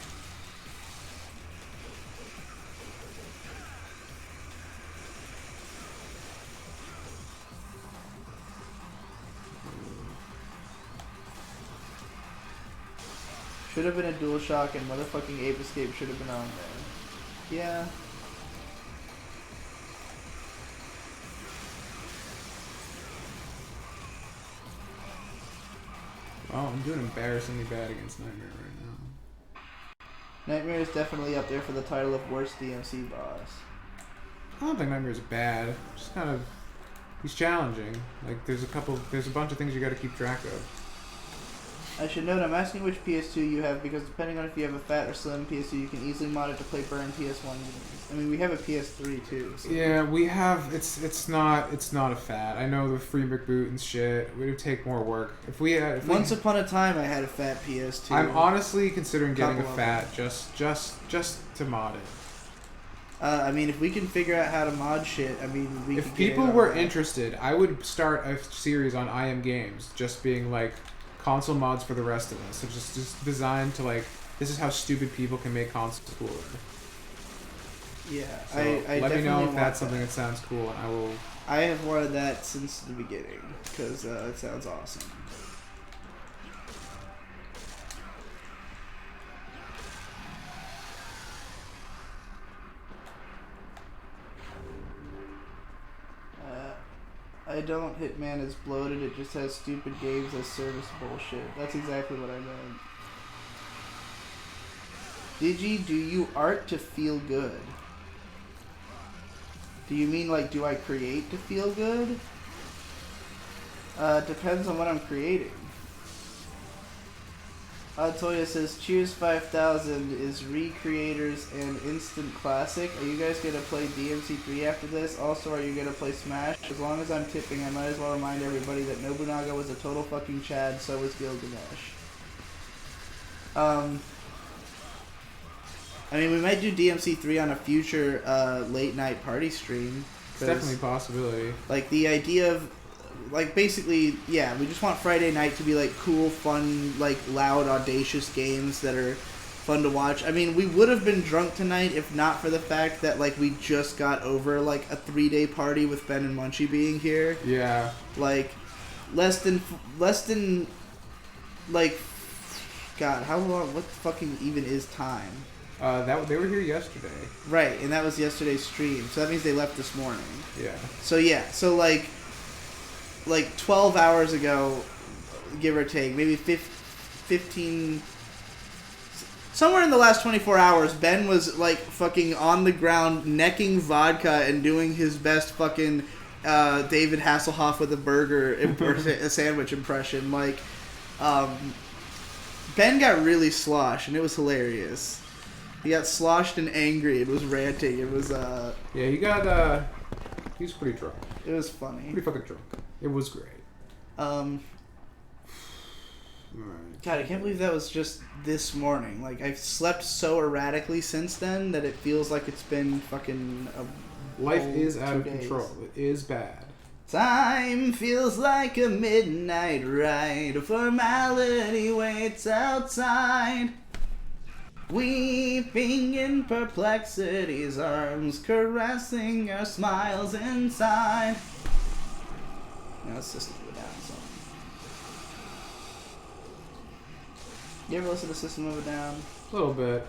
Should have been a DualShock, and motherfucking Ape Escape should have been on there. Yeah. Oh, I'm doing embarrassingly bad against Nightmare right now. Nightmare is definitely up there for the title of worst DMC boss. I don't think Nightmare's bad. Just kind of, he's challenging. Like there's a bunch of things you got to keep track of. I should note, I'm asking which PS2 you have because depending on if you have a fat or slim PS2, you can easily mod it to play burn PS1 games. I mean, we have a PS3 too. So. Yeah, we have. It's not a fat. I know the free McBoot and shit. It would take more work if we had. Once upon a time, I had a fat PS2. I'm honestly considering getting a fat just to mod it. I mean, if we can figure out how to mod shit, I mean, we. If people were interested, I would start a series on IM Games, just being like console mods for the rest of us. So just designed to like, this is how stupid people can make consoles cooler. Yeah, so I let me know if that's that. something that sounds cool, and I will. I have wanted that since the beginning because it sounds awesome. I don't. Hitman is bloated. It just has stupid games as service bullshit. That's exactly what I meant. Digi, do you art to feel good? Do you mean like, do I create to feel good? Depends on what I'm creating. Toya says, Cheers 5000 is Recreators and Instant Classic. Are you guys going to play DMC3 after this? Also, are you going to play Smash? As long as I'm tipping, I might as well remind everybody that Nobunaga was a total fucking Chad, so was Gilgamesh. I mean, we might do DMC3 on a future late night party stream. It's definitely a possibility. Like, the idea of... Like, basically, yeah, we just want Friday night to be, like, cool, fun, like, loud, audacious games that are fun to watch. I mean, we would have been drunk tonight if not for the fact that, like, we just got over, like, a 3-day party with Ben and Munchie being here. Yeah. Like, less than, like, God, how long, what fucking even is time? They were here yesterday. Right, and that was yesterday's stream, so that means they left this morning. Yeah. So, yeah, so, like 12 hours ago, give or take, maybe 15, somewhere in the last 24 hours, Ben was, like, fucking on the ground, necking vodka and doing his best fucking David Hasselhoff with a burger, or a sandwich impression. Like, Ben got really sloshed, and it was hilarious. He got sloshed and angry, and was ranting. It was, Yeah, he was pretty drunk. It was funny. Pretty fucking drunk. It was great. God, I can't believe that was just this morning. Like, I've slept so erratically since then that it feels like it's been fucking Life is out of control. It is bad. Time feels like a midnight ride. Formality waits outside. Weeping in perplexity's arms, caressing our smiles inside. No, it's System of a Down song. You ever listen to System of a Down? A little bit.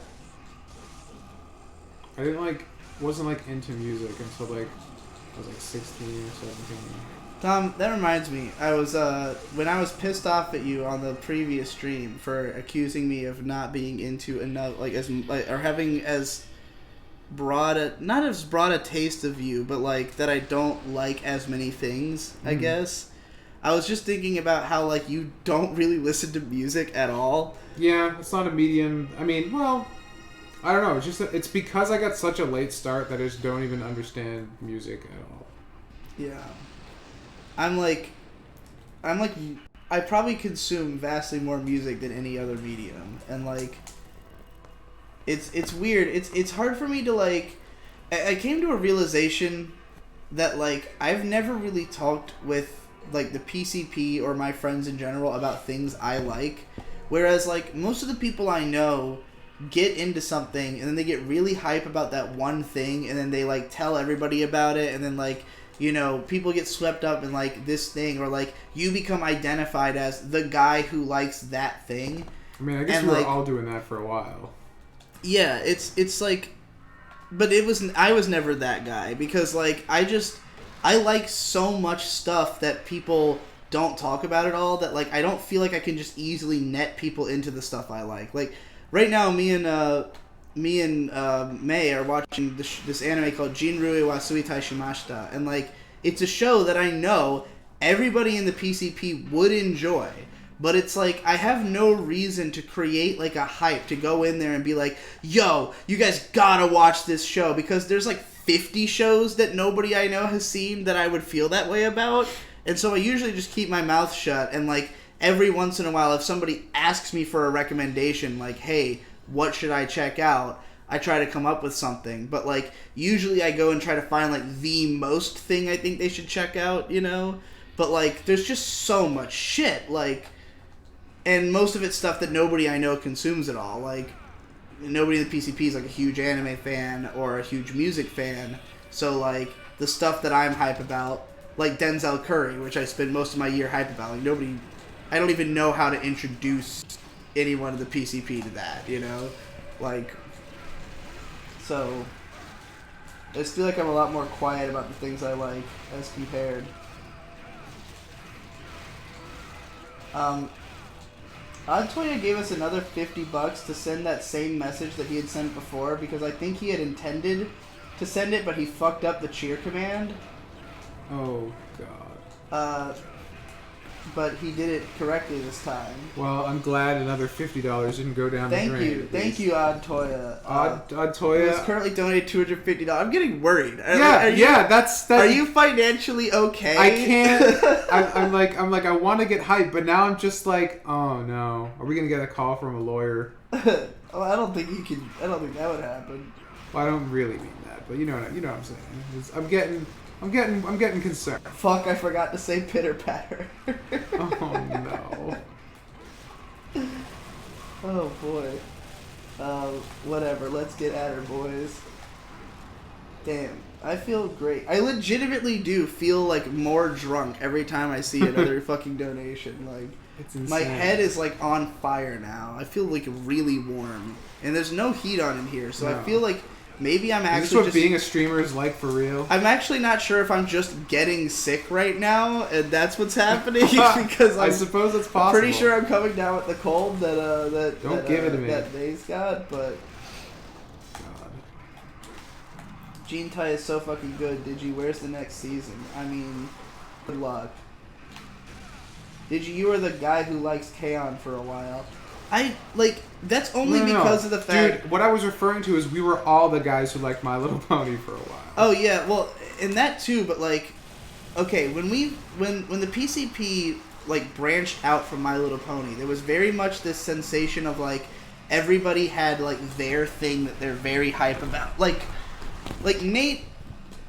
I wasn't into music until I was 16 or 17. Tom, that reminds me. I was when I was pissed off at you on the previous stream for accusing me of not being into enough, or having as not as broad a taste of you, but like that I don't like as many things. I guess. I was just thinking about how like you don't really listen to music at all. Yeah, it's not a medium. I mean, well, I don't know. It's just it's because I got such a late start that I just don't even understand music at all. Yeah. I'm like, I probably consume vastly more music than any other medium, and like, it's weird. It's hard for me to like. I came to a realization that like I've never really talked with like the PCP or my friends in general about things I like, whereas like most of the people I know get into something and then they get really hype about that one thing, and then they like tell everybody about it, and then like. You know, people get swept up in, like, this thing, or, like, you become identified as the guy who likes that thing. I mean, I guess we were all doing that for a while. Yeah, it's like... But I was never that guy, because, like, I like so much stuff that people don't talk about at all, that, like, I don't feel like I can just easily net people into the stuff I like. Like, right now, me and May are watching this anime called Jinrui wa Suitai Shimashita, and like it's a show that I know everybody in the PCP would enjoy, but it's like I have no reason to create like a hype to go in there and be like, yo, you guys gotta watch this show, because there's like 50 shows that nobody I know has seen that I would feel that way about, and so I usually just keep my mouth shut, and like every once in a while if somebody asks me for a recommendation, like, hey, what should I check out? I try to come up with something, but like usually I go and try to find like the most thing I think they should check out, you know? But like there's just so much shit, like, and most of it's stuff that nobody I know consumes at all. Like nobody in the PCP is like a huge anime fan or a huge music fan. So like the stuff that I'm hype about, like Denzel Curry, which I spend most of my year hype about, like I don't even know how to introduce anyone in the PCP to that, you know? Like, so I just feel like I'm a lot more quiet about the things I like as compared. Oddtoya gave us another $50 to send that same message that he had sent before, because I think he had intended to send it, but he fucked up the cheer command. Oh, God. But he did it correctly this time. Well, I'm glad another $50 didn't go down the drain. Thank you, Oddtoya. Oddtoya He's currently donated $250. I'm getting worried. That's. Are you financially okay? I can't. I'm like, I want to get hyped, but now I'm just like, oh no, are we gonna get a call from a lawyer? Well, I don't think that would happen. Well, I don't really mean that, but you know what I'm saying. I'm getting concerned. Fuck, I forgot to say pitter patter. Oh no. Oh boy. Whatever, let's get at her, boys. Damn, I feel great. I legitimately do feel like more drunk every time I see another fucking donation. Like, it's insane. My head is like on fire now. I feel like really warm. And there's no heat on in here, so no. I feel like maybe I'm actually. Is this what being a streamer is like for real? I'm actually not sure if I'm just getting sick right now, and that's what's happening. Because I suppose it's possible. Pretty sure I'm coming down with the cold Don't give it to me. That May's got, but. God. Gene Tai is so fucking good. Digi, where's the next season? I mean, good luck. Digi, you were the guy who likes K-On! For a while. That's only because of the fact... Dude, what I was referring to is we were all the guys who liked My Little Pony for a while. Oh, yeah, well, and that too, but, like... Okay, when the PCP, like, branched out from My Little Pony, there was very much this sensation of, like, everybody had, like, their thing that they're very hype about. Like Nate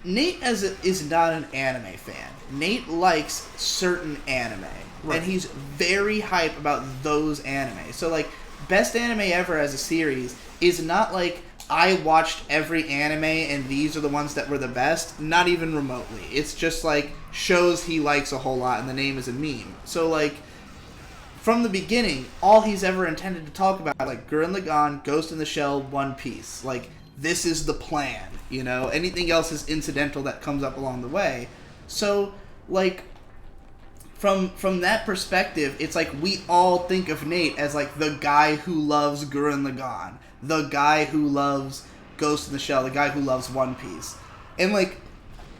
is not an anime fan. Nate likes certain anime. Right. And he's very hype about those anime. So, like, Best Anime Ever as a series is not like, I watched every anime and these are the ones that were the best. Not even remotely. It's just, like, shows he likes a whole lot and the name is a meme. So, like, from the beginning, all he's ever intended to talk about, like, Gurren Lagann, Ghost in the Shell, One Piece. Like, this is the plan, you know? Anything else is incidental that comes up along the way. So, like... from that perspective, it's like we all think of Nate as like the guy who loves Gurren Lagann, the guy who loves Ghost in the Shell, the guy who loves One Piece, and like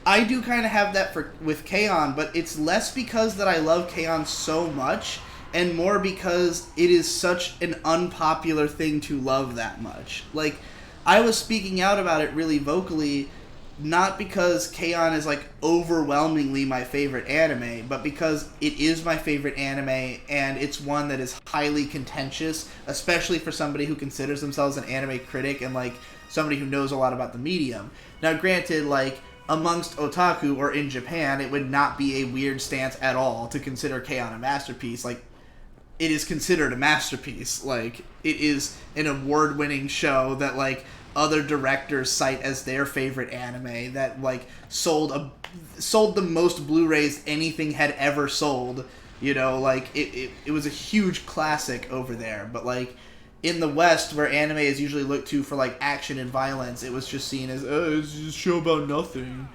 I do kind of have that with K-On!, but it's less because that I love K-On! So much, and more because it is such an unpopular thing to love that much. Like, I was speaking out about it really vocally, not because K-On! Is like overwhelmingly my favorite anime, but because it is my favorite anime, and it's one that is highly contentious, especially for somebody who considers themselves an anime critic and like somebody who knows a lot about the medium. Now, granted, like, amongst otaku or in Japan, it would not be a weird stance at all to consider K-On! A masterpiece. Like, it is considered a masterpiece. Like, it is an award-winning show that, like, other directors cite as their favorite anime, that, like, sold the most Blu-rays anything had ever sold. You know, like, it was a huge classic over there. But, like, in the West, where anime is usually looked to for, like, action and violence, it was just seen as, it's just a show about nothing.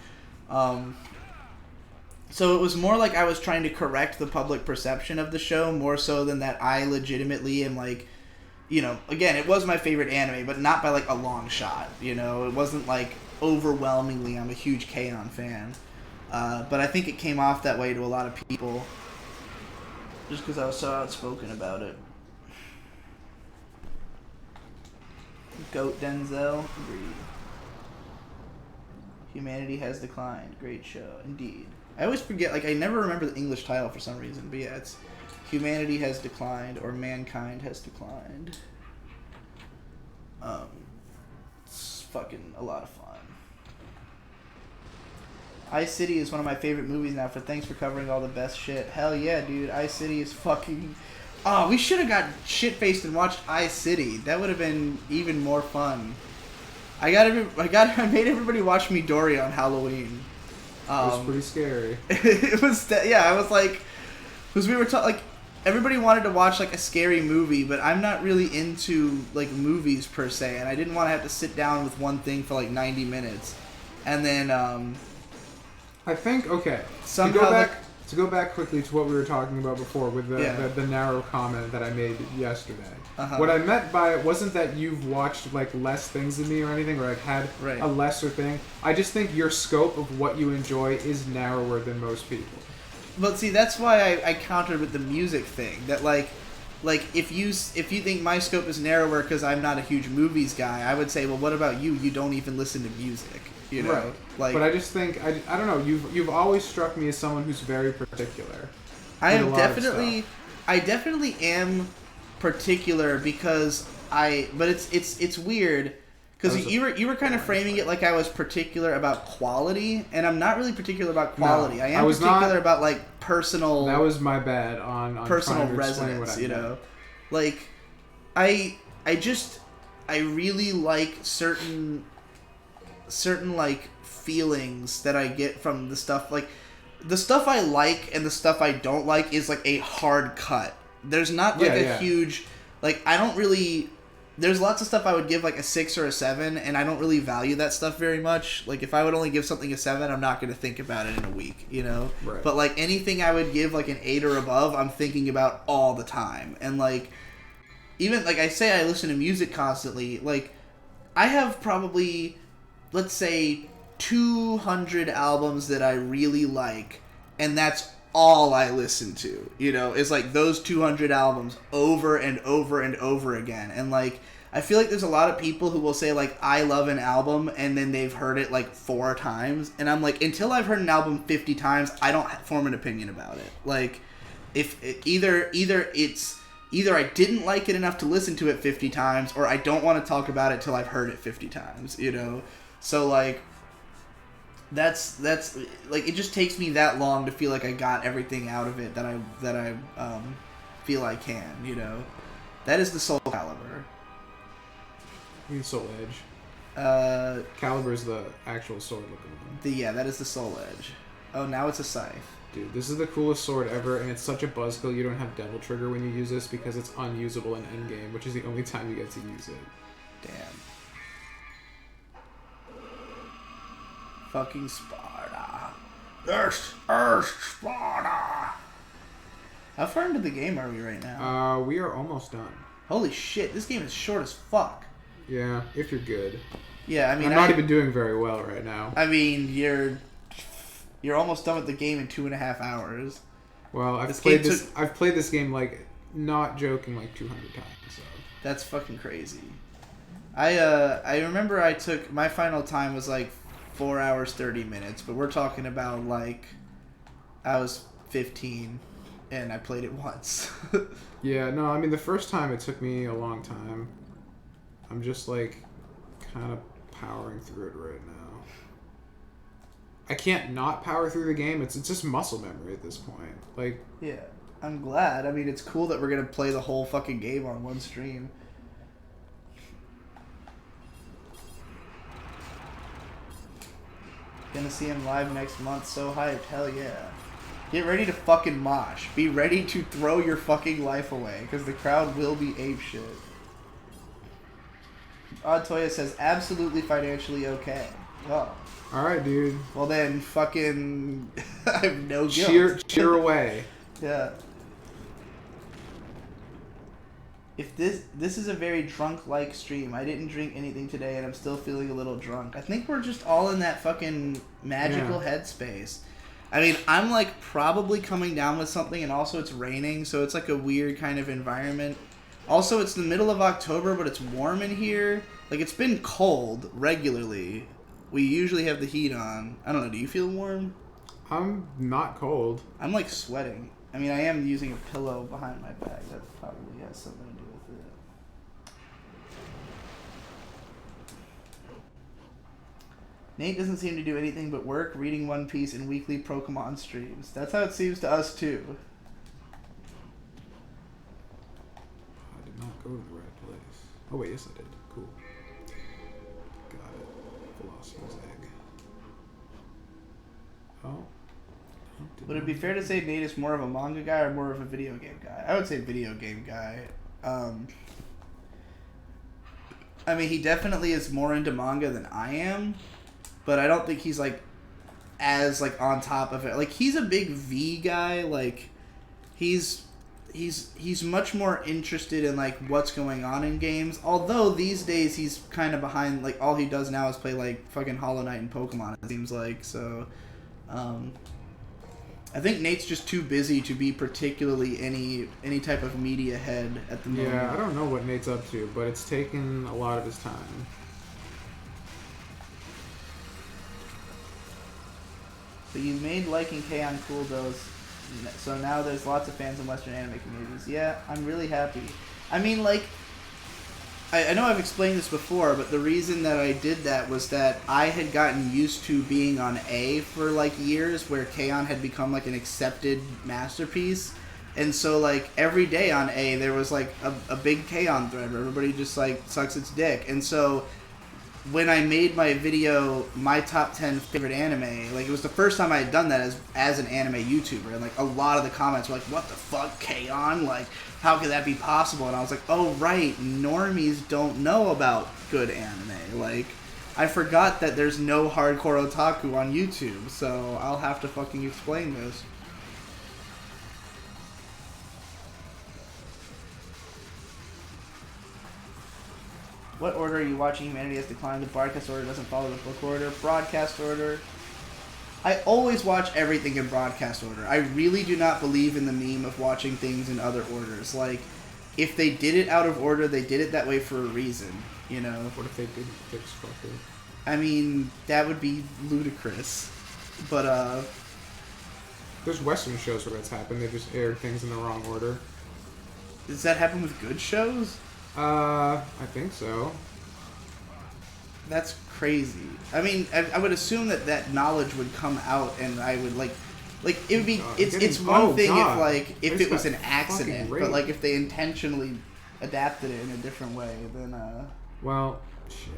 So it was more like I was trying to correct the public perception of the show, more so than that I legitimately am, like, you know, again, it was my favorite anime, but not by, like, a long shot, you know? It wasn't, like, overwhelmingly I'm a huge K-On! Fan. But I think it came off that way to a lot of people, just because I was so outspoken about it. Goat Denzel, agreed. Humanity has declined. Great show, indeed. I always forget, like, I never remember the English title for some reason, but yeah, it's Humanity has declined, or Mankind has declined. It's fucking a lot of fun. Ice City is one of my favorite movies now, for thanks for covering all the best shit. Hell yeah, dude, Ice City is fucking... Oh, we should have got shit-faced and watched Ice City. That would have been even more fun. I made everybody watch Midori on Halloween. It was pretty scary. It was, I was like, because we were like, everybody wanted to watch like a scary movie, but I'm not really into like movies per se, and I didn't want to have to sit down with one thing for like 90 minutes, and then I think somehow to go back quickly to what we were talking about before with the narrow comment that I made yesterday. What I meant by it wasn't that you've watched like less things than me or anything, or like had a lesser thing. I just think your scope of what you enjoy is narrower than most people. But see, that's why I countered with the music thing. That like if you think my scope is narrower because I'm not a huge movies guy, I would say, well, what about you? You don't even listen to music. You know, right. Like, but I just think I don't know. You've always struck me as someone who's very particular. I definitely am particular because but it's weird because you were kind of framing it like I was particular about quality, and I'm not really particular about quality. No, I am particular about like personal. That was my bad on personal resonance. You know, like I really like certain like feelings that I get from the stuff. Like the stuff I like and the stuff I don't like is like a hard cut. There's not like a huge, like, I don't really, there's lots of stuff I would give like a 6 or a 7, and I don't really value that stuff very much. Like if I would only give something a 7, I'm not going to think about it in a week, you know? Right. But like anything I would give like an 8 or above, I'm thinking about all the time. And like, even like I say I listen to music constantly, like I have probably, let's say, 200 albums that I really like, and that's all I listen to, you know, is like those 200 albums over and over and over again. And like I feel like there's a lot of people who will say like I love an album and then they've heard it like 4 times, and I'm like, until I've heard an album 50 times I don't form an opinion about it. Like if either I didn't like it enough to listen to it 50 times, or I don't want to talk about it till I've heard it 50 times, you know. So like that's like, it just takes me that long to feel like I got everything out of it that I feel I can, you know. That is the Soul Calibur. You mean Soul Edge? Calibur is the actual sword looking one. That is the Soul Edge. Oh, now it's a scythe. Dude, this is the coolest sword ever, and it's such a buzzkill you don't have Devil Trigger when you use this because it's unusable in endgame, which is the only time you get to use it. Damn. Fucking Sparta. Yes, Sparta. How far into the game are we right now? We are almost done. Holy shit, this game is short as fuck. Yeah, if you're good. Yeah, I mean, I'm not even doing very well right now. I mean, you're almost done with the game in 2.5 hours. Well, I've played this game like, not joking, like 200 times. So that's fucking crazy. I remember I took my final time was like 4 hours 30 minutes, but we're talking about like I was 15 and I played it once. Yeah, no, I mean the first time it took me a long time. I'm just like kind of powering through it right now. I can't not power through the game. It's just muscle memory at this point. Like, yeah, I'm glad. I mean, it's cool that we're gonna play the whole fucking game on one stream. Gonna see him live next month. So hyped. Hell yeah. Get ready to fucking mosh. Be ready to throw your fucking life away, because the crowd will be apeshit. Odd Toya says, absolutely financially okay. Oh. Alright, dude. Well then, fucking... I have no guilt. Cheer away. Yeah. If this is a very drunk-like stream. I didn't drink anything today, and I'm still feeling a little drunk. I think we're just all in that fucking magical headspace. I mean, I'm like probably coming down with something, and also it's raining, so it's like a weird kind of environment. Also, it's the middle of October, but it's warm in here. Like, it's been cold regularly. We usually have the heat on. I don't know, do you feel warm? I'm not cold. I'm like sweating. I mean, I am using a pillow behind my back. That probably has something to do with it. Nate doesn't seem to do anything but work, reading One Piece, and weekly Pokemon streams. That's how it seems to us, too. I did not go to the right place. Oh, wait, yes, I did. Cool. Got it. Philosopher's Egg. Oh. Would it be fair to say Nate is more of a manga guy or more of a video game guy? I would say video game guy. I mean, he definitely is more into manga than I am, but I don't think he's like as like on top of it. Like, he's a big V guy. Like, he's much more interested in like what's going on in games. Although these days he's kind of behind. Like, all he does now is play like fucking Hollow Knight and Pokemon. It seems like so. I think Nate's just too busy to be particularly any type of media head at the moment. Yeah, I don't know what Nate's up to, but it's taken a lot of his time. But you made liking K-On! Cool though, so now there's lots of fans in Western anime communities. Yeah, I'm really happy. I mean, like, I know I've explained this before, but the reason that I did that was that I had gotten used to being on A for like years, where K-On! Had become like an accepted masterpiece. And so like every day on A there was like a big K-On! Thread where everybody just like sucks its dick. And so when I made my video, my top 10 favorite anime, like, it was the first time I had done that as an anime YouTuber, and like a lot of the comments were like, what the fuck, K-On! Like, how could that be possible? And I was like, oh right, normies don't know about good anime. Like, I forgot that there's no hardcore otaku on YouTube, so I'll have to fucking explain this. What order are you watching? Humanity Has Declined. The broadcast order doesn't follow the book order. Broadcast order. I always watch everything in broadcast order. I really do not believe in the meme of watching things in other orders. Like, if they did it out of order, they did it that way for a reason, you know? What if they didn't fix fucker? I mean, that would be ludicrous. But, there's Western shows where that's happened. They just aired things in the wrong order. Does that happen with good shows? I think so. That's crazy. I mean, I would assume that knowledge would come out, and I would it would be. It's one thing if it was an accident, but like if they intentionally adapted it in a different way, then Well, shit.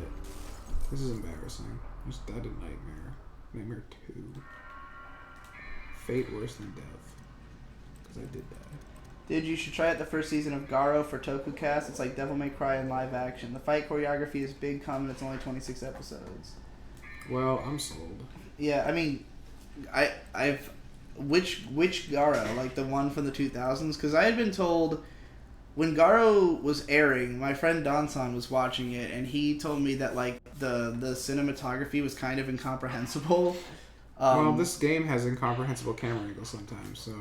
This is embarrassing. I just died in Nightmare. Nightmare 2. Fate worse than death. Because I did that. Dude, you should try out the first season of Garo for TokuCast. It's like Devil May Cry in live action. The fight choreography is big cum, and it's only 26 episodes. Well, I'm sold. Yeah, I mean, which Garo, like the one from the 2000s, because I had been told when Garo was airing, my friend Donson was watching it, and he told me that like the cinematography was kind of incomprehensible. Well, this game has incomprehensible camera angles sometimes, so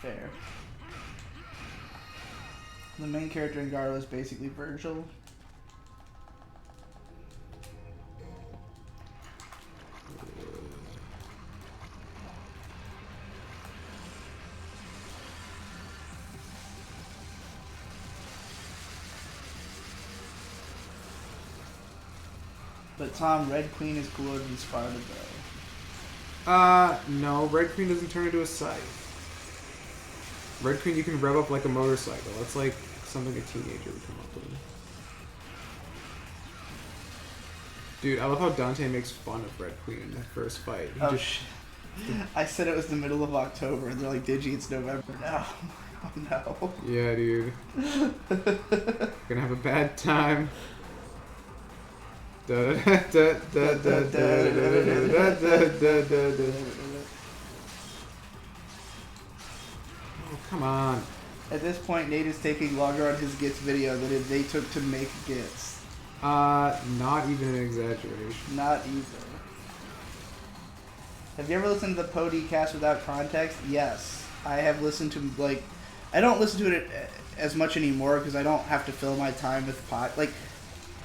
fair. The main character in Garo is basically Virgil. But Tom, Red Queen is cooler than Sparta, though. No, Red Queen doesn't turn into a scythe. Red Queen, you can rev up like a motorcycle. That's like something a teenager would come up with. Dude, I love how Dante makes fun of Red Queen in that first fight. Shit. I said it was the middle of October, and they're like, Digi, it's November now. Oh, no. Yeah, dude. Gonna have a bad time. Oh, come on. At this point, Nate is taking longer on his Gits video than they took to make Gits. Not even an exaggeration. Not even. Have you ever listened to the Podcast without context? Yes. I have listened to, like, I don't listen to it as much anymore because I don't have to fill my time with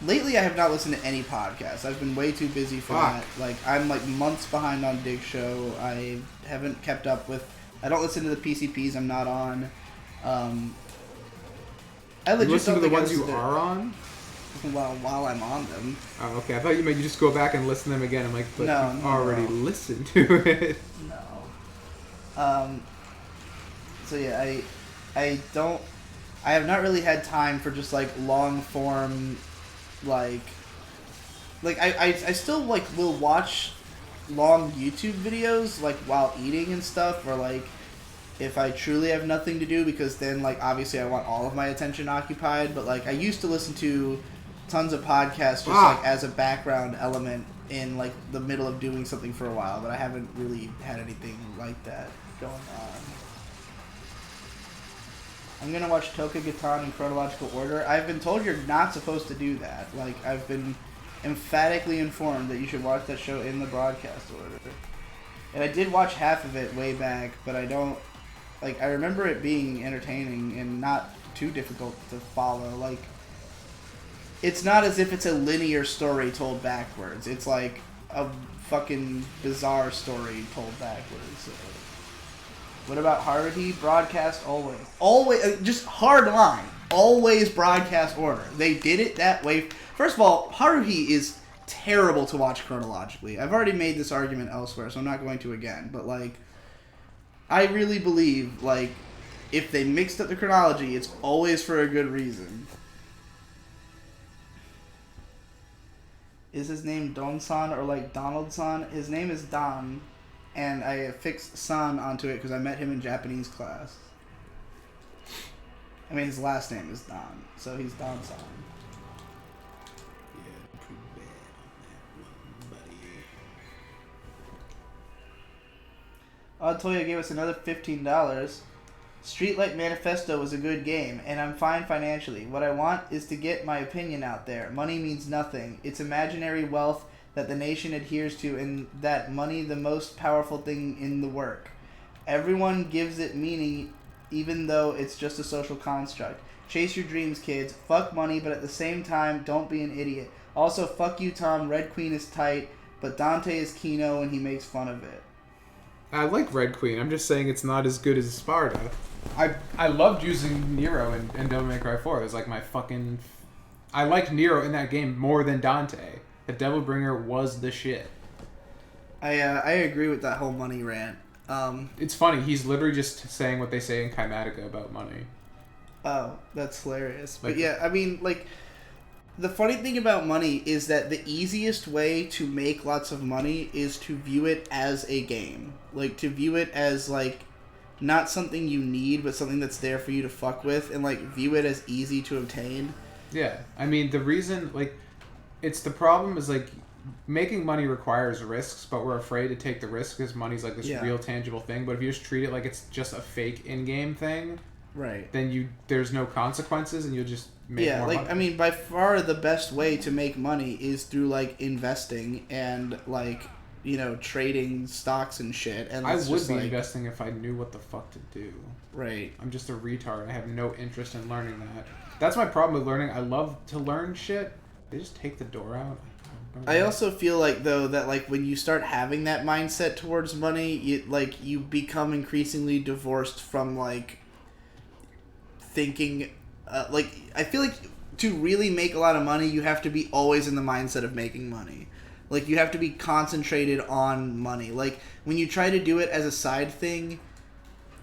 lately, I have not listened to any podcasts. I've been way too busy for that. Like, I'm like months behind on Dig Show. I haven't kept up with. I don't listen to the PCPs. I'm not on. I legit you listen to the ones you are on. Well, while I'm on them. Oh, okay. I thought you meant you just go back and listen to them again. I'm like, but no, you've already listened to it. No. So yeah, I don't. I have not really had time for just like long form. Like I still like will watch long YouTube videos like while eating and stuff, or like if I truly have nothing to do, because then like obviously I want all of my attention occupied. But like I used to listen to tons of podcasts just like as a background element in like the middle of doing something for a while, but I haven't really had anything like that going on. I'm gonna watch Toka Gatan in chronological order. I've been told you're not supposed to do that. Like, I've been emphatically informed that you should watch that show in the broadcast order. And I did watch half of it way back, but I don't... Like, I remember it being entertaining and not too difficult to follow. Like, it's not as if it's a linear story told backwards. It's like a fucking bizarre story told backwards. What about Haruhi? Broadcast always. Always, just hard line. Always broadcast order. They did it that way. First of all, Haruhi is terrible to watch chronologically. I've already made this argument elsewhere, so I'm not going to again. But, like, I really believe, like, if they mixed up the chronology, it's always for a good reason. Is his name Don-san or, like, Donald-san? His name is Don. And I affixed San onto it because I met him in Japanese class. I mean, his last name is Don, so he's Don-san. Yeah, pretty bad on that one, buddy. Odd Toya gave us another $15. Streetlight Manifesto was a good game, and I'm fine financially. What I want is to get my opinion out there. Money means nothing. It's imaginary wealth that the nation adheres to, and that money the most powerful thing in the work. Everyone gives it meaning, even though it's just a social construct. Chase your dreams, kids. Fuck money, but at the same time, don't be an idiot. Also, fuck you, Tom. Red Queen is tight, but Dante is Kino and he makes fun of it. I like Red Queen. I'm just saying it's not as good as Sparta. I loved using Nero in Devil May Cry 4. It was like my fucking... I liked Nero in that game more than Dante. The Devil Bringer was the shit. I agree with that whole money rant. It's funny. He's literally just saying what they say in Kymatica about money. Oh, that's hilarious. But yeah, I mean, like, the funny thing about money is that the easiest way to make lots of money is to view it as a game. Like, to view it as, like, not something you need, but something that's there for you to fuck with, and, like, view it as easy to obtain. Yeah. I mean, the reason, like... It's the problem is, like, making money requires risks, but we're afraid to take the risk because money's like this Yeah. real tangible thing. But if you just treat it like it's just a fake in-game thing, Right. then there's no consequences and you'll just make Yeah, more like money. I mean, by far the best way to make money is through like investing and like trading stocks and shit. And I it's would just, be like, investing if I knew what the fuck to do. right. I'm just a retard. I have no interest in learning that. That's my problem with learning. I love to learn shit. They just take the door out. I also feel like though that like when you start having that mindset towards money, you become increasingly divorced from like thinking. Like I feel like to really make a lot of money, you have to be always in the mindset of making money. Like you have to be concentrated on money. Like when you try to do it as a side thing,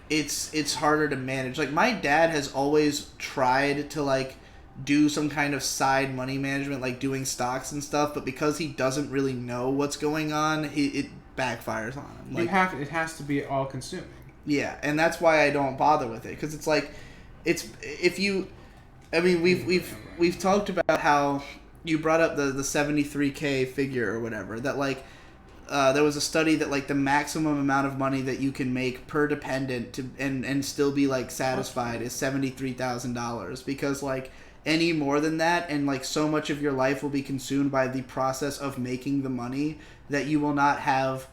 it's harder to manage. Like my dad has always tried to like do some kind of side money management, like doing stocks and stuff, but because he doesn't really know what's going on, it backfires on him. Like, it has to be all consuming. yeah, and that's why I don't bother with it, because it's like, if you, I mean, we've talked about how you brought up the 73K figure or whatever, that like there was a study that like the maximum amount of money that you can make per dependent to and still be like satisfied is $73,000, because like any more than that and like so much of your life will be consumed by the process of making the money that you will not have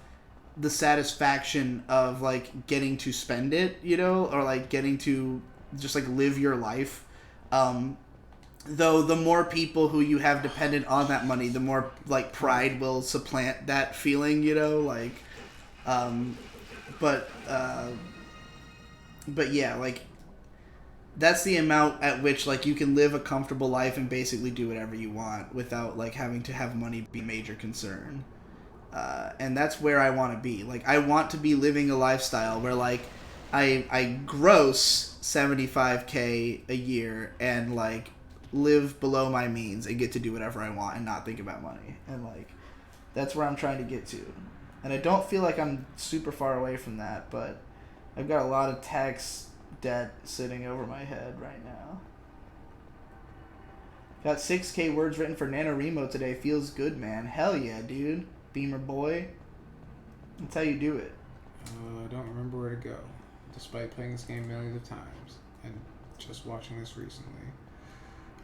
the satisfaction of like getting to spend it, or like getting to just like live your life. Though the more people who you have dependent on that money, the more like pride will supplant that feeling, but yeah, like that's the amount at which like you can live a comfortable life and basically do whatever you want without like having to have money be a major concern. And that's where I want to be. Like I want to be living a lifestyle where like I gross 75K a year and like live below my means and get to do whatever I want and not think about money. And like that's where I'm trying to get to. And I don't feel like I'm super far away from that, but I've got a lot of tax debt sitting over my head right now. Got 6K words written for NaNoWriMo today. Feels good, man. Hell yeah, dude. Beamer boy. That's how you do it. I don't remember where to go, despite playing this game millions of times and just watching this recently.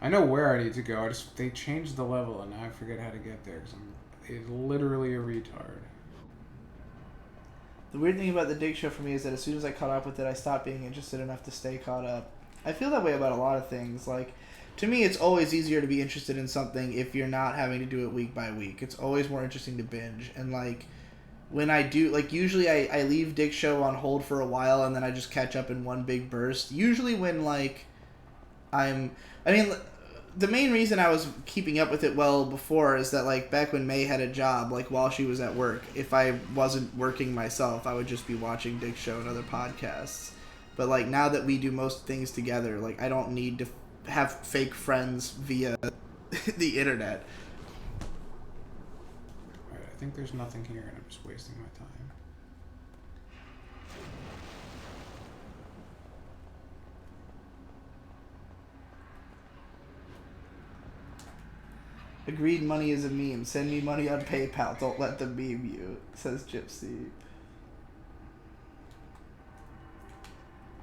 I know where I need to go. They changed the level and now I forget how to get there because I'm literally a retard. The weird thing about the Dig Show for me is that as soon as I caught up with it, I stopped being interested enough to stay caught up. I feel that way about a lot of things. Like, to me, it's always easier to be interested in something if you're not having to do it week by week. It's always more interesting to binge. And, like, when I do, like, usually I leave Dig Show on hold for a while and then I just catch up in one big burst. Usually when, like, the main reason I was keeping up with it well before is that, like, back when May had a job, like, while she was at work, if I wasn't working myself, I would just be watching Dick Show and other podcasts. But, like, now that we do most things together, like, I don't need to have fake friends via the internet. Alright, I think there's nothing here and I'm just wasting my time. Agreed, money is a meme. Send me money on PayPal. Don't let them meme you, says Gypsy.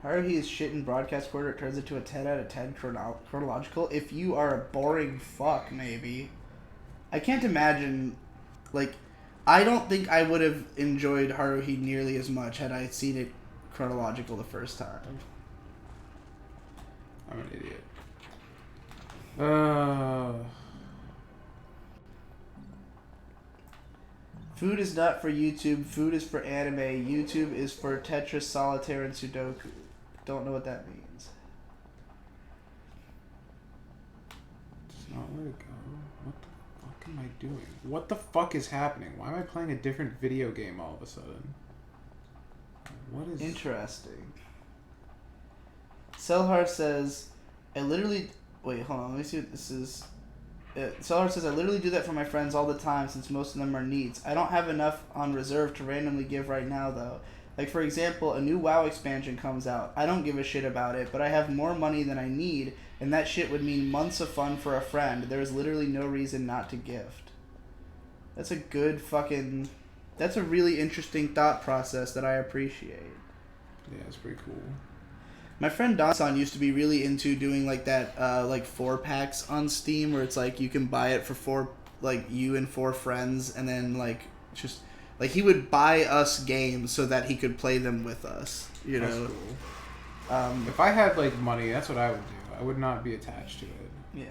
Haruhi is shit in broadcast quarter. It turns into a 10 out of 10 chronological. If you are a boring fuck, maybe. I can't imagine, like, I don't think I would have enjoyed Haruhi nearly as much had I seen it chronological the first time. I'm an idiot. Food is not for YouTube. Food is for anime. YouTube is for Tetris, Solitaire, and Sudoku. Don't know what that means. It's not where to go. What the fuck am I doing? What the fuck is happening? Why am I playing a different video game all of a sudden? What is... Interesting. Selhar says, I literally... Wait, hold on. Let me see what this is. Selhar says, I literally do that for my friends all the time since most of them are needs. I don't have enough on reserve to randomly give right now, though. Like, for example, a new WoW expansion comes out. I don't give a shit about it, but I have more money than I need, and that shit would mean months of fun for a friend. There is literally no reason not to gift. That's a good fucking... That's a really interesting thought process that I appreciate. Yeah, it's pretty cool. My friend Donson used to be really into doing like that, like 4-packs on Steam, where it's like you can buy it for 4, like you and 4 friends, and then like just like he would buy us games so that he could play them with us. You know. That's cool. If I had like money, that's what I would do. I would not be attached to it. Yeah.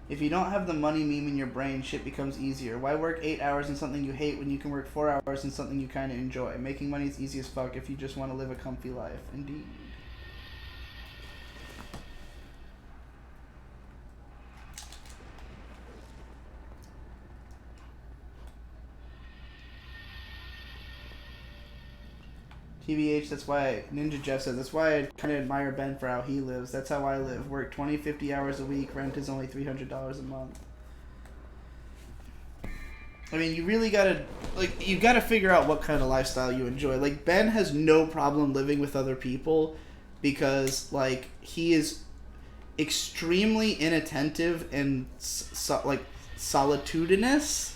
If you don't have the money meme in your brain, shit becomes easier. Why work 8 hours in something you hate when you can work 4 hours in something you kind of enjoy? Making money is easy as fuck if you just want to live a comfy life. Indeed. TBH, that's why Ninja Jeff said, that's why I kind of admire Ben for how he lives. That's how I live. Work 20, 50 hours a week. Rent is only $300 a month. I mean, you really gotta, like, you gotta figure out what kind of lifestyle you enjoy. Like, Ben has no problem living with other people because, like, he is extremely inattentive and, solitudinous.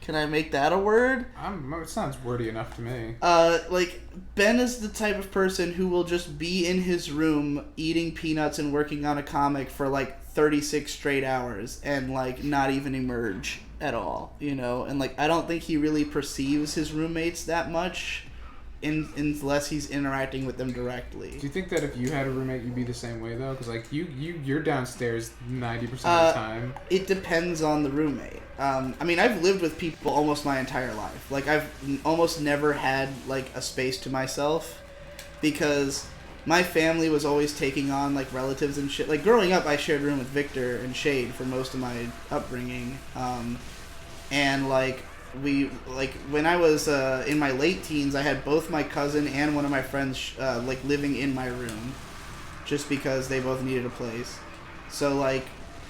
Can I make that a word? It sounds wordy enough to me. Like, Ben is the type of person who will just be in his room eating peanuts and working on a comic for, like, 36 straight hours and, like, not even emerge at all, you know? And, like, I don't think he really perceives his roommates that much unless he's interacting with them directly. Do you think that if you had a roommate, you'd be the same way, though? Because, like, you're downstairs 90% of the time. It depends on the roommate. I mean, I've lived with people almost my entire life. Like, I've almost never had, like, a space to myself because my family was always taking on, like, relatives and shit. Like, growing up, I shared a room with Victor and Shade for most of my upbringing. And, like, when I was in my late teens, I had both my cousin and one of my friends, like, living in my room just because they both needed a place. So, like,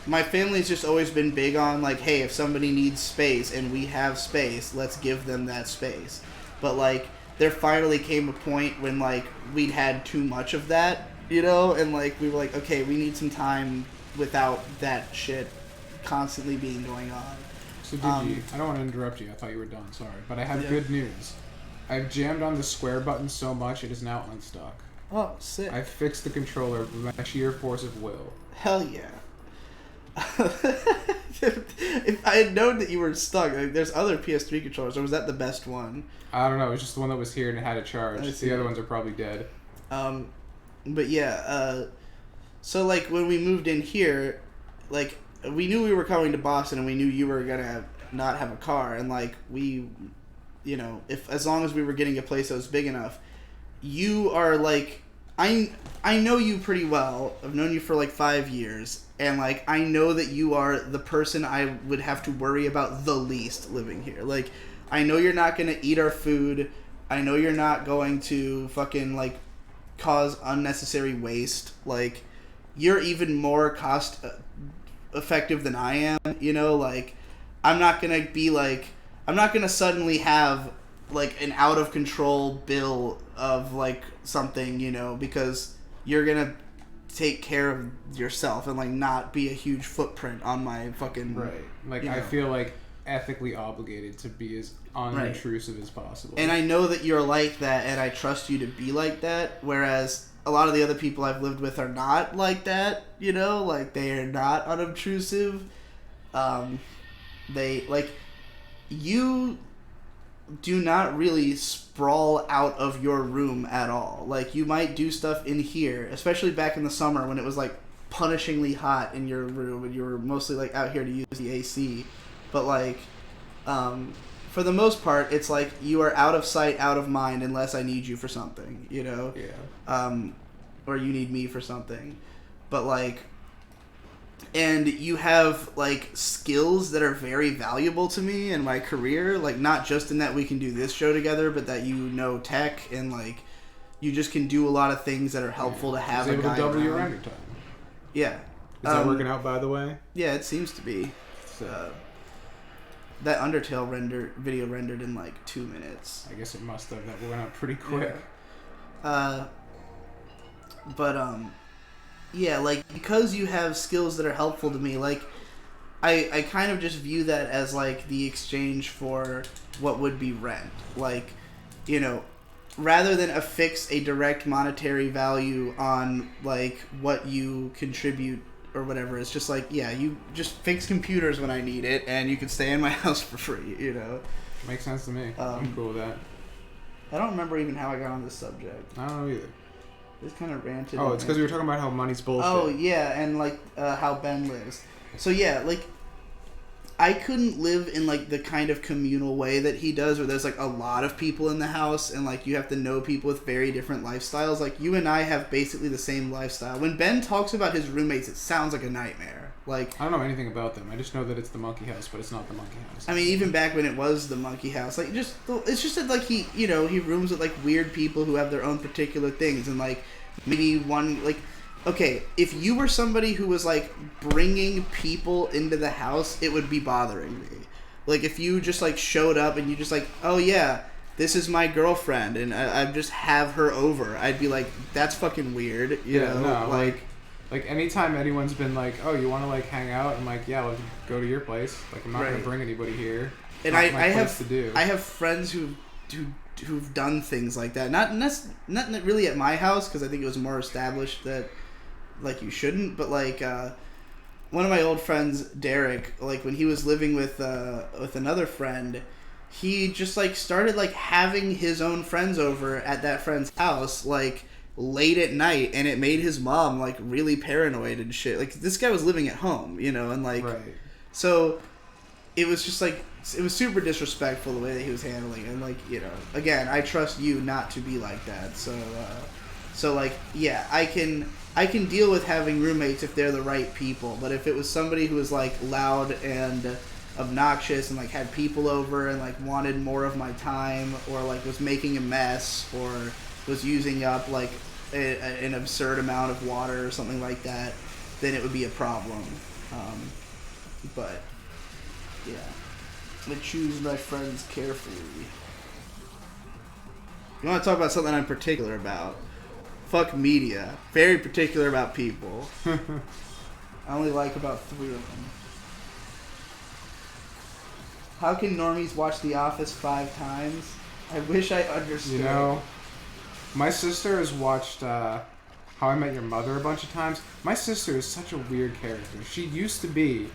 my family's just always been big on, like, hey, if somebody needs space and we have space, let's give them that space. But, like, there finally came a point when, like, we'd had too much of that, you know? And, like, we were like, okay, we need some time without that shit constantly being going on. So, Digi, I don't want to interrupt you. I thought you were done. Sorry. But I have good news. I've jammed on the square button so much it is now unstuck. Oh, sick. I fixed the controller with my sheer force of will. Hell yeah. If I had known that you were stuck, like, there's other PS3 controllers, or was that the best one? I don't know. It was just the one that was here and it had a charge. The other ones are probably dead. But yeah, so, like, when we moved in here, like, we knew we were coming to Boston and we knew you were gonna not have a car, and, like, we, you know, as long as we were getting a place that was big enough, you are, like, I know you pretty well. I've known you for, like, 5 years, and, like, I know that you are the person I would have to worry about the least living here. Like, I know you're not gonna eat our food. I know you're not going to fucking, like, cause unnecessary waste. Like, you're even more cost effective than I am, you know? Like, I'm not gonna suddenly have, like, an out of control bill of, like, something, you know, because you're gonna take care of yourself and, like, not be a huge footprint on my fucking... Right. Like, I feel, like, ethically obligated to be as unintrusive as possible. And I know that you're like that, and I trust you to be like that, whereas a lot of the other people I've lived with are not like that, you know? Like, they are not unobtrusive. They, like, you do not really sprawl out of your room at all. Like, you might do stuff in here, especially back in the summer when it was, like, punishingly hot in your room and you were mostly, like, out here to use the AC. But, like, for the most part, it's like you are out of sight, out of mind unless I need you for something, you know? Yeah. Or you need me for something. But, like, and you have, like, skills that are very valuable to me in my career. Like, not just in that we can do this show together, but that you know tech and, like, you just can do a lot of things that are helpful to have a guy able to double your around. render time. Yeah. Is that working out, by the way? Yeah, it seems to be. So, that Undertale video rendered in, like, 2 minutes. I guess it must have. That went out pretty quick. Yeah. But, yeah, like, because you have skills that are helpful to me, like, I kind of just view that as like the exchange for what would be rent. Like, you know, rather than affix a direct monetary value on like what you contribute or whatever, it's just like, yeah, you just fix computers when I need it, and you can stay in my house for free. You know, Makes sense to me. I'm cool with that. I don't remember even how I got on this subject. I don't know either. Just kind of ranted. Oh, it's because we were talking about how money's bullshit. Oh yeah, and like how Ben lives. So yeah, like I couldn't live in like the kind of communal way that he does, where there's like a lot of people in the house, and like you have to know people with very different lifestyles. Like you and I have basically the same lifestyle. When Ben talks about his roommates, it sounds like a nightmare. Like I don't know anything about them. I just know that it's the monkey house, but it's not the monkey house. I mean, even back when it was the monkey house, like it's just that like he rooms with like weird people who have their own particular things, and like maybe one like. Okay, if you were somebody who was, like, bringing people into the house, it would be bothering me. Like, if you just, like, showed up and you just, like, oh, yeah, this is my girlfriend, and I just have her over, I'd be like, that's fucking weird, you know? No, like, anytime anyone's been like, oh, you want to, like, hang out? I'm like, yeah, let's go to your place. Like, I'm not going to bring anybody here. And I have friends who've done things like that. Not really at my house, because I think it was more established that... like you shouldn't, but like one of my old friends, Derek, like when he was living with another friend, he just like started like having his own friends over at that friend's house like late at night, and it made his mom like really paranoid and shit. Like this guy was living at home, you know, and like so it was just like it was super disrespectful the way that he was handling it. And like, you know, again, I trust you not to be like that, so like yeah, I can deal with having roommates if they're the right people, but if it was somebody who was like loud and obnoxious and like had people over and like wanted more of my time, or like was making a mess, or was using up like an absurd amount of water or something like that, then it would be a problem. But yeah, I choose my friends carefully. You want to talk about something I'm particular about? Fuck media. Very particular about people. I only like about 3 of them. How can normies watch The Office 5 times? I wish I understood. You know, my sister has watched How I Met Your Mother a bunch of times. My sister is such a weird character. She used to be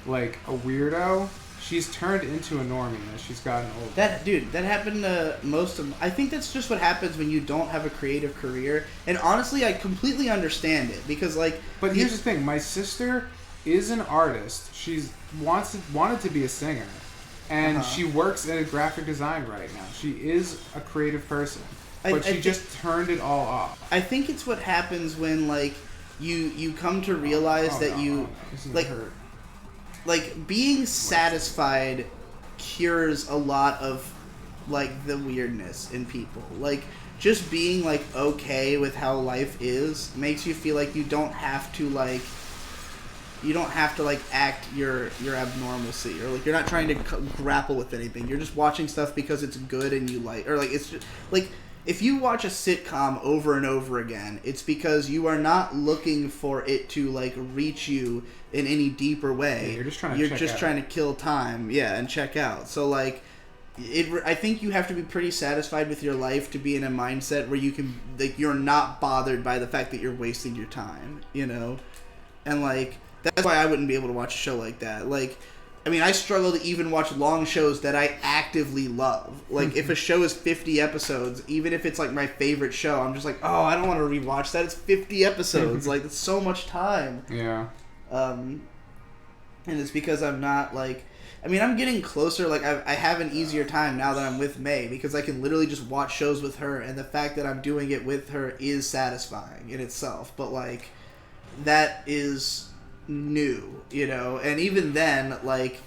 like a weirdo. She's turned into a normie as she's gotten older. That happened to most of... I think that's just what happens when you don't have a creative career. And honestly, I completely understand it. Because, like... But here's the thing. My sister is an artist. She's wanted to be a singer. And she works at a graphic design right now. She is a creative person. But she just turned it all off. I think it's what happens when, like, you come to realize that you... like. Like, being satisfied cures a lot of, like, the weirdness in people. Like, just being, like, okay with how life is makes you feel like you don't have to, like, act your abnormalcy. Or, like, you're not trying to grapple with anything. You're just watching stuff because it's good and you like... Or, like, it's just... Like, if you watch a sitcom over and over again, it's because you are not looking for it to, like, reach you in any deeper way. Yeah, you're just trying to kill time, and check out. So, like, I think you have to be pretty satisfied with your life to be in a mindset where you can, like, you're not bothered by the fact that you're wasting your time, you know? And, like, that's why I wouldn't be able to watch a show like that. Like, I mean, I struggle to even watch long shows that I actively love. Like, if a show is 50 episodes, even if it's, like, my favorite show, I'm just like, oh, I don't want to rewatch that. It's 50 episodes. Like, it's so much time. Yeah. And it's because I'm not, like... I mean, I'm getting closer. Like, I have an easier time now that I'm with May, because I can literally just watch shows with her, and the fact that I'm doing it with her is satisfying in itself. But, like, that is new, you know? And even then, like,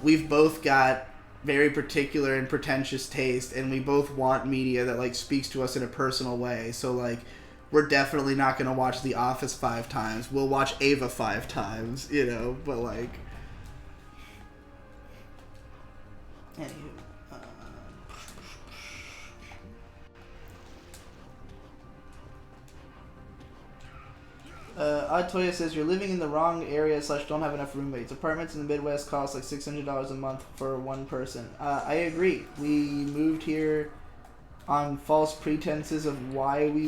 we've both got very particular and pretentious taste, and we both want media that, like, speaks to us in a personal way. So, like, we're definitely not going to watch The Office 5 times. We'll watch Ava 5 times, you know? But, like... Anywho, Toya says you're living in the wrong area / don't have enough roommates. Apartments in the Midwest cost like $600 a month for one person. I agree. We moved here on false pretenses of why we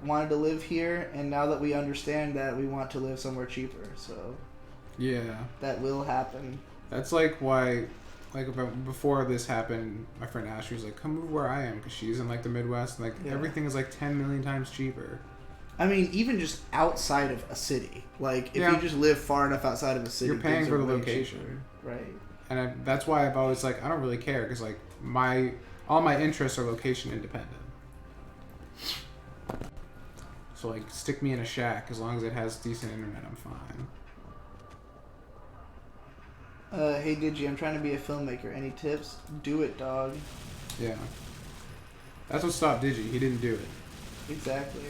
wanted to live here, and now that we understand that, we want to live somewhere cheaper. So yeah, that will happen. that's like why. Like before this happened, my friend Ashley was like, "Come move where I am," because she's in like the Midwest. And, like everything is like 10 million times cheaper. I mean, even just outside of a city. Like if you just live far enough outside of a city, you're paying for the location, cheaper. Right? And that's why I've always like I don't really care because like all my interests are location independent. So like stick me in a shack as long as it has decent internet, I'm fine. Hey Digi, I'm trying to be a filmmaker. Any tips? Do it, dog. Yeah. That's what stopped Digi. He didn't do it. Exactly.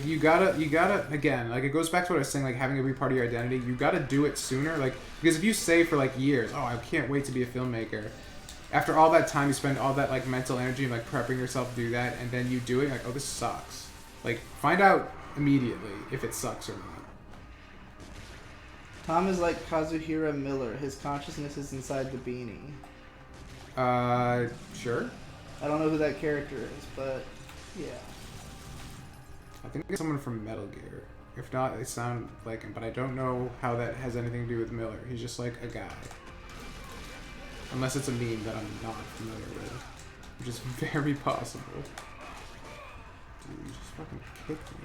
You gotta again, like it goes back to what I was saying, like having it be part of your identity. You gotta do it sooner, like because if you say for like years, oh I can't wait to be a filmmaker, after all that time you spend all that like mental energy and like prepping yourself to do that, and then you do it, like oh this sucks. Like find out immediately if it sucks or not. Tom is like Kazuhira Miller. His consciousness is inside the beanie. Sure. I don't know who that character is, but yeah. I think it's someone from Metal Gear. If not, they sound like him, but I don't know how that has anything to do with Miller. He's just like a guy. Unless it's a meme that I'm not familiar with. Which is very possible. Dude, you just fucking kicked me.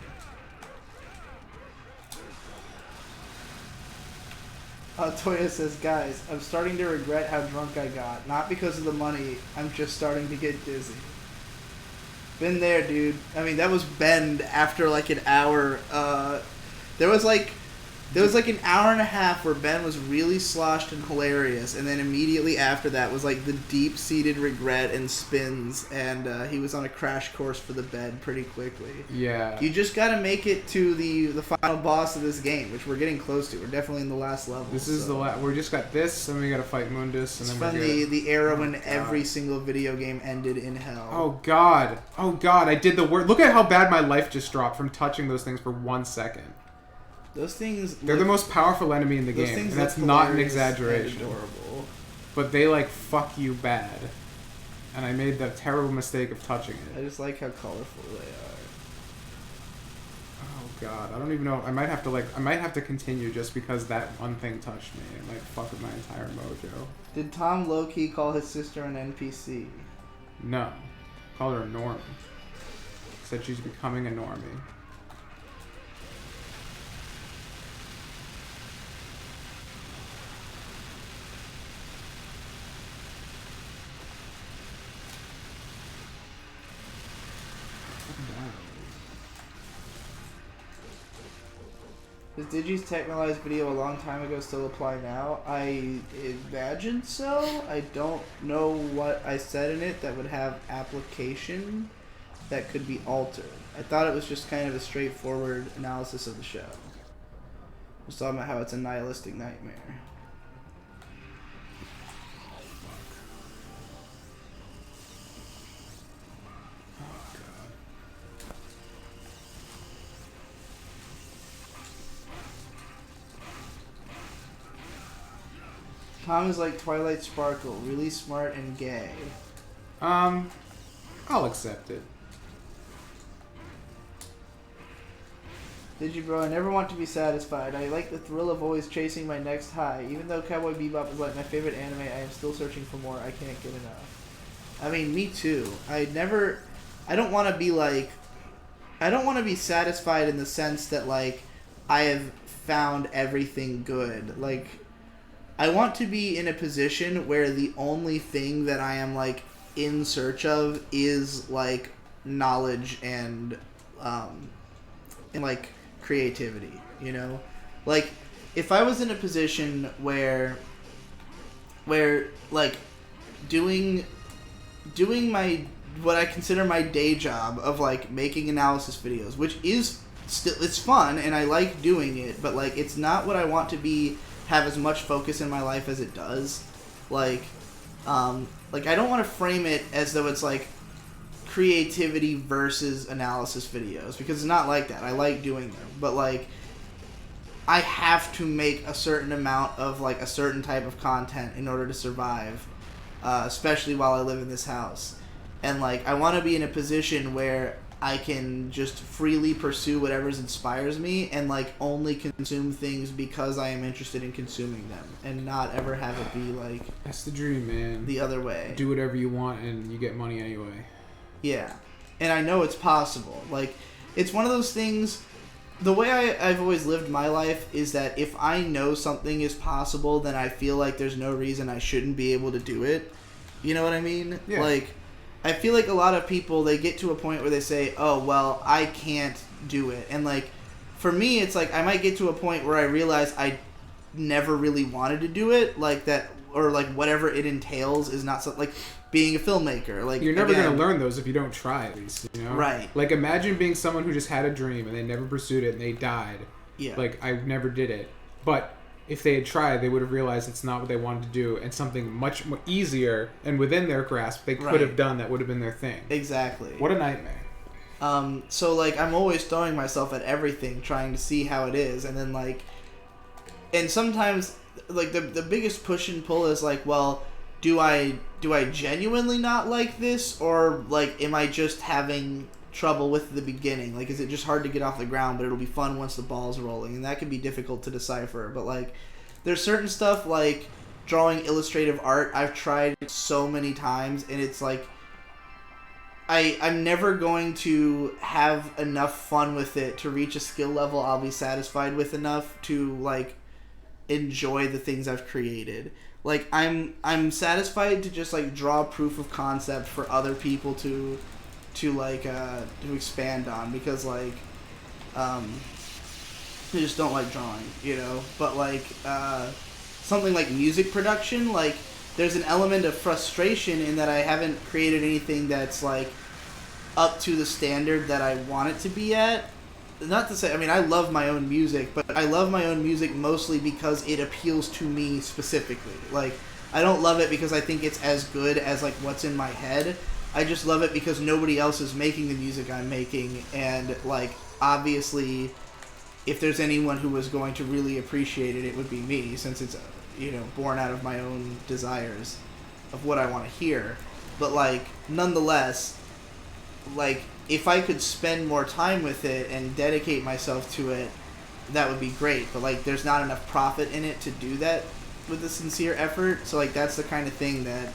Toya says, guys, I'm starting to regret how drunk I got. Not because of the money, I'm just starting to get dizzy. Been there, dude. I mean, that was Ben after like an hour. There was like an hour and a half where Ben was really sloshed and hilarious, and then immediately after that was like the deep-seated regret and spins, and he was on a crash course for the bed pretty quickly. Yeah. You just gotta make it to the final boss of this game, which we're getting close to. We're definitely in the last level. This is the last. We just got this, and we gotta fight Mundus, and it's then from we're good. the era when every single video game ended in hell. Oh god. Oh god, I did the work. Look at how bad my life just dropped from touching those things for 1 second. Those things... They're the most powerful enemy in the game, and that's not an exaggeration. Adorable. But they, like, fuck you bad. And I made the terrible mistake of touching it. I just like how colorful they are. Oh god, I don't even know. I might have to continue just because that one thing touched me. It might fuck with my entire mojo. Did Tom low-key call his sister an NPC? No. Called her a normie. Said she's becoming a normie. Does Digi's Technolize video a long time ago still apply now? I imagine so. I don't know what I said in it that would have application that could be altered. I thought it was just kind of a straightforward analysis of the show. Just talking about how it's a nihilistic nightmare. Tom is like Twilight Sparkle, really smart and gay. I'll accept it. Did you, bro? I never want to be satisfied. I like the thrill of always chasing my next high. Even though Cowboy Bebop is like my favorite anime, I am still searching for more. I can't get enough. I mean, me too. I don't want to be like... I don't want to be satisfied in the sense that, like, I have found everything good. Like... I want to be in a position where the only thing that I am, like, in search of is, like, knowledge and like, creativity, you know? Like, if I was in a position where like, doing my, what I consider my day job of, like, making analysis videos, which is still, it's fun, and I like doing it, but, like, it's not what I want to be... have as much focus in my life as it does. Like I don't want to frame it as though it's like creativity versus analysis videos, because it's not like that. I like doing them, but like I have to make a certain amount of like a certain type of content in order to survive, especially while I live in this house. And like I want to be in a position where I can just freely pursue whatever inspires me and like only consume things because I am interested in consuming them, and not ever have it be like That's the dream, man. the other way. Do whatever you want and you get money anyway. Yeah. And I know it's possible. Like, it's one of those things. The way I've always lived my life is that if I know something is possible, then I feel like there's no reason I shouldn't be able to do it. You know what I mean? Yeah. Like, I feel like a lot of people, they get to a point where they say, oh, well, I can't do it. And, like, for me, it's like I might get to a point where I realize I never really wanted to do it. Like, that, or, like, whatever it entails is not so, like, being a filmmaker. Like, you're never again, going to learn those if you don't try, at least, you know? Right. Like, imagine being someone who just had a dream and they never pursued it and they died. Yeah. Like, I never did it. But if they had tried, they would have realized it's not what they wanted to do, and something much more easier and within their grasp they could Right. have done that would have been their thing. Exactly. What a nightmare. So, like, I'm always throwing myself at everything, trying to see how it is, and then, like, and sometimes, like, the biggest push and pull is, like, well, do I genuinely not like this, or, like, am I just having trouble with the beginning? Like, is it just hard to get off the ground, but it'll be fun once the ball's rolling? And that can be difficult to decipher, but, like, there's certain stuff, like, drawing illustrative art, I've tried so many times, and it's, like, I'm never going to have enough fun with it to reach a skill level I'll be satisfied with enough to, like, enjoy the things I've created. Like, I'm satisfied to just, like, draw proof of concept for other people to expand on, because, like, I just don't like drawing, you know? But, like, something like music production, like, there's an element of frustration in that I haven't created anything that's, like, up to the standard that I want it to be at. Not to say, I mean, I love my own music, but I love my own music mostly because it appeals to me specifically. Like, I don't love it because I think it's as good as, like, what's in my head. I just love it because nobody else is making the music I'm making, and, like, obviously, if there's anyone who was going to really appreciate it, it would be me, since it's, you know, born out of my own desires of what I want to hear. But, like, nonetheless, like, if I could spend more time with it and dedicate myself to it, that would be great. But, like, there's not enough profit in it to do that with a sincere effort. So, like, that's the kind of thing that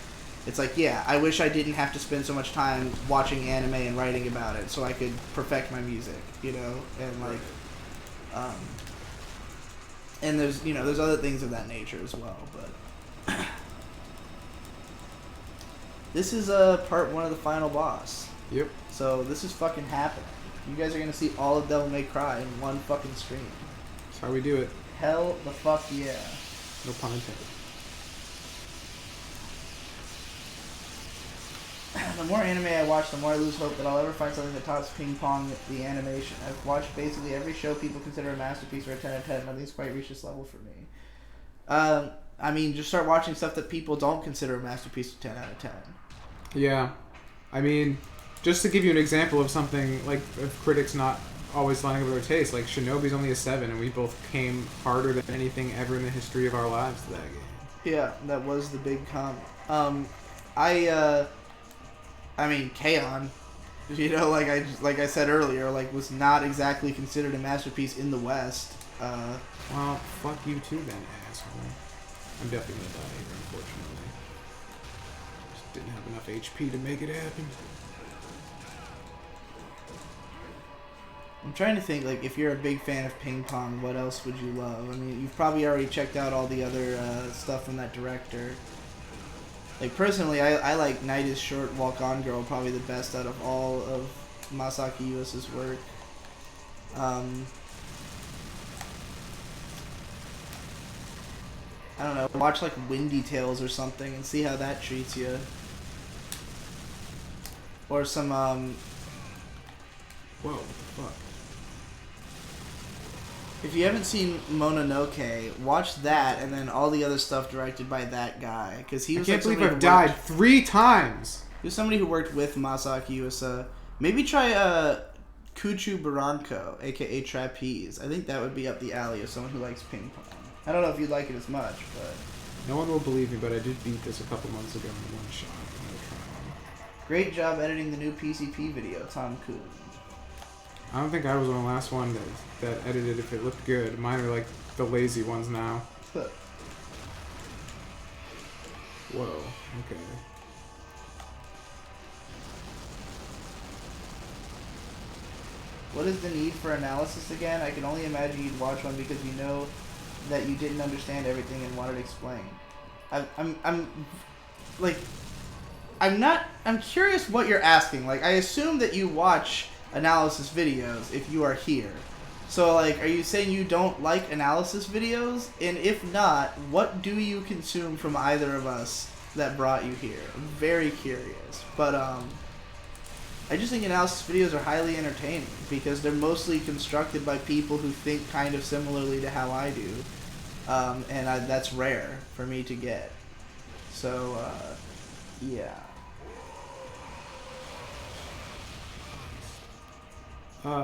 it's like, yeah, I wish I didn't have to spend so much time watching anime and writing about it so I could perfect my music, you know? And, like, and there's, you know, there's other things of that nature as well, but this is part 1 of the final boss. Yep. So this is fucking happening. You guys are gonna see all of Devil May Cry in one fucking stream. That's how we do it. Hell the fuck yeah. No pun intended. The more anime I watch, the more I lose hope that I'll ever find something that tops Ping Pong the animation. I've watched basically every show people consider a masterpiece or a 10 out of 10. Nothing's quite reached this level for me. I mean, just start watching stuff that people don't consider a masterpiece or 10 out of 10. Yeah. I mean, just to give you an example of something, like, of critics not always lining up with their taste, like, Shinobi's only a 7, and we both came harder than anything ever in the history of our lives to that game. Yeah, that was the big comment. I mean, K-On!, you know, like I said earlier, like, was not exactly considered a masterpiece in the West. Well, fuck you too then, asshole. I'm definitely gonna die here, unfortunately. Just didn't have enough HP to make it happen. I'm trying to think, like, if you're a big fan of Ping Pong, what else would you love? I mean, you've probably already checked out all the other stuff from that director. Like, personally, I like Night is Short, Walk On Girl probably the best out of all of Masaki Yuasa's work. I don't know, watch, like, Windy Tales or something and see how that treats you. Or some, Whoa, fuck. if you haven't seen Mononoke, watch that and then all the other stuff directed by that guy. Cause he I was can't like believe somebody I've who died 3 times. He was somebody who worked with Masaaki Yuasa. Maybe try Kuchu Baranko, aka Trapeze. I think that would be up the alley of someone who likes ping pong. I don't know if you'd like it as much, but... No one will believe me, but I did beat this a couple months ago in one shot. I'm gonna try. Great job editing the new PCP video, Tom Coon. I don't think I was on the last one that edited if it looked good. Mine are like the lazy ones now. Whoa, okay. What is the need for analysis again? I can only imagine you'd watch one because you know that you didn't understand everything and wanted to explain. I'm curious what you're asking. Like, I assume that you watch analysis videos if you are here. So, like, are you saying you don't like analysis videos? And if not, what do you consume from either of us that brought you here? I'm very curious. But, I just think analysis videos are highly entertaining because they're mostly constructed by people who think kind of similarly to how I do. That's rare for me to get. So, yeah.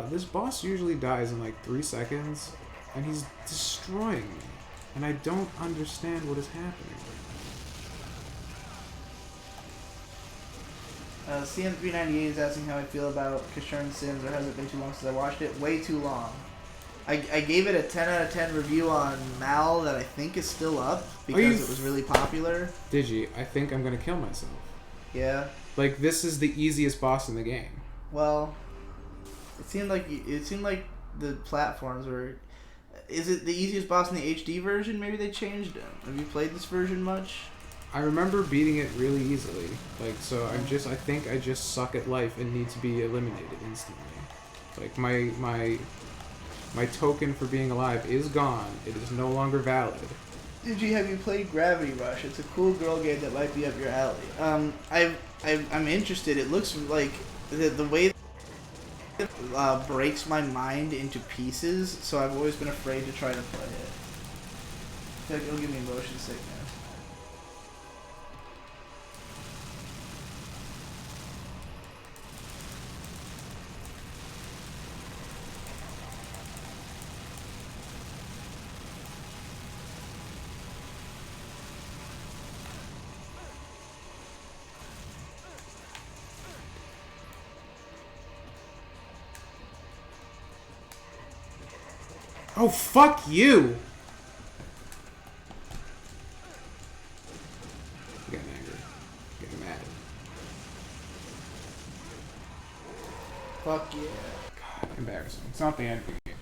This boss usually dies in like 3 seconds, and he's destroying me, and I don't understand what is happening. CM398 is asking how I feel about Kashern Sims, or has it been too long since I watched it? Way too long. I gave it a 10 out of 10 review on Mal that I think is still up because it was really popular. Digi, I think I'm gonna kill myself. Yeah. Like, this is the easiest boss in the game. Well, it seemed like the platforms were. Is it the easiest boss in the HD version? Maybe they changed it. Have you played this version much? I remember beating it really easily. Like, so I think I just suck at life and need to be eliminated instantly. Like, my token for being alive is gone. It is no longer valid. Have you played Gravity Rush? It's a cool girl game that might be up your alley. I'm interested. It looks like the way it breaks my mind into pieces, so I've always been afraid to try to play it. I feel like it'll give me motion sickness. Oh, fuck you! Getting angry. Getting mad. Fuck yeah. God, embarrassing. It's not the end of the game.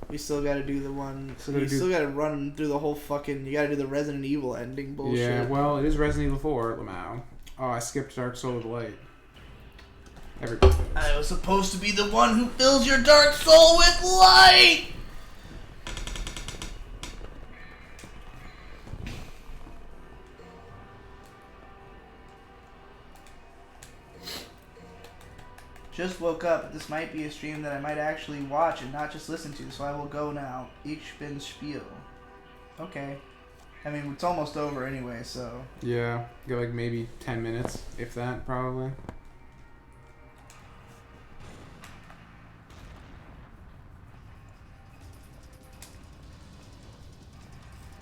We still gotta do the one. You still gotta run through the whole fucking. You gotta do the Resident Evil ending bullshit. Yeah, well, it is Resident Evil 4, Lamau. Oh, I skipped Dark Soul of the Light. Everybody does. I was supposed to be the one who fills your dark soul with light! Just woke up. This might be a stream that I might actually watch and not just listen to, so I will go now. Ich bin Spiel. Okay. I mean, it's almost over anyway, so... Yeah, got like maybe 10 minutes, if that, probably.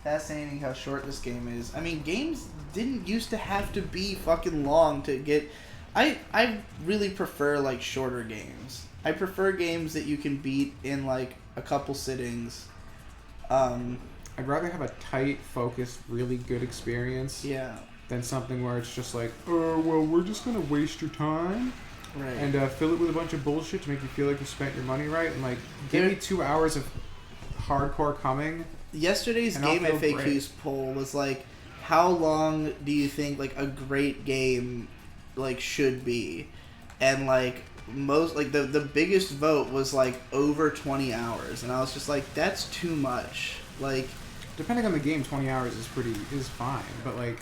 Fascinating how short this game is. I mean, games didn't used to have to be fucking long to get... I really prefer, like, shorter games. I prefer games that you can beat in, like, a couple sittings. I'd rather have a tight, focused, really good experience than something where it's just like, oh, well, we're just going to waste your time and fill it with a bunch of bullshit to make you feel like you spent your money right. And, like, give me 2 hours of hardcore coming. Yesterday's Game FAQs poll was, like, how long do you think, like, a great game... like should be, and like most like the biggest vote was like over 20 hours, and I was just like, that's too much. Like, depending on the game, 20 hours is fine, but like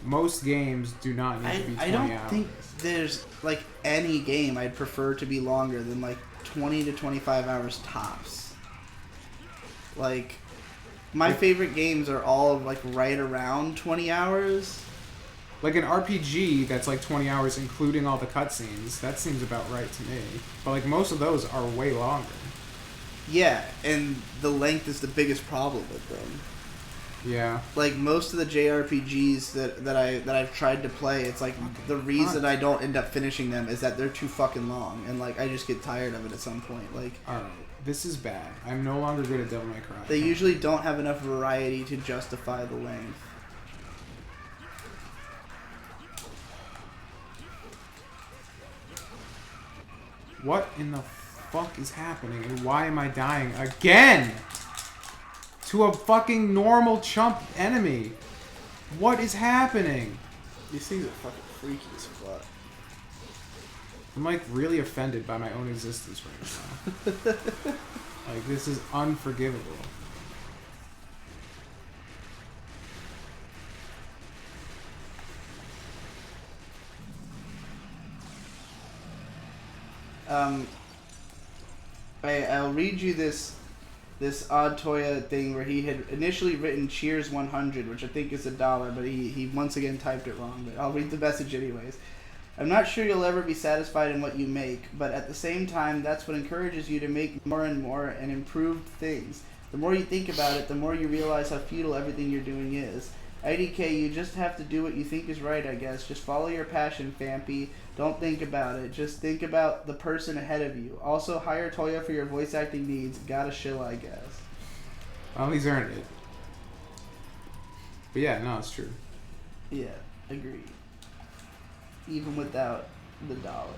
most games do not need to be 20 hours. I don't think there's like any game I'd prefer to be longer than like 20 to 25 hours tops. Like, my favorite games are all like right around 20 hours. Like an RPG that's like 20 hours, including all the cutscenes. That seems about right to me. But like most of those are way longer. Yeah, and the length is the biggest problem with them. Yeah. Like most of the JRPGs that I've tried to play, it's like the reason I don't end up finishing them is that they're too fucking long, and like I just get tired of it at some point. Like, all right, this is bad. I'm no longer good at Devil May Cry. They usually don't have enough variety to justify the length. What in the fuck is happening, and why am I dying again? To a fucking normal chump enemy. What is happening? These things are fucking freaky as fuck. I'm like really offended by my own existence right now. Like, this is unforgivable. I'll read you this Odd Toya thing where he had initially written Cheers 100, which I think is $1, but he once again typed it wrong. But I'll read the message anyways. I'm not sure you'll ever be satisfied in what you make, but at the same time, that's what encourages you to make more and more and improved things. The more you think about it, the more you realize how futile everything you're doing is. IDK, you just have to do what you think is right, I guess. Just follow your passion, Fampy. Don't think about it. Just think about the person ahead of you. Also, hire Toya for your voice acting needs. Gotta shill, I guess. Well, he's earned it. But yeah, no, it's true. Yeah, agreed. Even without the dollar.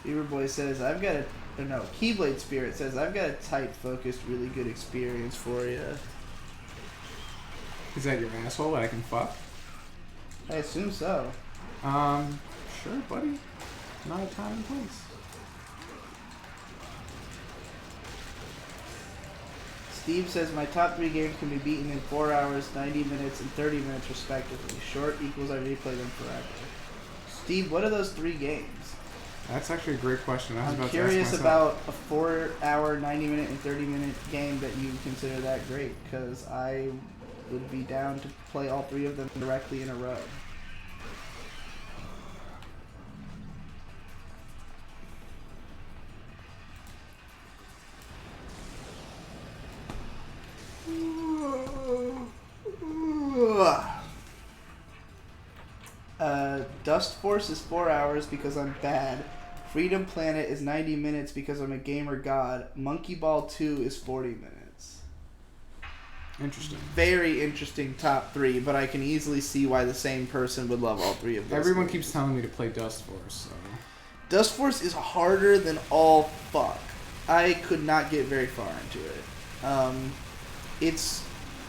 Beaver Boy says, Keyblade Spirit says, I've got a tight, focused, really good experience for you. Is that your asshole that I can fuck? I assume so. Sure, buddy. Not a time and place. Steve says, my top 3 games can be beaten in 4 hours, 90 minutes, and 30 minutes respectively. Short equals I replay them forever. Steve, what are those 3 games? That's actually a great question. I'm curious about a 4-hour, 90-minute, and 30-minute game that you consider that great, because I would be down to play all 3 of them directly in a row. Dust Force is 4 hours because I'm bad. Freedom Planet is 90 minutes because I'm a gamer god. Monkey Ball 2 is 40 minutes. Interesting. Very interesting top 3, but I can easily see why the same person would love all 3 of those. Everyone keeps telling me to play Dust Force, so... Dust Force is harder than all fuck. I could not get very far into it.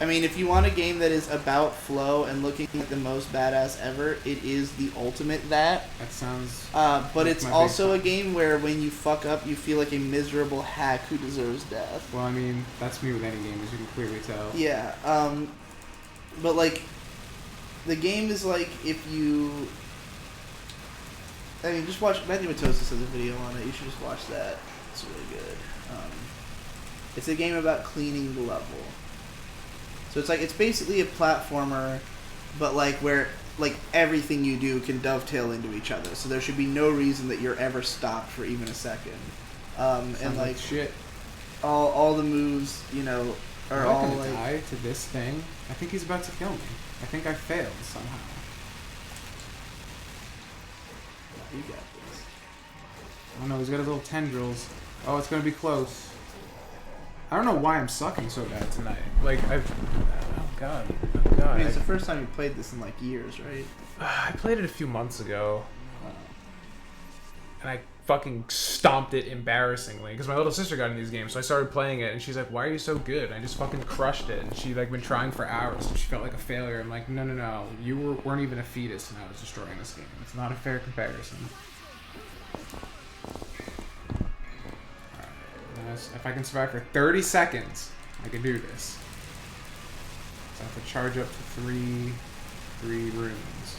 If you want a game that is about flow and looking like the most badass ever, it is the ultimate that. That sounds... but like it's also a game where when you fuck up, you feel like a miserable hack who deserves death. Well, I mean, that's me with any game, as you can clearly tell. Yeah, but like, the game is like if you... just watch... Matthew Matosis has a video on it. You should just watch that. It's really good. It's a game about cleaning the level. So it's basically a platformer, but like where like everything you do can dovetail into each other. So there should be no reason that you're ever stopped for even a second. And like shit. All the moves, are all gonna like die to this thing. I think he's about to kill me. I think I failed somehow. You got this. Oh no, he's got his little tendrils. Oh, it's gonna be close. I don't know why I'm sucking so bad tonight. Like, oh god. I mean, it's the first time you played this in like years, right? I played it a few months ago. And I fucking stomped it embarrassingly. Because my little sister got in these games, so I started playing it, and she's like, why are you so good? And I just fucking crushed it. And she like been trying for hours, and she felt like a failure. I'm like, no. You weren't even a fetus, and I was destroying this game. It's not a fair comparison. If I can survive for 30 seconds, I can do this. So I have to charge up to three runes.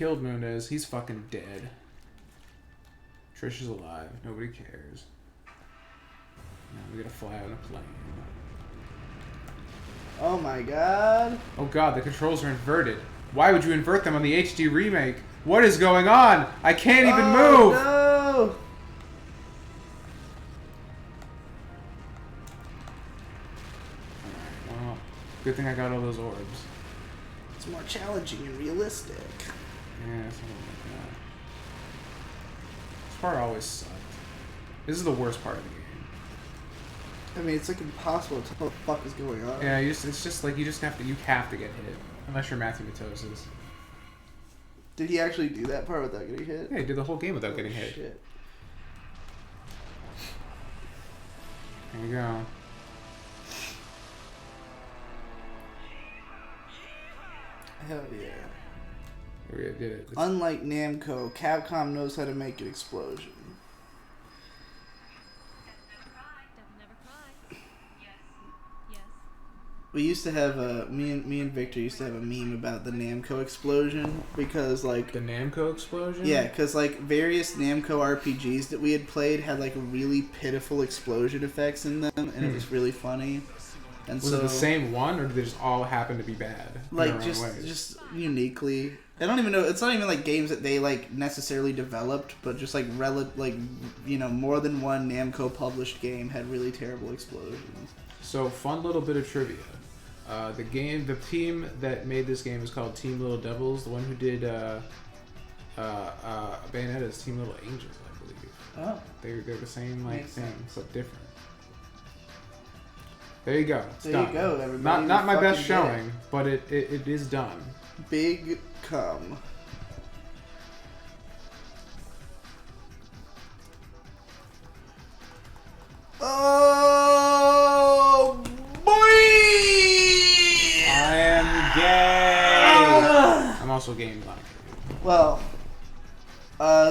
killed Muniz. He's fucking dead. Trish is alive. Nobody cares. Now we gotta fly out in a plane. Oh my god. Oh god, the controls are inverted. Why would you invert them on the HD remake? What is going on? I can't even move! No! Well, good thing I got all those orbs. It's more challenging and realistic. Yeah, something like that. This part always sucked. This is the worst part of the game. I mean, it's like impossible to tell what the fuck is going on. Yeah, it's just like you have to get hit. Unless you're Matthew Matosis. Did he actually do that part without getting hit? Yeah, he did the whole game without getting hit. Shit. There you go. Hell yeah. We did it. Unlike Namco, Capcom knows how to make an explosion. We used to have me and Victor used to have a meme about the Namco explosion because like the Namco explosion. Yeah, because like various Namco RPGs that we had played had like really pitiful explosion effects in them, and it was really funny. And was it the same one, or did they just all happen to be bad? Like just uniquely. I don't even know. It's not even like games that they like necessarily developed, but just like more than one Namco published game had really terrible explosions. So fun little bit of trivia. The team that made this game is called Team Little Devils. The one who did Bayonetta is Team Little Angels, I believe. Oh, they're the same like Makes thing, sense. but different. There you go. It's there done. you go, everybody. Not my best fucking did showing, but it is done. Big cum. Oh boy! I am gay. I'm also gay and black. Well,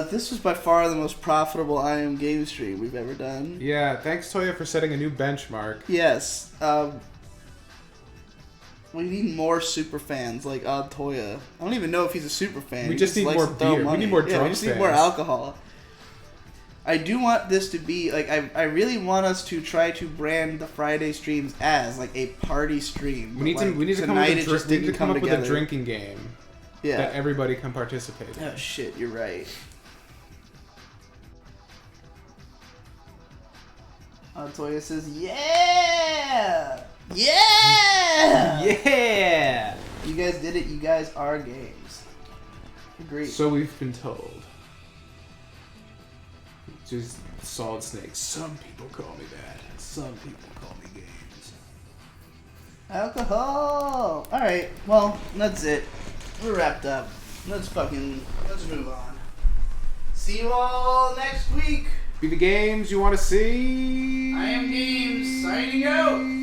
this was by far the most profitable I Am Game stream we've ever done. Yeah, thanks Toya for setting a new benchmark. Yes. We need more super fans like Odd Toya. I don't even know if he's a super fan. We He just need likes more to throw beer. We money. need more We drunk just need fans. more alcohol. I do want this to be like I really want us to try to brand the Friday streams as like a party stream. We need but, to we need to come tonight up it with just we need to didn't come up with a together. drinking game Yeah. that everybody can participate in. Oh shit, you're right. Toya says, "Yeah, yeah, Yeah. You guys did it. You guys are games." Agreed. So we've been told. Just Solid Snake. Some people call me that. Some people call me games. Alcohol. All right. Well, that's it. We're wrapped up. Let's move on. See you all next week. Be the games you want to see. I Am Games signing out.